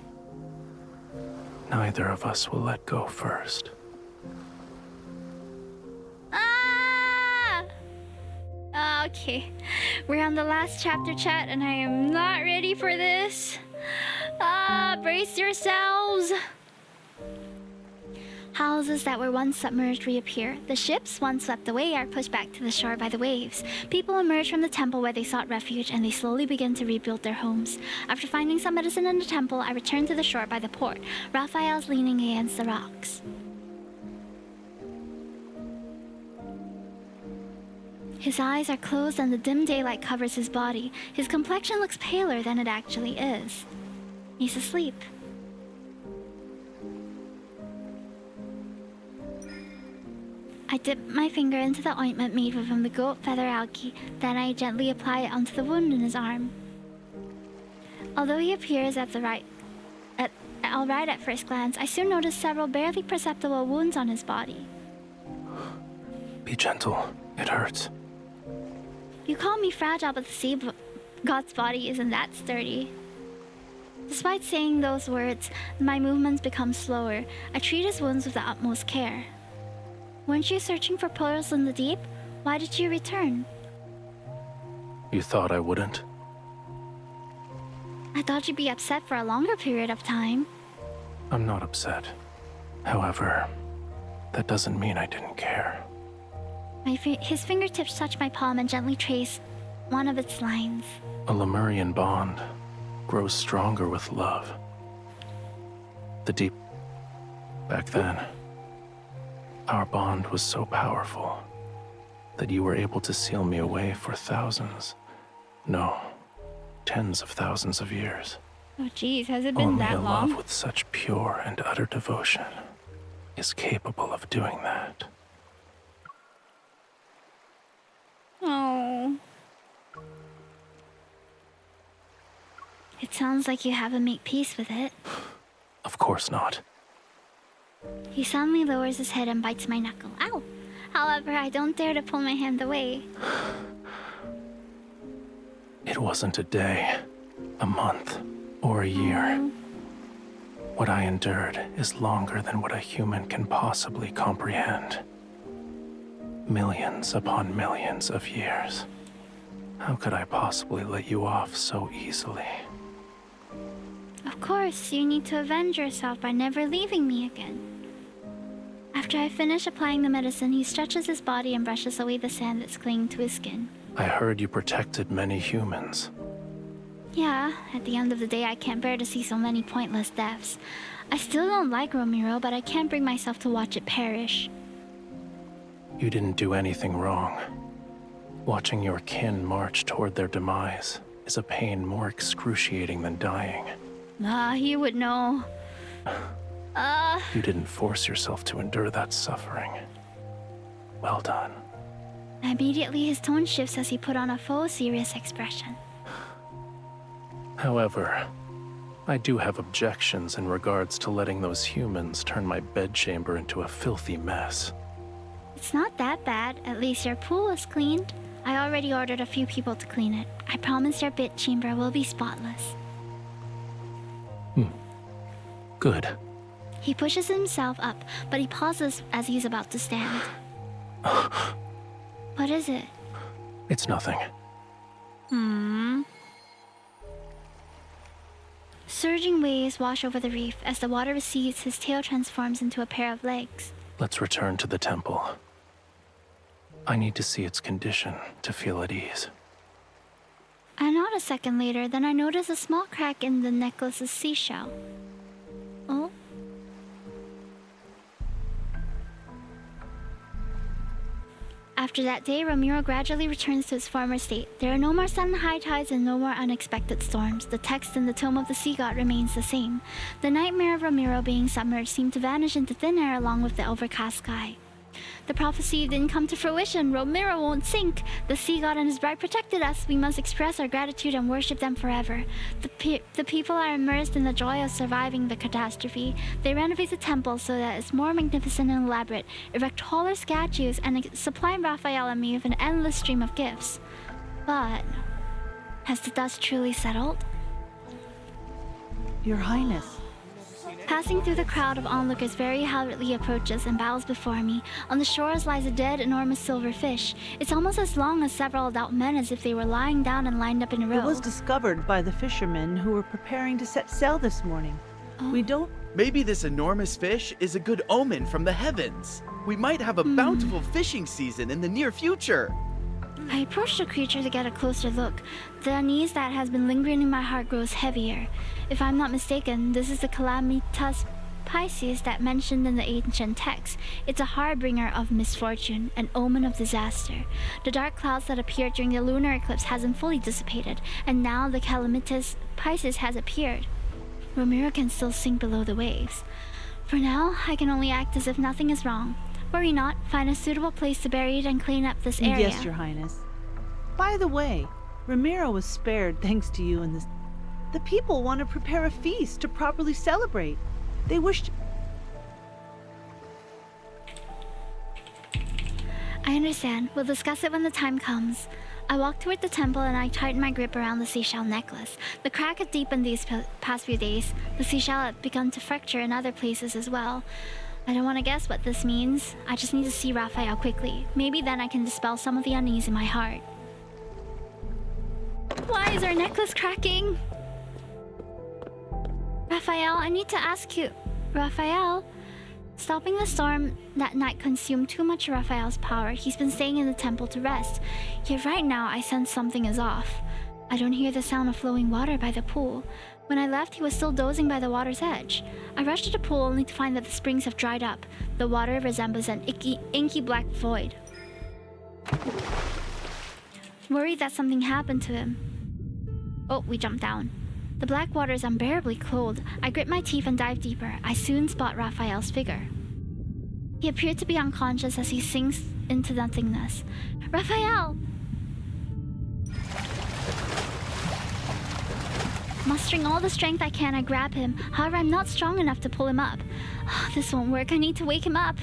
Neither of us will let go first. Ah! Okay. We're on the last chapter, chat, and I am not ready for this. Brace yourselves. Houses that were once submerged reappear. The ships, once swept away, are pushed back to the shore by the waves. People emerge from the temple where they sought refuge, and they slowly begin to rebuild their homes. After finding some medicine in the temple, I return to the shore by the port. Raphael's leaning against the rocks. His eyes are closed and the dim daylight covers his body. His complexion looks paler than it actually is. He's asleep. I dip my finger into the ointment made from the goat feather algae, then I gently apply it onto the wound in his arm. Although he appears all right at first glance, I soon notice several barely perceptible wounds on his body. Be gentle. It hurts. You call me fragile, but the sea god's body isn't that sturdy. Despite saying those words, my movements become slower. I treat his wounds with the utmost care. Weren't you searching for pearls in the deep? Why did you return? You thought I wouldn't? I thought you'd be upset for a longer period of time. I'm not upset. However, that doesn't mean I didn't care. His fingertips touch my palm and gently trace one of its lines. A Lemurian bond grows stronger with love. Back then, our bond was so powerful that you were able to seal me away for tens of thousands of years. Oh geez, has it been Only that a long? love with such pure and utter devotion is capable of doing that. Oh. It sounds like you haven't made peace with it. Of course not. He suddenly lowers his head and bites my knuckle. Ow! However, I don't dare to pull my hand away. It wasn't a day, a month, or a year. What I endured is longer than what a human can possibly comprehend. Millions upon millions of years. How could I possibly let you off so easily? Of course, you need to avenge yourself by never leaving me again. After I finish applying the medicine, he stretches his body and brushes away the sand that's clinging to his skin. I heard you protected many humans. Yeah, at the end of the day, I can't bear to see so many pointless deaths. I still don't like Ramiro, but I can't bring myself to watch it perish. You didn't do anything wrong. Watching your kin march toward their demise is a pain more excruciating than dying. He would know. You didn't force yourself to endure that suffering. Well done. Immediately, his tone shifts as he put on a faux serious expression. However, I do have objections in regards to letting those humans turn my bedchamber into a filthy mess. It's not that bad. At least your pool was cleaned. I already ordered a few people to clean it. I promise your bedchamber will be spotless. Good. He pushes himself up, but he pauses as he's about to stand. What is it? It's nothing. Surging waves wash over the reef. As the water recedes, his tail transforms into a pair of legs. Let's return to the temple. I need to see its condition to feel at ease. I nod a second later, then I notice a small crack in the necklace's seashell. Oh? After that day, Ramiro gradually returns to its former state. There are no more sudden high tides and no more unexpected storms. The text in the Tome of the Sea God remains the same. The nightmare of Ramiro being submerged seemed to vanish into thin air along with the overcast sky. The prophecy didn't come to fruition. Romero won't sink. The sea god and his bride protected us. We must express our gratitude and worship them forever. The people are immersed in the joy of surviving the catastrophe. They renovate the temple so that it's more magnificent and elaborate, erect taller statues, and supply Raphael and me with an endless stream of gifts. But has the dust truly settled? Your Highness. Passing through the crowd of onlookers, very hurriedly approaches and bows before me. On the shores lies a dead, enormous silver fish. It's almost as long as several adult men, as if they were lying down and lined up in a row. It was discovered by the fishermen who were preparing to set sail this morning. Oh. We don't... Maybe this enormous fish is a good omen from the heavens. We might have a bountiful fishing season in the near future. I approach the creature to get a closer look. The unease that has been lingering in my heart grows heavier. If I'm not mistaken, this is the Calamitas Pisces that mentioned in the ancient text. It's a harbinger of misfortune, an omen of disaster. The dark clouds that appeared during the lunar eclipse hasn't fully dissipated, and now the Calamitas Pisces has appeared. Romero can still sink below the waves. For now, I can only act as if nothing is wrong. Worry not, find a suitable place to bury it and clean up this area. Yes, Your Highness. By the way, Ramiro was spared thanks to you and this... The people want to prepare a feast to properly celebrate. They wish to... I understand. We'll discuss it when the time comes. I walked toward the temple and I tightened my grip around the seashell necklace. The crack had deepened these past few days. The seashell had begun to fracture in other places as well. I don't want to guess what this means. I just need to see Raphael quickly. Maybe then I can dispel some of the unease in my heart. Why is our necklace cracking? Raphael, I need to ask you... Raphael? Stopping the storm that night consumed too much of Raphael's power. He's been staying in the temple to rest. Yet right now I sense something is off. I don't hear the sound of flowing water by the pool. When I left, he was still dozing by the water's edge. I rushed to the pool only to find that the springs have dried up. The water resembles an inky black void. Worried that something happened to him. Oh, we jumped down. The black water is unbearably cold. I grit my teeth and dive deeper. I soon spot Raphael's figure. He appeared to be unconscious as he sinks into nothingness. Raphael! Mustering all the strength I can, I grab him. However, I'm not strong enough to pull him up. Oh, this won't work. I need to wake him up.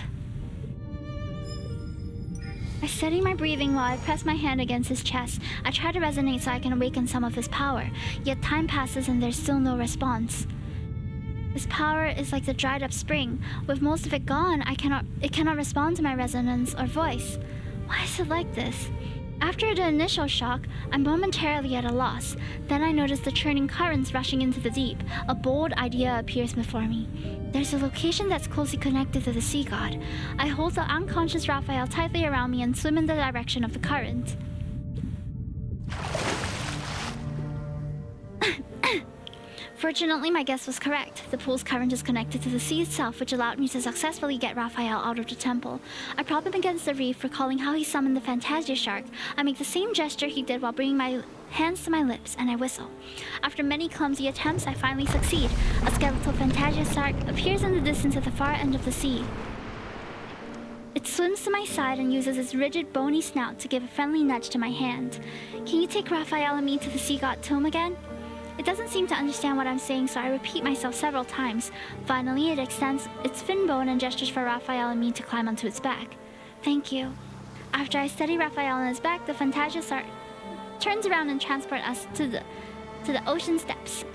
I steady my breathing while I press my hand against his chest. I try to resonate so I can awaken some of his power. Yet time passes and there's still no response. His power is like the dried up spring. With most of it gone, it cannot respond to my resonance or voice. Why is it like this? After the initial shock, I'm momentarily at a loss. Then I notice the churning currents rushing into the deep. A bold idea appears before me. There's a location that's closely connected to the sea god. I hold the unconscious Raphael tightly around me and swim in the direction of the current. Fortunately, my guess was correct. The pool's current is connected to the sea itself, which allowed me to successfully get Raphael out of the temple. I prop him against the reef, recalling how he summoned the Fantasia shark. I make the same gesture he did while bringing my hands to my lips, and I whistle. After many clumsy attempts, I finally succeed. A skeletal Fantasia shark appears in the distance at the far end of the sea. It swims to my side and uses its rigid, bony snout to give a friendly nudge to my hand. Can you take Raphael and me to the sea god tomb again? It doesn't seem to understand what I'm saying, so I repeat myself several times. Finally, it extends its fin bone and gestures for Raphael and me to climb onto its back. Thank you. After I steady Raphael on his back, the Fantasia shark turns around and transports us to the ocean's depths.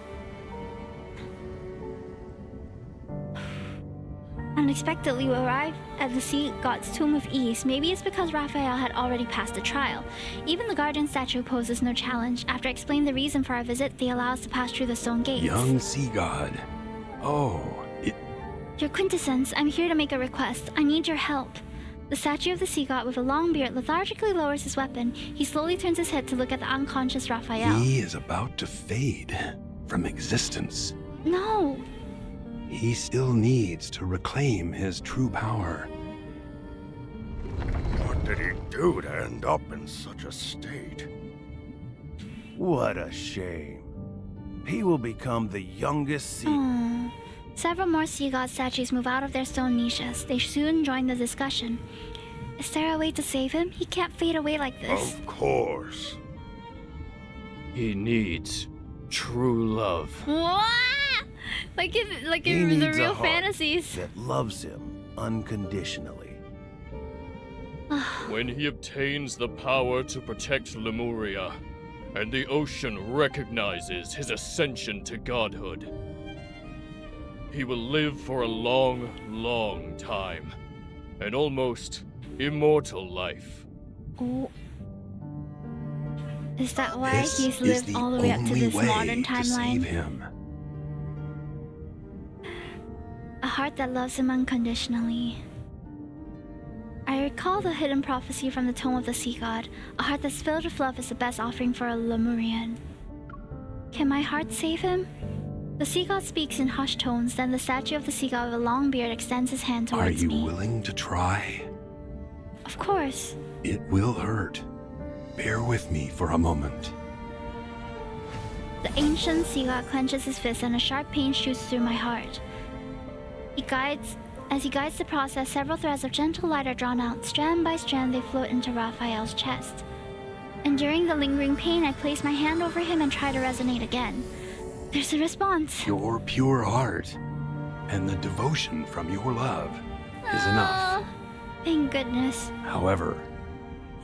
Unexpectedly, we arrive at the sea god's tomb with ease. Maybe it's because Raphael had already passed the trial. Even the guardian statue poses no challenge. After explaining the reason for our visit, they allow us to pass through the stone gates. Young sea god. Oh, Your quintessence, I'm here to make a request. I need your help. The statue of the sea god with a long beard lethargically lowers his weapon. He slowly turns his head to look at the unconscious Raphael. He is about to fade from existence. No! He still needs to reclaim his true power. What did he do to end up in such a state? What a shame. He will become the youngest sea... Several more sea god statues move out of their stone niches. They soon join the discussion. Is there a way to save him? He can't fade away like this. Of course. He needs true love. What? Like He in the needs a real heart fantasies. that loves him unconditionally. When he obtains the power to protect Lemuria, and the ocean recognizes his ascension to godhood, he will live for a long, long time. An almost immortal life. Oh. Is that why This he's is lived the all the way up to only this way modern to save timeline? him. A heart that loves him unconditionally. I recall the hidden prophecy from the Tome of the Sea God. A heart that's filled with love is the best offering for a Lemurian. Can my heart save him? The sea god speaks in hushed tones, then the statue of the sea god with a long beard extends his hand Are towards you me. willing to try? Of course. It will hurt. Bear with me for a moment. The ancient sea god clenches his fist and a sharp pain shoots through my heart. As he guides the process, several threads of gentle light are drawn out. Strand by strand, they float into Raphael's chest. Enduring the lingering pain, I place my hand over him and try to resonate again. There's a response. Your pure heart and the devotion from your love is enough. Thank goodness. However,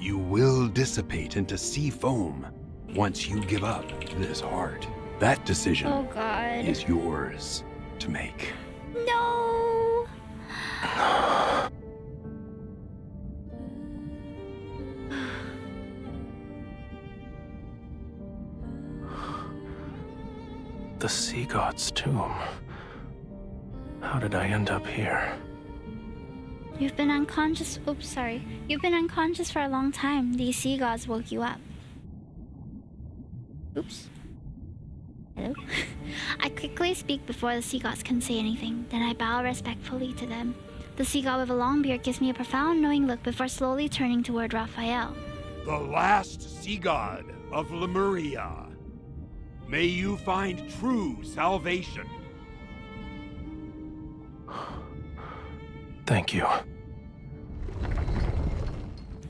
you will dissipate into sea foam once you give up this heart. That decision Oh God. is yours to make. No. The sea god's tomb. How did I end up here? You've been unconscious. Oops, sorry. You've been unconscious for a long time. These sea gods woke you up. Oops. Hello? I quickly speak before the sea gods can say anything. Then I bow respectfully to them. The sea god with a long beard gives me a profound, knowing look before slowly turning toward Rafayel. The last sea god of Lemuria. May you find true salvation. Thank you.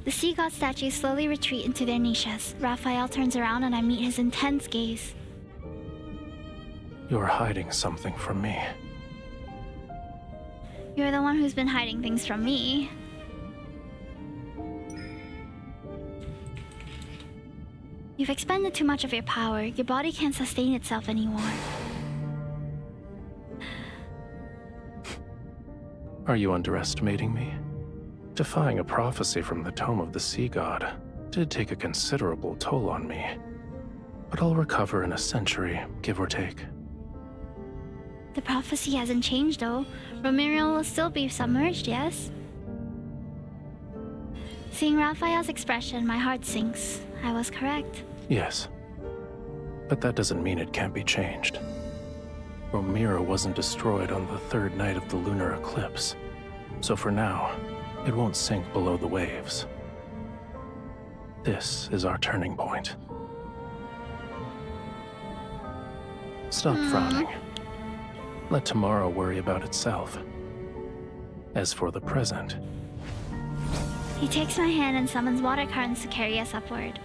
The sea god statues slowly retreat into their niches. Raphael turns around and I meet his intense gaze. You're hiding something from me. You're the one who's been hiding things from me. You've expended too much of your power. Your body can't sustain itself anymore. Are you underestimating me? Defying a prophecy from the Tome of the Sea God did take a considerable toll on me. But I'll recover in a century, give or take. The prophecy hasn't changed though. Ramiro will still be submerged, yes? Seeing Raphael's expression, my heart sinks. I was correct. Yes. But that doesn't mean it can't be changed. Ramiro wasn't destroyed on the third night of the lunar eclipse. So for now, it won't sink below the waves. This is our turning point. Stop frowning. Let tomorrow worry about itself. As for the present... He takes my hand and summons water currents to carry us upward.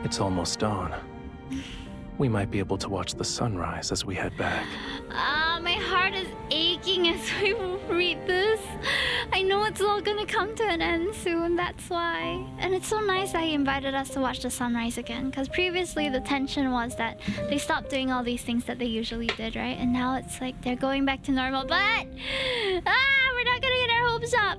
It's almost dawn. We might be able to watch the sunrise as we head back. My heart is aching as we read this. I know it's all gonna come to an end soon, that's why. And it's so nice that he invited us to watch the sunrise again, because previously the tension was that they stopped doing all these things that they usually did, right? And now it's like they're going back to normal, but we're not gonna get our hopes up.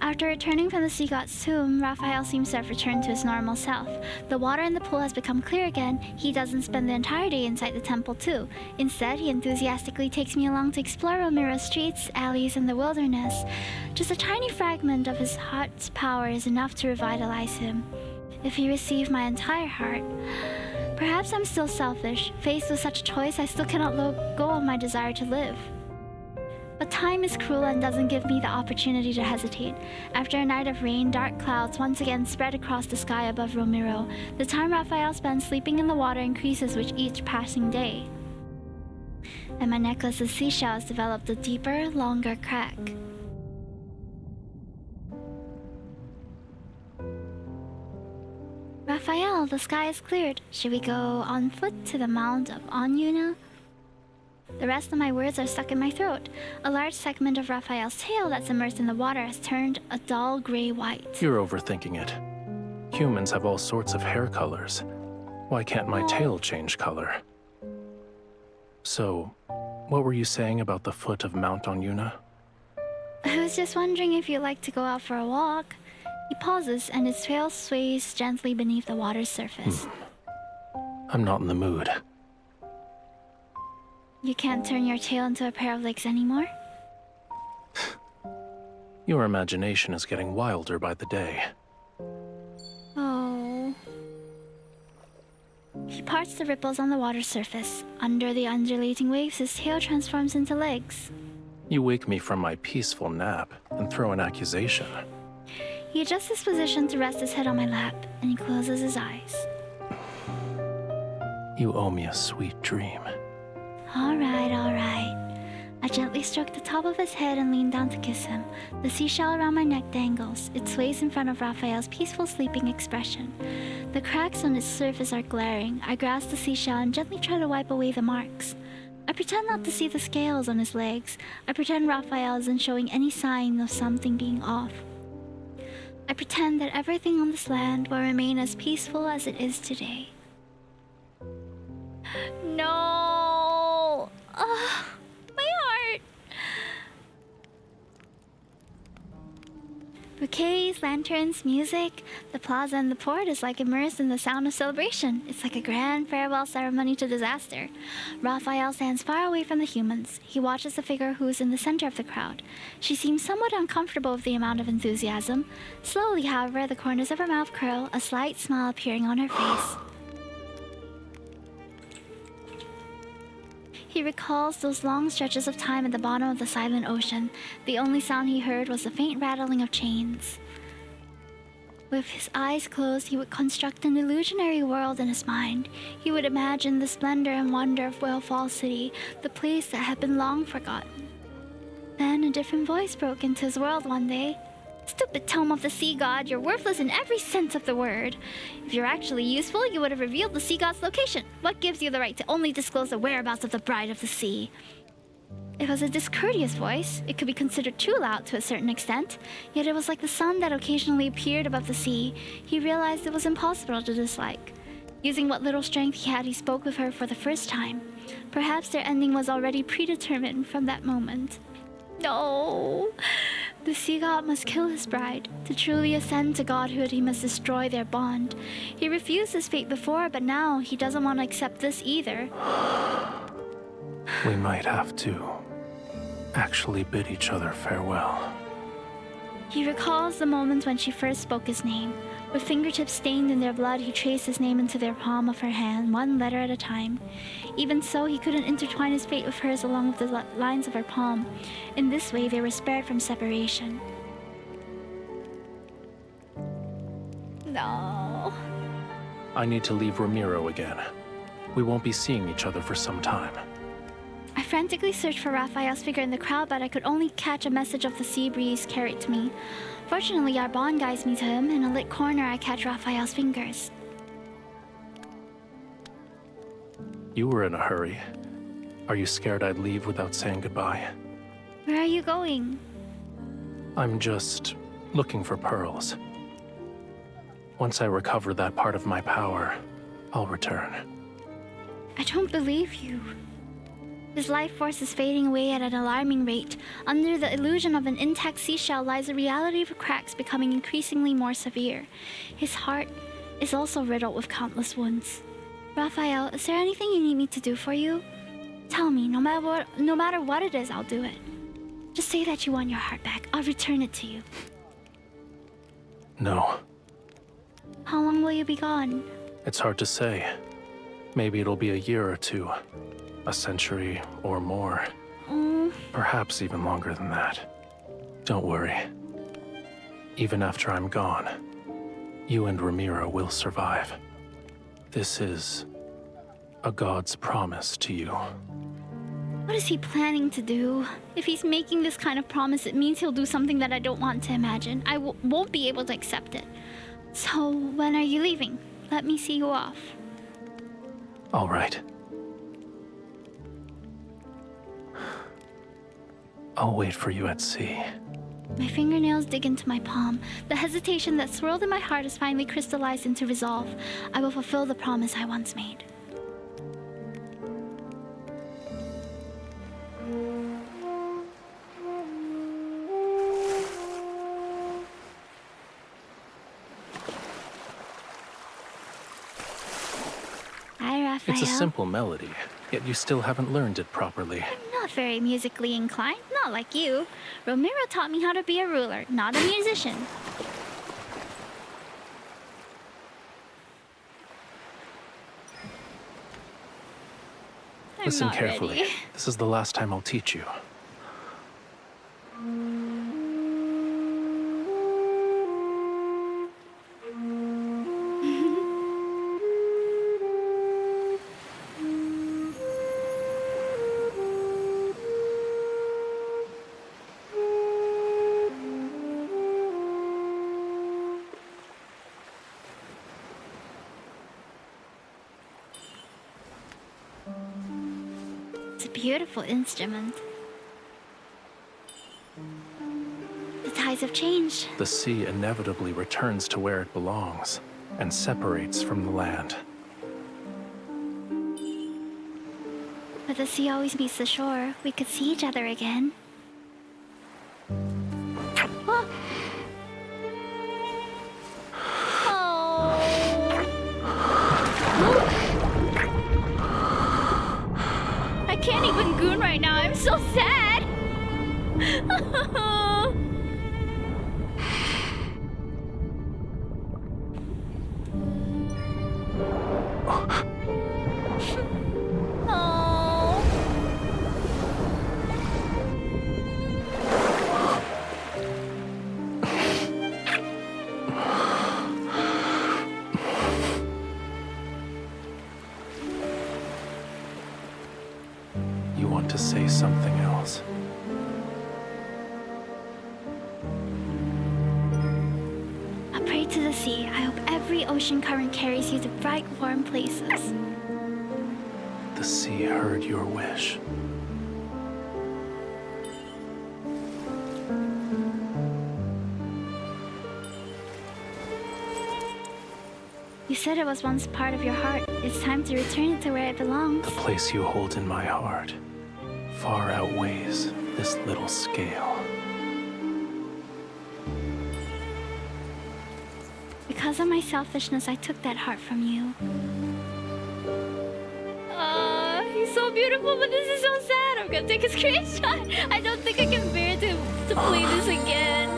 After returning from the sea god's tomb, Raphael seems to have returned to his normal self. The water in the pool has become clear again. He doesn't spend the entire day inside the temple too. Instead, he enthusiastically takes me along to explore Ramiro's streets, alleys, and the wilderness. Just a tiny fragment of his heart's power is enough to revitalize him. If he received my entire heart... Perhaps I'm still selfish. Faced with such a choice, I still cannot let go of my desire to live. But time is cruel and doesn't give me the opportunity to hesitate. After a night of rain, dark clouds once again spread across the sky above Ramiro. The time Raphael spends sleeping in the water increases with each passing day. and my necklace of seashells developed a deeper, longer crack. Raphael, the sky is cleared. Should we go on foot to the Mount of Anyuna? The rest of my words are stuck in my throat. A large segment of Raphael's tail that's immersed in the water has turned a dull gray-white. You're overthinking it. Humans have all sorts of hair colors. Why can't my tail change color? So, what were you saying about the foot of Mount Anyuna? I was just wondering if you'd like to go out for a walk. He pauses, and his tail sways gently beneath the water's surface. I'm not in the mood. You can't turn your tail into a pair of legs anymore? Your imagination is getting wilder by the day. Oh. He parts the ripples on the water's surface. Under the undulating waves, his tail transforms into legs. You wake me from my peaceful nap and throw an accusation. He adjusts his position to rest his head on my lap, and he closes his eyes. You owe me a sweet dream. All right. I gently stroke the top of his head and lean down to kiss him. The seashell around my neck dangles. It sways in front of Raphael's peaceful sleeping expression. The cracks on its surface are glaring. I grasp the seashell and gently try to wipe away the marks. I pretend not to see the scales on his legs. I pretend Raphael isn't showing any sign of something being off. I pretend that everything on this land will remain as peaceful as it is today. No! My heart! Bouquets, lanterns, music. The plaza and the port is like immersed in the sound of celebration. It's like a grand farewell ceremony to disaster. Raphael stands far away from the humans. He watches the figure who is in the center of the crowd. She seems somewhat uncomfortable with the amount of enthusiasm. Slowly, however, the corners of her mouth curl, a slight smile appearing on her face. He recalls those long stretches of time at the bottom of the silent ocean. The only sound he heard was the faint rattling of chains. With his eyes closed, he would construct an illusionary world in his mind. He would imagine the splendor and wonder of Whale Fall City, the place that had been long forgotten. Then a different voice broke into his world one day. Stupid tome of the sea god, you're worthless in every sense of the word. If you're actually useful, you would have revealed the sea god's location. What gives you the right to only disclose the whereabouts of the bride of the sea? It was a discourteous voice. It could be considered too loud to a certain extent, yet it was like the sun that occasionally appeared above the sea. He realized it was impossible to dislike. Using what little strength he had, he spoke with her for the first time. Perhaps their ending was already predetermined from that moment. No! The sea god must kill his bride. To truly ascend to godhood, he must destroy their bond. He refused this fate before, but now he doesn't want to accept this either. We might have to actually bid each other farewell. He recalls the moments when she first spoke his name. With fingertips stained in their blood, he traced his name into the palm of her hand, one letter at a time. Even so, he couldn't intertwine his fate with hers along with the lines of her palm. In this way, they were spared from separation. No. I need to leave Ramiro again. We won't be seeing each other for some time. I frantically searched for Raphael's figure in the crowd, but I could only catch a message of the sea breeze carried to me. Fortunately, our bond guides me to him. In a lit corner, I catch Raphael's fingers. You were in a hurry. Are you scared I'd leave without saying goodbye? Where are you going? I'm just looking for pearls. Once I recover that part of my power, I'll return. I don't believe you. His life force is fading away at an alarming rate. Under the illusion of an intact seashell lies the reality of cracks becoming increasingly more severe. His heart is also riddled with countless wounds. Raphael, is there anything you need me to do for you? Tell me, no matter what it is, I'll do it. Just say that you want your heart back. I'll return it to you. No. How long will you be gone? It's hard to say. Maybe it'll be a year or two. A century or more. Perhaps even longer than that. Don't worry. Even after I'm gone, you and Ramiro will survive. This is a god's promise to you. What is he planning to do? If he's making this kind of promise, it means he'll do something that I don't want to imagine. I won't be able to accept it. So, when are you leaving? Let me see you off. All right. I'll wait for you at sea. My fingernails dig into my palm. The hesitation that swirled in my heart has finally crystallized into resolve. I will fulfill the promise I once made. Hi, Raphael. It's a simple melody, yet you still haven't learned it properly. I'm not very musically inclined, not like you. Ramiro taught me how to be a ruler, not a musician. Listen carefully. This is the last time I'll teach you. It's a beautiful instrument. The tides have changed. The sea inevitably returns to where it belongs and separates from the land. But the sea always meets the shore. We could see each other again. Oh. I can't even goon right now. I'm so sad. You want to say something else? I pray to the sea. I hope every ocean current carries you to bright, warm places. The sea heard your wish. You said it was once part of your heart. It's time to return it to where it belongs. The place you hold in my heart far outweighs this little scale. Because of my selfishness, I took that heart from you. He's so beautiful, but this is so sad. I'm gonna take a screenshot. I don't think I can bear to play this again.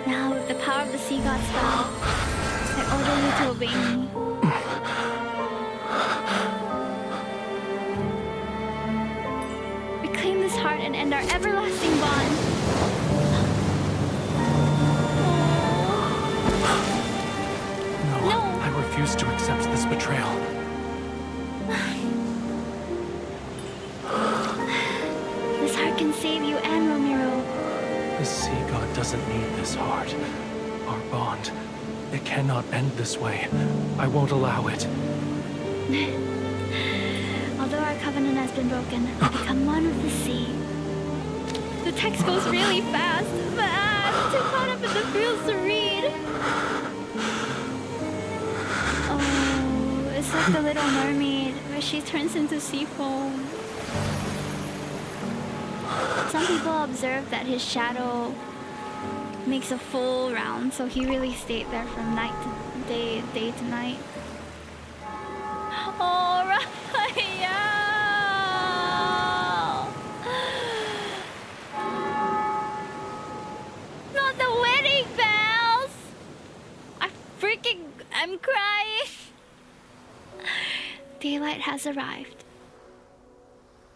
Now, with the power of the sea god spell, I order you to obey me. Reclaim this heart and end our everlasting bond. No, I refuse to accept this betrayal. This heart can save you and Ramiro. The sea god doesn't need this heart. Our bond, it cannot end this way. I won't allow it. Although our covenant has been broken, I become one with the sea. The text goes really fast, but I'm too caught up in the feels to read. Oh, it's like the Little Mermaid, where she turns into sea foam. Some people observe that his shadow makes a full round, so he really stayed there from night to day, day to night. Oh, Raphael! Not the wedding bells! I'm crying! Daylight has arrived.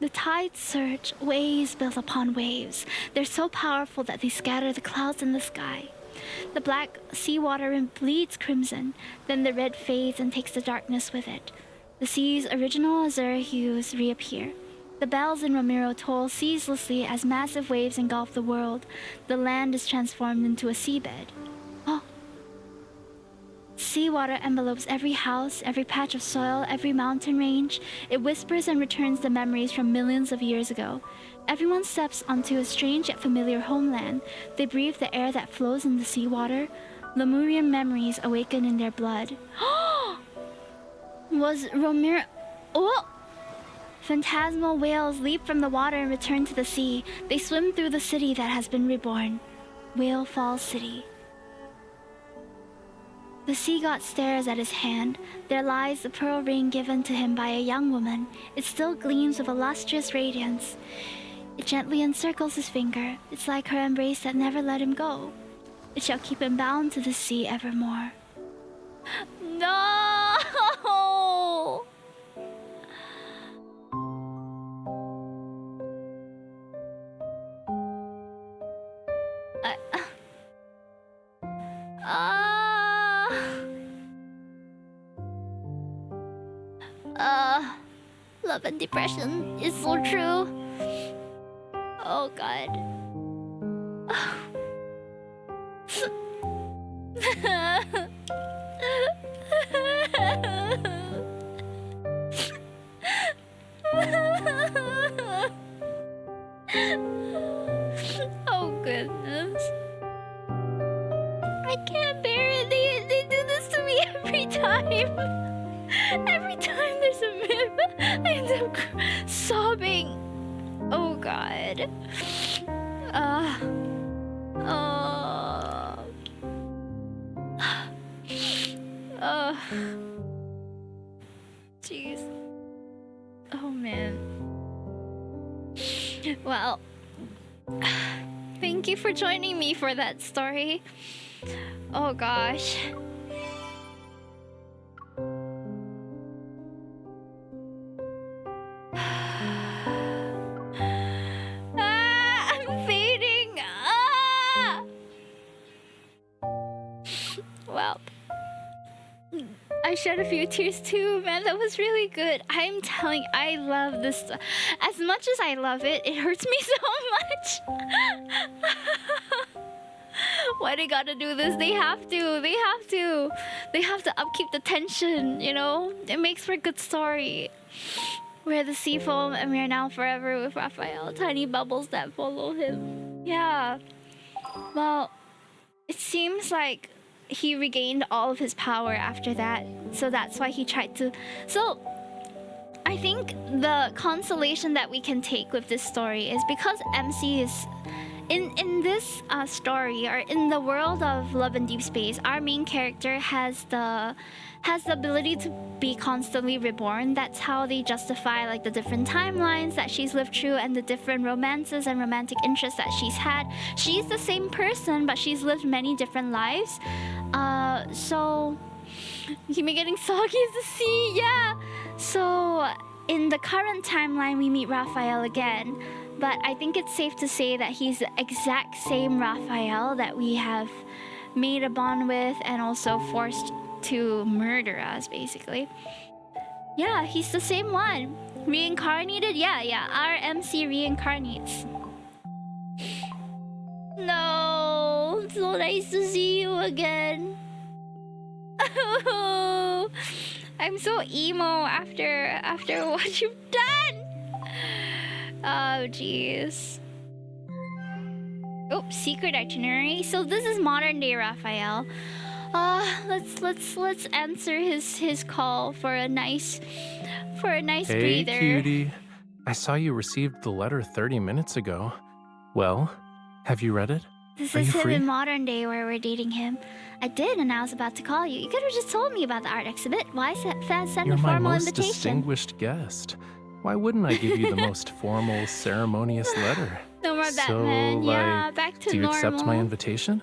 The tides surge, waves build upon waves. They're so powerful that they scatter the clouds in the sky. The black seawater bleeds crimson, then the red fades and takes the darkness with it. The sea's original azure hues reappear. The bells in Ramiro toll ceaselessly as massive waves engulf the world. The land is transformed into a seabed. Oh. Seawater envelopes every house, every patch of soil, every mountain range. It whispers and returns the memories from millions of years ago. Everyone steps onto a strange yet familiar homeland. They breathe the air that flows in the seawater. Lemurian memories awaken in their blood. Was Ramiro... Oh! Phantasmal whales leap from the water and return to the sea. They swim through the city that has been reborn. Whale Falls City. The sea god stares at his hand. There lies the pearl ring given to him by a young woman. It still gleams with a lustrous radiance. It gently encircles his finger. It's like her embrace that never let him go. It shall keep him bound to the sea evermore. No! Love and depression is so true. Oh god. Oh goodness. I can't bear it. They do this to me every time. Every time there's a meme, I end up sobbing. Oh god. Jeez. Oh man. Well, thank you for joining me for that story. Oh gosh. I'm fading. Well, I shed a few tears too, man. That was really good. I'm telling you, I love this. As much as I love it, it hurts me so much. Why they gotta do this? They have to. They have to upkeep the tension, you know? It makes for a good story. We're the sea foam and we are now forever with Rafayel. Tiny bubbles that follow him. Yeah. Well, it seems like he regained all of his power after that. So that's why he tried to... So, I think the consolation that we can take with this story is because MC is... In this story, or in the world of Love and Deepspace, our main character has the ability to be constantly reborn. That's how they justify like the different timelines that she's lived through and the different romances and romantic interests that she's had. She's the same person, but she's lived many different lives. So you may getting soggy as the sea, yeah. So in the current timeline, we meet Rafayel again. But I think it's safe to say that he's the exact same Rafayel that we have made a bond with and also forced to murder us, basically. Yeah, he's the same one. Reincarnated? Yeah, our MC reincarnates. No, so nice to see you again. I'm so emo after what you've done. Oh, jeez. Oh, secret itinerary. So this is modern day Rafayel. Let's answer his call for a nice Hey, breather. cutie. I saw you received the letter 30 minutes ago. Well, have you read it? This Are is you him free? in modern day where we're dating him. I did, and I was about to call you. You could have just told me about the art exhibit. Why send You're a my formal most invitation? distinguished guest. Why wouldn't I give you the most formal, ceremonious letter? No more So, Batman. Yeah, like, back to do you normal. accept my invitation?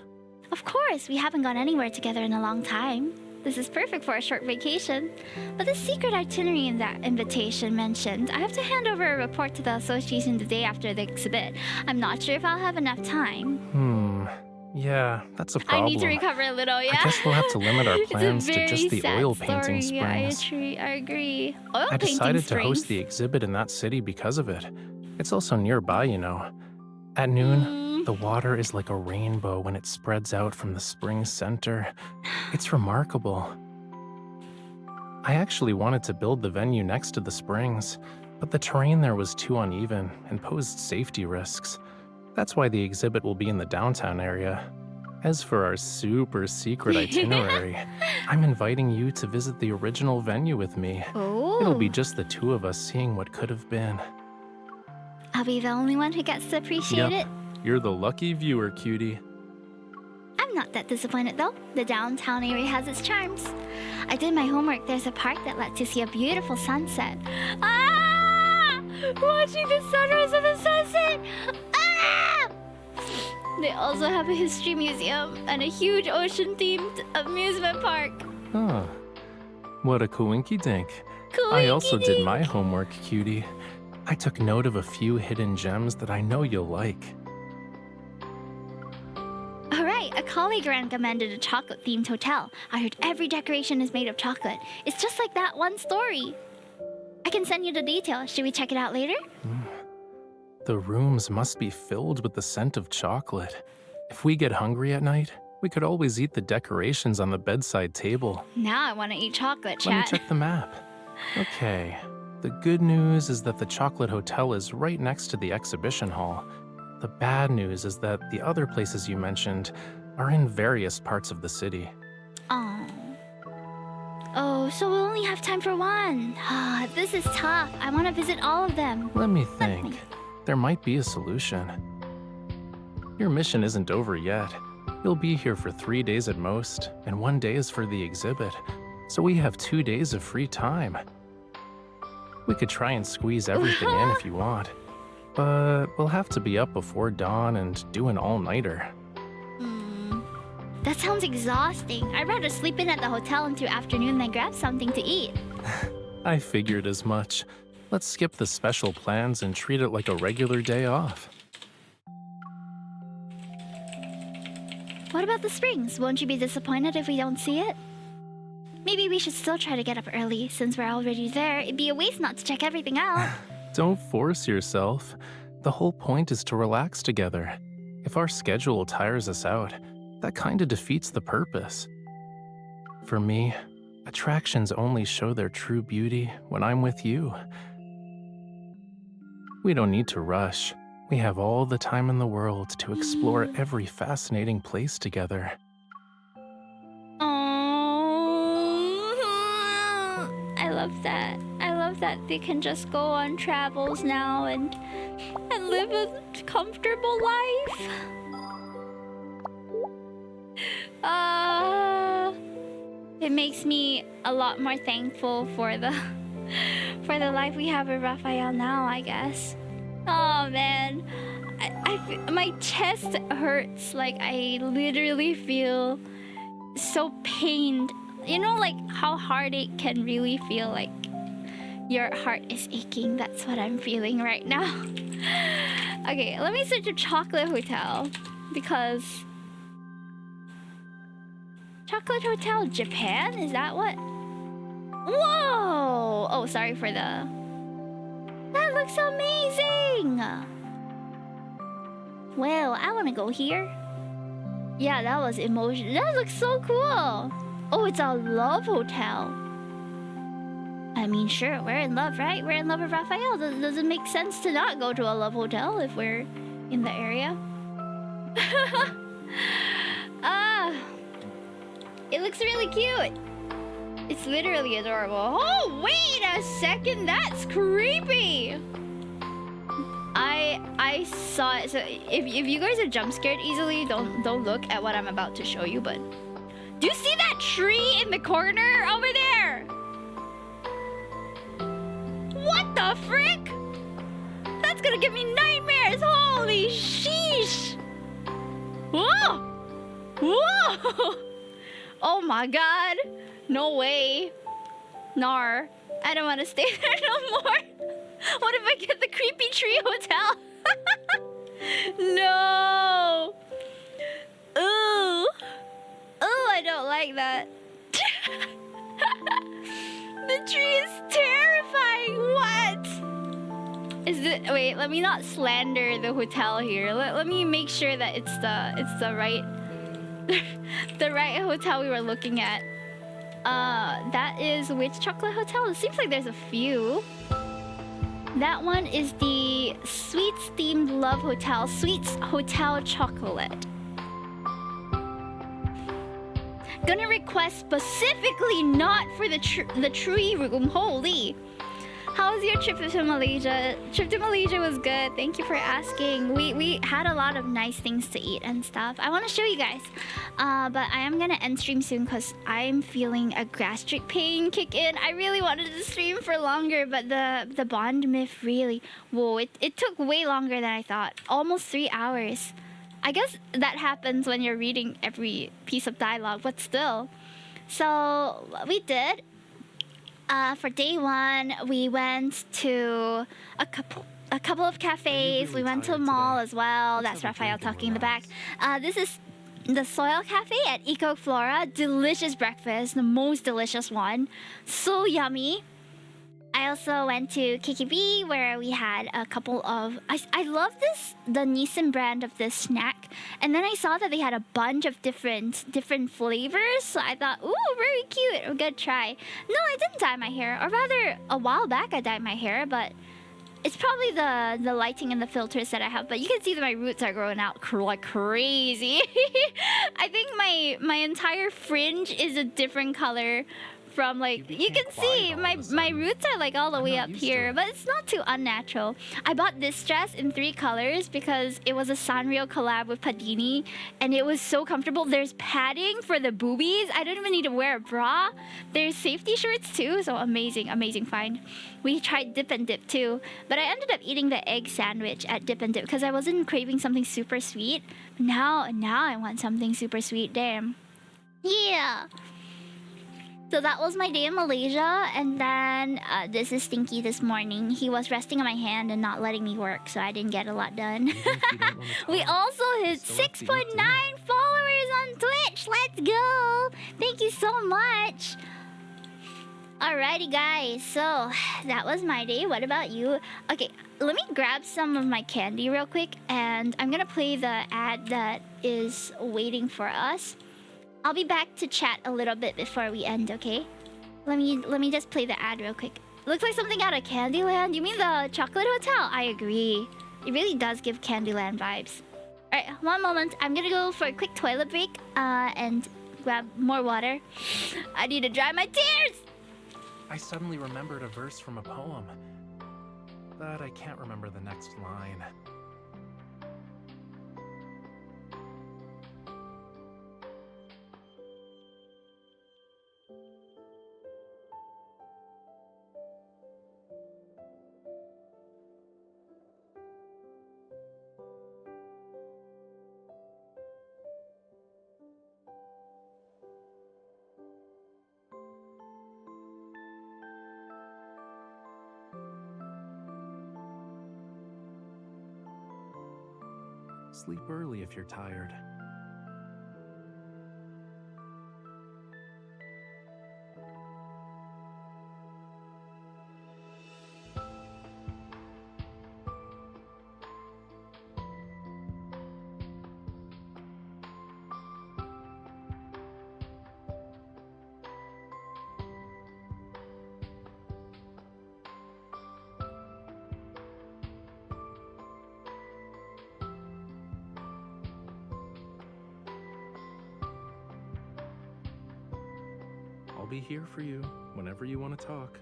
Of course, we haven't gone anywhere together in a long time. This is perfect for a short vacation. But the secret itinerary in that invitation mentioned, I have to hand over a report to the association the day after the exhibit. I'm not sure if I'll have enough time. Yeah, that's a I problem. need to recover a little, yeah? I guess we'll have to limit our plans to just the oil painting story. springs. Yeah, I agree. Oil I painting decided to springs. host the exhibit in that city because of it. It's also nearby, you know. At noon, the water is like a rainbow when it spreads out from the spring's center. It's remarkable. I actually wanted to build the venue next to the springs, but the terrain there was too uneven and posed safety risks. That's why the exhibit will be in the downtown area. As for our super secret itinerary, I'm inviting you to visit the original venue with me. It'll be just the two of us seeing what could have been. I'll be the only one who gets to appreciate it. You're the lucky viewer, cutie. I'm not that disappointed though. The downtown area has its charms. I did my homework. There's a park that lets you see a beautiful sunset. Ah! Watching the sunrise and the sunset! Ah! They also have a history museum and a huge ocean-themed amusement park. Huh. What a coinky-dink. I also did my homework, cutie. I took note of a few hidden gems that I know you'll like. Alright, a colleague recommended a chocolate-themed hotel. I heard every decoration is made of chocolate. It's just like that one story. I can send you the details. Should we check it out later? The rooms must be filled with the scent of chocolate. If we get hungry at night, we could always eat the decorations on the bedside table. Now I want to eat chocolate, Let me chat. check the map. Okay. The good news is that the chocolate hotel is right next to the exhibition hall. The bad news is that the other places you mentioned are in various parts of the city. Oh, so we'll only have time for one. This is tough. I want to visit all of them. Let me think. There might be a solution. Your mission isn't over yet. You'll be here for 3 days at most, and 1 day is for the exhibit, so we have 2 days of free time. We could try and squeeze everything in if you want, but we'll have to be up before dawn and do an all-nighter. That sounds exhausting. I'd rather sleep in at the hotel until afternoon than grab something to eat. I figured as much. Let's skip the special plans and treat it like a regular day off. What about the springs? Won't you be disappointed if we don't see it? Maybe we should still try to get up early. Since we're already there, it'd be a waste not to check everything out. Don't force yourself. The whole point is to relax together. If our schedule tires us out, that kinda defeats the purpose. For me, attractions only show their true beauty when I'm with you. We don't need to rush. We have all the time in the world to explore every fascinating place together. I love that. I love that they can just go on travels now and live a comfortable life. It makes me a lot more thankful for the life we have with Rafayel now, I guess. Oh man, my chest hurts. Like I literally feel so pained. You know, like how heartache can really feel like your heart is aching. That's what I'm feeling right now. Okay, let me search a chocolate hotel because chocolate hotel Japan, is that what? Whoa! Oh, sorry for the... That looks amazing! Well, I want to go here. Yeah, that was emotion. That looks so cool. Oh, it's a love hotel. I mean, sure, we're in love, right? We're in love with Rafayel. Does it make sense to not go to a love hotel if we're in the area? It looks really cute. It's literally adorable. Oh, wait a second. That's creepy. I saw it. So if you guys are jump scared easily, don't look at what I'm about to show you. But do you see that tree in the corner over there? What the frick? That's gonna give me nightmares. Holy sheesh. Whoa! Whoa! Oh my god. No way. Nar. I don't want to stay there no more. What if I get the creepy tree hotel? No. Ugh. Wait, let me not slander the hotel here. Let me make sure that it's the right the right hotel we were looking at. That is which chocolate hotel? It seems like there's a few. That one is the Sweets Themed Love Hotel, Sweets Hotel Chocolate. Gonna request specifically not for the tree room. Holy. How was your trip to Malaysia? Trip to Malaysia was good. Thank you for asking. We had a lot of nice things to eat and stuff. I want to show you guys. But I am gonna end stream soon because I'm feeling a gastric pain kick in. I really wanted to stream for longer, but the bond myth really... Whoa, it took way longer than I thought. Almost 3 hours. I guess that happens when you're reading every piece of dialogue, but still. So, we did. For day one, we went to a couple of cafes. Really, we went to a mall as well. That's Rafayel talking in the back. This is the Soil Cafe at Eco Flora. Delicious breakfast, the most delicious one. So yummy. I also went to KKB where we had a couple of... I love the Nissan brand of this snack. And then I saw that they had a bunch of different flavors. So I thought, ooh, very cute. A good try. No, I didn't dye my hair. Or rather, a while back I dyed my hair. But it's probably the lighting and the filters that I have. But you can see that my roots are growing out like crazy. I think my entire fringe is a different color. From like you can see my roots are like all the way up here, but it's not too unnatural. I bought this dress in 3 colors because it was a Sanrio collab with Padini and it was so comfortable. There's padding for the boobies. I don't even need to wear a bra. There's safety shirts too, so amazing find. We tried Dip and Dip too, but I ended up eating the egg sandwich at Dip and Dip because I wasn't craving something super sweet. Now I want something super sweet. Damn. Yeah. So that was my day in Malaysia, and then this is Stinky this morning. He was resting on my hand and not letting me work, so I didn't get a lot done. We also hit 6.9 followers on Twitch. Let's go! Thank you so much. Alrighty, guys. So that was my day. What about you? Okay, let me grab some of my candy real quick, and I'm gonna play the ad that is waiting for us. I'll be back to chat a little bit before we end, okay? Let me just play the ad real quick. Looks like something out of Candyland. You mean the chocolate hotel? I agree. It really does give Candyland vibes. Alright, one moment. I'm gonna go for a quick toilet break and grab more water. I need to dry my tears! I suddenly remembered a verse from a poem, but I can't remember the next line. Sleep early if you're tired. I'll be here for you whenever you want to talk.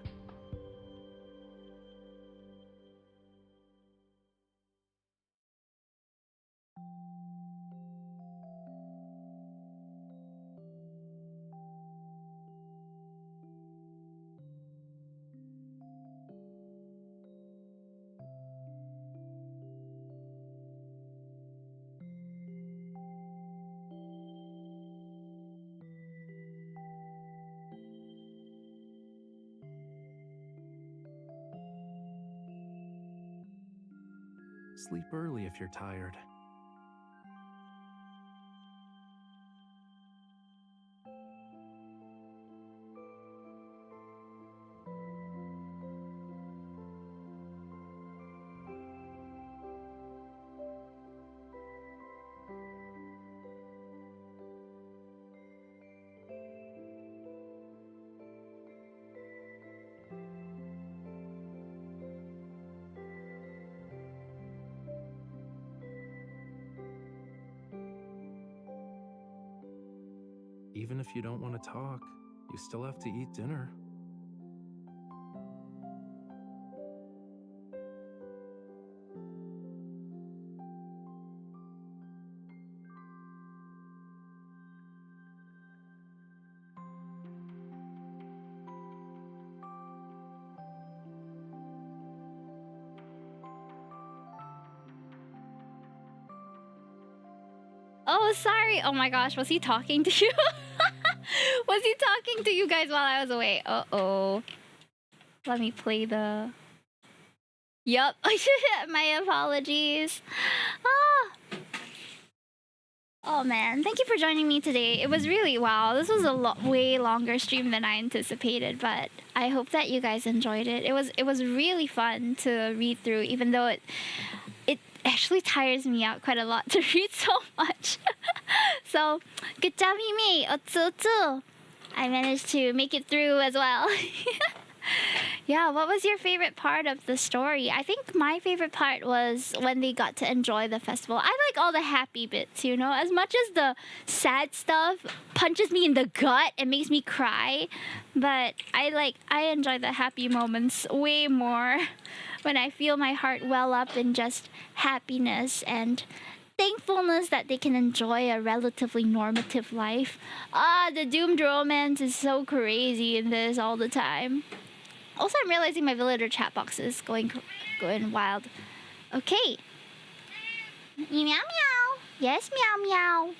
Sleep early if you're tired. Even if you don't want to talk, you still have to eat dinner. Oh, sorry. Oh my gosh, was he talking to you? Was he talking to you guys while I was away? Uh-oh. Let me play the... Yup. My apologies. Ah. Oh man, thank you for joining me today. It was really, wow, this was a way longer stream than I anticipated, but I hope that you guys enjoyed it. It was really fun to read through, even though it actually tires me out quite a lot to read so much. So, good job, Mimi. Otsu. I managed to make it through as well. Yeah, what was your favorite part of the story? I think my favorite part was when they got to enjoy the festival. I like all the happy bits, you know? As much as the sad stuff punches me in the gut and makes me cry, but I enjoy the happy moments way more when I feel my heart well up in just happiness and thankfulness that they can enjoy a relatively normative life. The doomed romance is so crazy in this all the time. Also, I'm realizing my villager chat box is going wild. Okay. Meow meow. Yes, meow meow.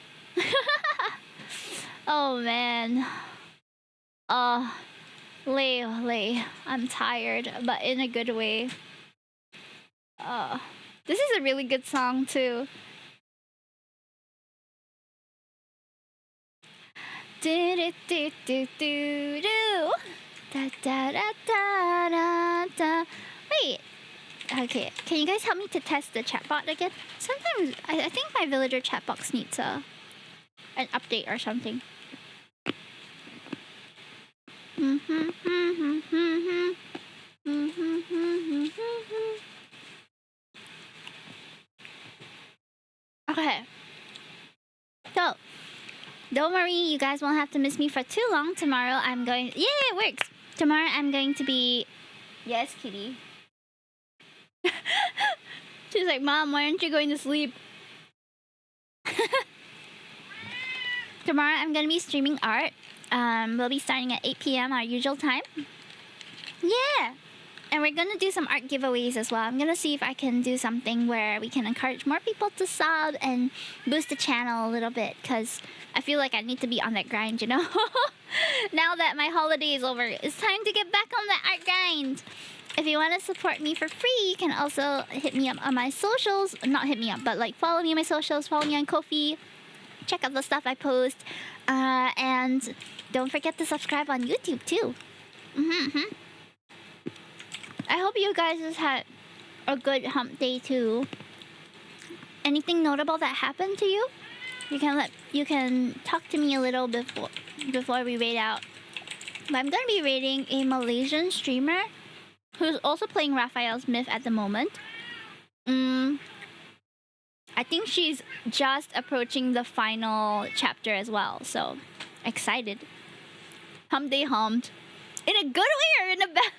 Oh man. Lay. I'm tired, but in a good way. This is a really good song too. Do do do do do do. Da da da da da da. Wait. Okay, can you guys help me to test the chatbot again? Sometimes I think my villager chat box needs an update or something. Okay. So, don't worry, you guys won't have to miss me for too long. Tomorrow I'm going... Yeah, it works! Tomorrow I'm going to be... Yes, kitty. She's like, Mom, why aren't you going to sleep? Tomorrow I'm going to be streaming art. We'll be starting at 8 p.m. our usual time. Yeah! And we're going to do some art giveaways as well. I'm going to see if I can do something where we can encourage more people to sub and boost the channel a little bit, because I feel like I need to be on that grind, you know? Now that my holiday is over, it's time to get back on that art grind. If you want to support me for free, you can also hit me up on my socials. Not hit me up, but like follow me on my socials, follow me on Ko-fi. Check out the stuff I post. And don't forget to subscribe on YouTube too. I hope you guys has had a good hump day too. Anything notable that happened to you? You can talk to me a little before we raid out. But I'm gonna be raiding a Malaysian streamer who's also playing Rafayel's Myth at the moment. I think she's just approaching the final chapter as well, so excited. Hump day humped. In a good way or in a bad...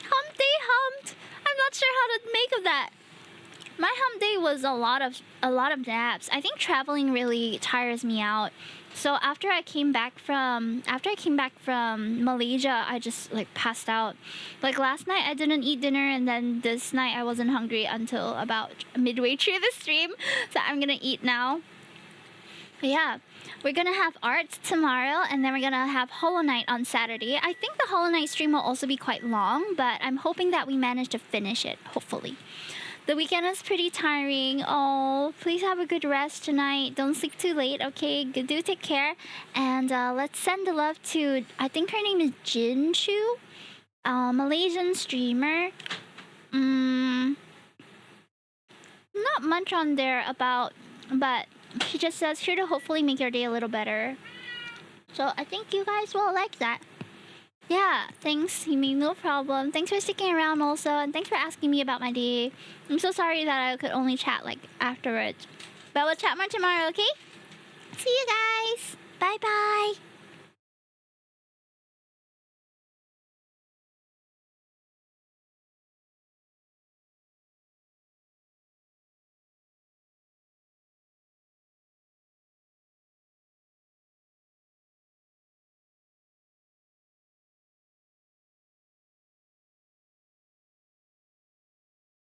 Hump day humped. I'm not sure how to make of that. My hump day was a lot of naps. I think traveling really tires me out. So after I came back from Malaysia, I just like passed out. Like last night I didn't eat dinner, and then this night I wasn't hungry until about midway through the stream. So I'm gonna eat now. But yeah, we're gonna have art tomorrow, and then we're gonna have Hollow Knight on Saturday. I think the Hollow Knight stream will also be quite long, but I'm hoping that we manage to finish it, hopefully. The weekend is pretty tiring. Oh, please have a good rest tonight. Don't sleep too late, okay? Do take care. And let's send the love to, I think her name is Jin Chu, Malaysian streamer. Not much on there about, but she just says here to hopefully make your day a little better. So I think you guys will like that. Yeah, thanks, Himi, no problem. Thanks for sticking around also, and thanks for asking me about my day. I'm so sorry that I could only chat like afterwards. But we'll chat more tomorrow, okay? See you guys. Bye bye.